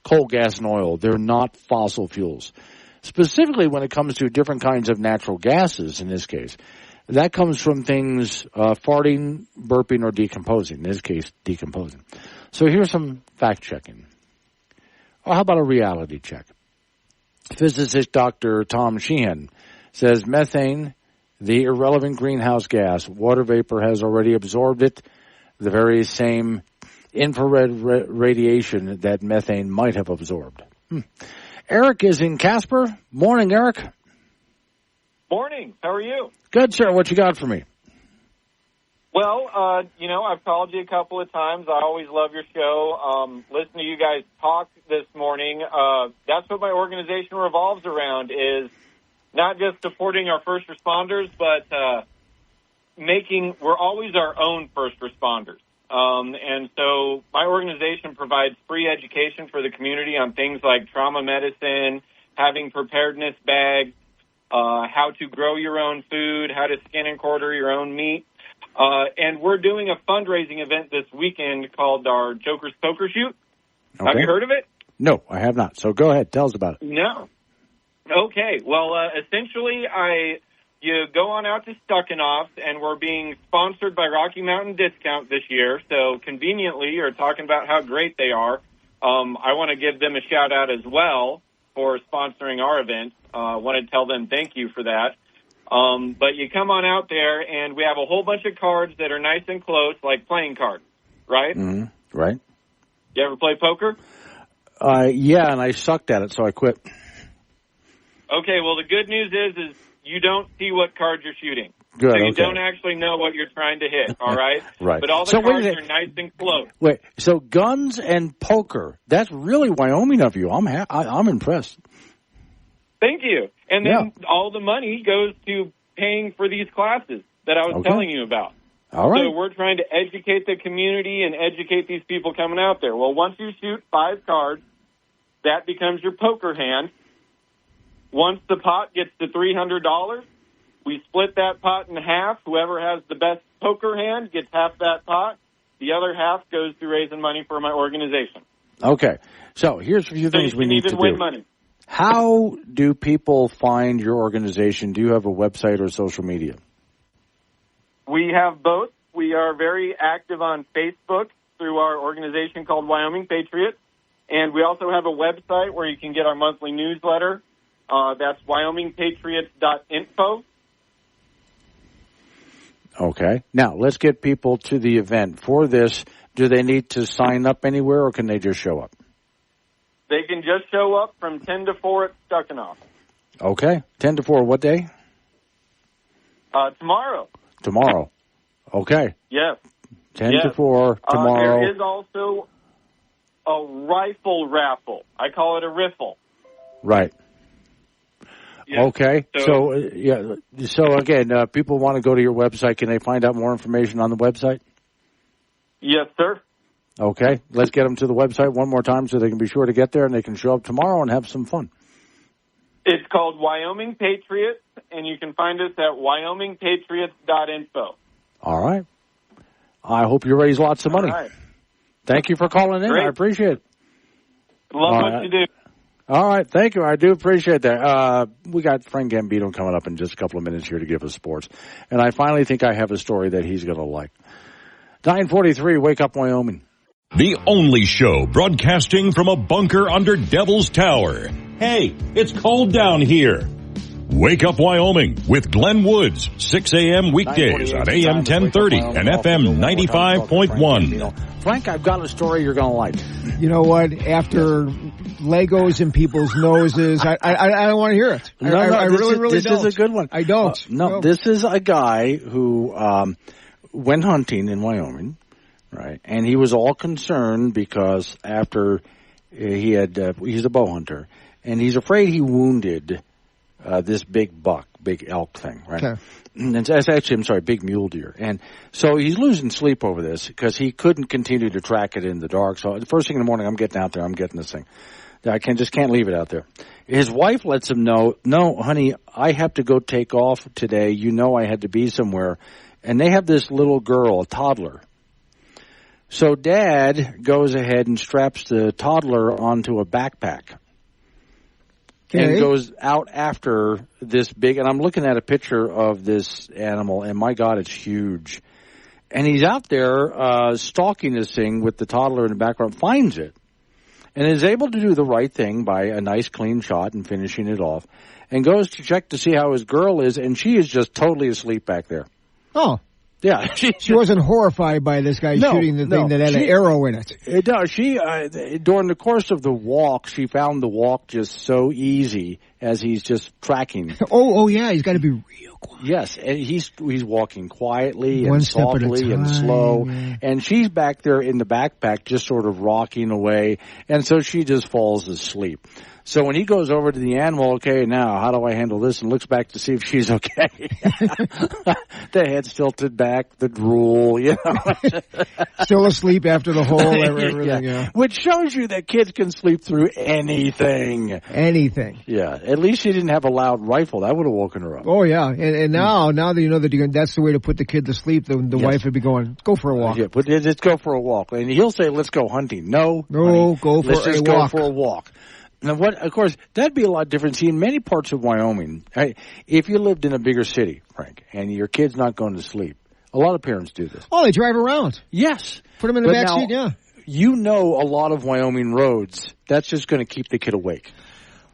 coal, gas, and oil, they're not fossil fuels. Specifically when it comes to different kinds of natural gases, in this case, that comes from things farting, burping, or decomposing. In this case, decomposing. So here's some fact-checking. Or how about a reality check? Physicist Dr. Tom Sheehan says methane, the irrelevant greenhouse gas, water vapor has already absorbed it, the very same infrared radiation that methane might have absorbed. Eric is in Casper. Morning, Eric. Morning. How are you? Good, sir. What you got for me? Well, I've called you a couple of times. I always love your show. Listen to you guys talk this morning. That's what my organization revolves around, is not just supporting our first responders, but we're always our own first responders. And so my organization provides free education for the community on things like trauma medicine, having preparedness bags, how to grow your own food, how to skin and quarter your own meat. And we're doing a fundraising event this weekend called our Joker's Poker Shoot. Okay. Have you heard of it? No, I have not. So go ahead. Tell us about it. No. Okay. Well, essentially, you go on out to Stuckenoff, and we're being sponsored by Rocky Mountain Discount this year. So conveniently, you're talking about how great they are. I want to give them a shout-out as well for sponsoring our event. I want to tell them thank you for that. But you come on out there, and we have a whole bunch of cards that are nice and close, like playing cards, right? Mm-hmm. Right. You ever play poker? Yeah, and I sucked at it, so I quit. Okay, well, the good news is you don't see what cards you're shooting. Good, so you don't actually know what you're trying to hit, all right? Right. But all the cards are nice and close. Wait, so guns and poker, that's really Wyoming of you. I'm impressed. Thank you. And then all the money goes to paying for these classes that I was telling you about. All right. So we're trying to educate the community and educate these people coming out there. Well, once you shoot 5 cards, that becomes your poker hand. Once the pot gets to $300, we split that pot in half. Whoever has the best poker hand gets half that pot. The other half goes to raising money for my organization. Okay. So here's a few things we need to do. Win money. How do people find your organization? Do you have a website or social media? We have both. We are very active on Facebook through our organization called Wyoming Patriots. And we also have a website where you can get our monthly newsletter. That's wyomingpatriots.info. Okay. Now, let's get people to the event. For this, do they need to sign up anywhere, or can they just show up? They can just show up from 10 to 4 at Stuckenoff. Okay. 10 to 4, what day? Tomorrow. Tomorrow. Okay. Yes. 10 to 4 tomorrow. There is also a rifle raffle. I call it a riffle. Right. Yes. Okay. So again, people want to go to your website. Can they find out more information on the website? Yes, sir. Okay. Let's get them to the website one more time so they can be sure to get there and they can show up tomorrow and have some fun. It's called Wyoming Patriots, and you can find us at wyomingpatriots.info. All right. I hope you raise lots of money. All right. Thank you for calling in. Great. I appreciate it. Love what you do. All right. Thank you. I do appreciate that. We got Frank Gambino coming up in just a couple of minutes here to give us sports. And I finally think I have a story that he's going to like. 943, Wake Up Wyoming. The only show broadcasting from a bunker under Devil's Tower. Hey, it's cold down here. Wake Up Wyoming with Glenn Woods, 6 a.m. weekdays on AM 1030 and FM 95.1. Frank, I've got a story you're going to like. You know what? After Legos in people's noses, I don't want to hear it. I really don't. This is a good one. I don't. No, this is a guy who went hunting in Wyoming, right? And he was all concerned because after he's a bow hunter, and he's afraid he wounded this big buck, big elk thing, right? Okay. And it's actually, I'm sorry, big mule deer. And so he's losing sleep over this because he couldn't continue to track it in the dark. So the first thing in the morning, I'm getting out there, I'm getting this thing. I just can't leave it out there. His wife lets him know, no, honey, I have to go take off today. You know I had to be somewhere. And they have this little girl, a toddler. So Dad goes ahead and straps the toddler onto a backpack. Okay. And goes out after this big, and I'm looking at a picture of this animal, and my God, it's huge. And he's out there stalking this thing with the toddler in the background, finds it, and is able to do the right thing by a nice clean shot and finishing it off, and goes to check to see how his girl is, and she is just totally asleep back there. Oh. Yeah. She wasn't horrified by this guy shooting the thing that had an arrow in it. She, during the course of the walk, she found the walk just so easy as he's just tracking. Oh, yeah, he's got to be real quiet. Yes, and he's walking quietly and softly and slow. Yeah. And she's back there in the backpack just sort of rocking away, and so she just falls asleep. So when he goes over to the animal, okay, now how do I handle this? And looks back to see if she's okay. The head's tilted back, the drool, you know. Still asleep after the hole, everything, yeah. Which shows you that kids can sleep through anything. Anything. Yeah. At least she didn't have a loud rifle. That would have woken her up. Oh, yeah. And now that you know that that's the way to put the kid to sleep, the wife would be going, go for a walk. Yeah, but let's go for a walk. And he'll say, let's go hunting. No, honey, go for a walk. Let's just go for a walk. Now, of course, that'd be a lot different. See, in many parts of Wyoming, if you lived in a bigger city, Frank, and your kid's not going to sleep, a lot of parents do this. Oh, they drive around. Yes. Put them in the back seat, yeah. You know a lot of Wyoming roads, that's just going to keep the kid awake.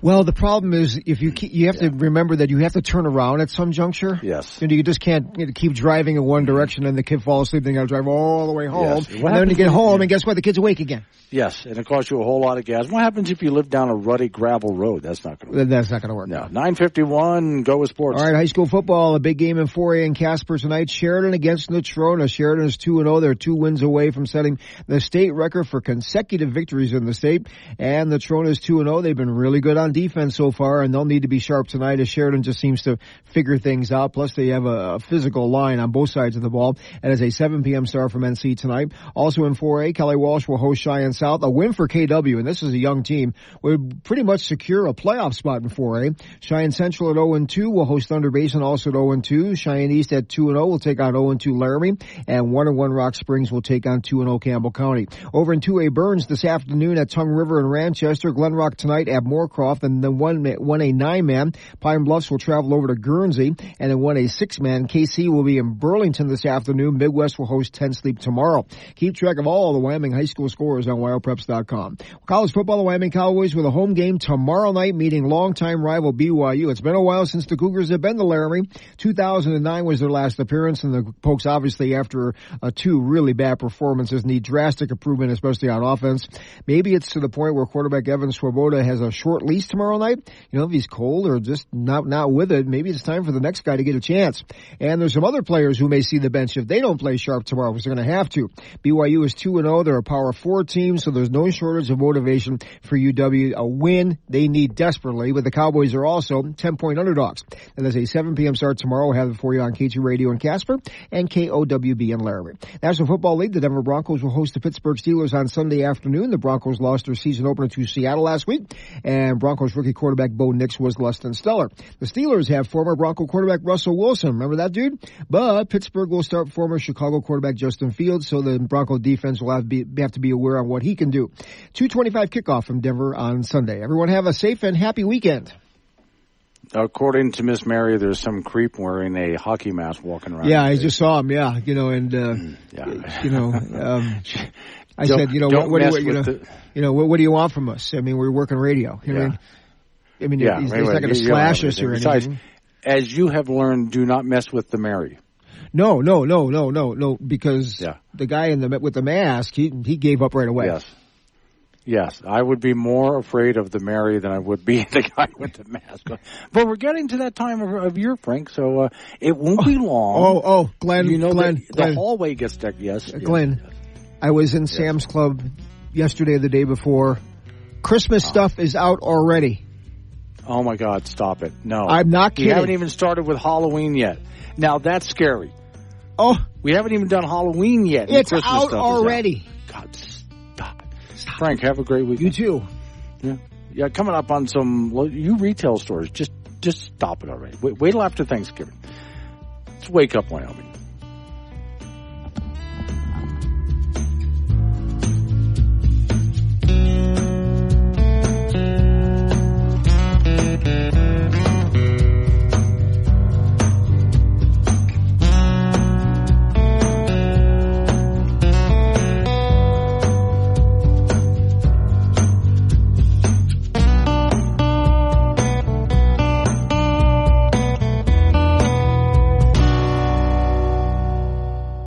Well, the problem is if you have to remember that you have to turn around at some juncture. Yes. And you just can't keep driving in one direction and the kid falls asleep. Then you got to drive all the way home. Yes. And then you get home and guess what? The kid's awake again. Yes, and it costs you a whole lot of gas. What happens if you live down a rutty gravel road? That's not going to work. That's not going to work. No. 9:51, go with sports. All right, high school football, a big game in 4A in Casper tonight. Sheridan against Natrona. Sheridan is 2-0. They're 2 wins away from setting the state record for consecutive victories in the state. And Natrona is 2-0. They've been really good on defense so far, and they'll need to be sharp tonight as Sheridan just seems to figure things out. Plus, they have a physical line on both sides of the ball. And as a 7 p.m. start from NC tonight. Also in 4A, Kelly Walsh will host Cheyenne South. A win for KW, and this is a young team, would pretty much secure a playoff spot in 4A. Cheyenne Central at 0-2 will host Thunder Basin also at 0-2. Cheyenne East at 2-0 will take on 0-2 Laramie, and 1-1 Rock Springs will take on 2-0 Campbell County. Over in 2A Burns this afternoon at Tongue River and Ranchester. Glen Rock tonight at Moorcroft, and then 1A 9-man. Pine Bluffs will travel over to Guernsey, and then 1A 6-man. KC will be in Burlington this afternoon. Midwest will host 10 Sleep tomorrow. Keep track of all the Wyoming high school scores on WyoPreps.com. College football, the Wyoming Cowboys with a home game tomorrow night meeting longtime rival BYU. It's been a while since the Cougars have been to Laramie. 2009 was their last appearance, and the Pokes obviously after 2 really bad performances need drastic improvement, especially on offense. Maybe it's to the point where quarterback Evan Swoboda has a short leash tomorrow night. You know, if he's cold or just not with it, maybe it's time for the next guy to get a chance. And there's some other players who may see the bench if they don't play sharp tomorrow, because they're going to have to. BYU is 2-0. They're a Power 4 team, so there's no shortage of motivation for UW. A win they need desperately, but the Cowboys are also 10-point underdogs. And there's a 7 p.m. start tomorrow. We'll have it for you on K2 Radio in Casper and KOWB in Laramie. National Football League, the Denver Broncos will host the Pittsburgh Steelers on Sunday afternoon. The Broncos lost their season opener to Seattle last week, and Broncos rookie quarterback Bo Nix was less than stellar. The Steelers have former Bronco quarterback Russell Wilson. Remember that dude? But Pittsburgh will start former Chicago quarterback Justin Fields, so the Bronco defense will have to be aware on what he can do. 2:25 kickoff from Denver on Sunday. Everyone have a safe and happy weekend. According to Miss Mary, there's some creep wearing a hockey mask walking around. Yeah, I just saw him. Yeah, you know, and you know, I said, you know, what do you want from us? I mean, we're working radio. You know? I mean, he's not going to slash us or anything. Besides, as you have learned, do not mess with the Mary. No, because the guy with the mask, he gave up right away. Yes, I would be more afraid of the Mary than I would be the guy with the mask. But we're getting to that time of year, Frank, so it won't be long. Glenn, you know, Glenn, the hallway gets decked. Yes, Glenn, I was in Sam's Club yesterday or the day before. Christmas stuff is out already. Oh, my God, stop it. No. I'm not kidding. We haven't even started with Halloween yet. Now, that's scary. Oh. We haven't even done Halloween yet. It's out already. God, stop. Frank, have a great week. You too. Yeah, coming up on some retail stores. Just stop it already. Wait till after Thanksgiving. It's Wake Up Wyoming.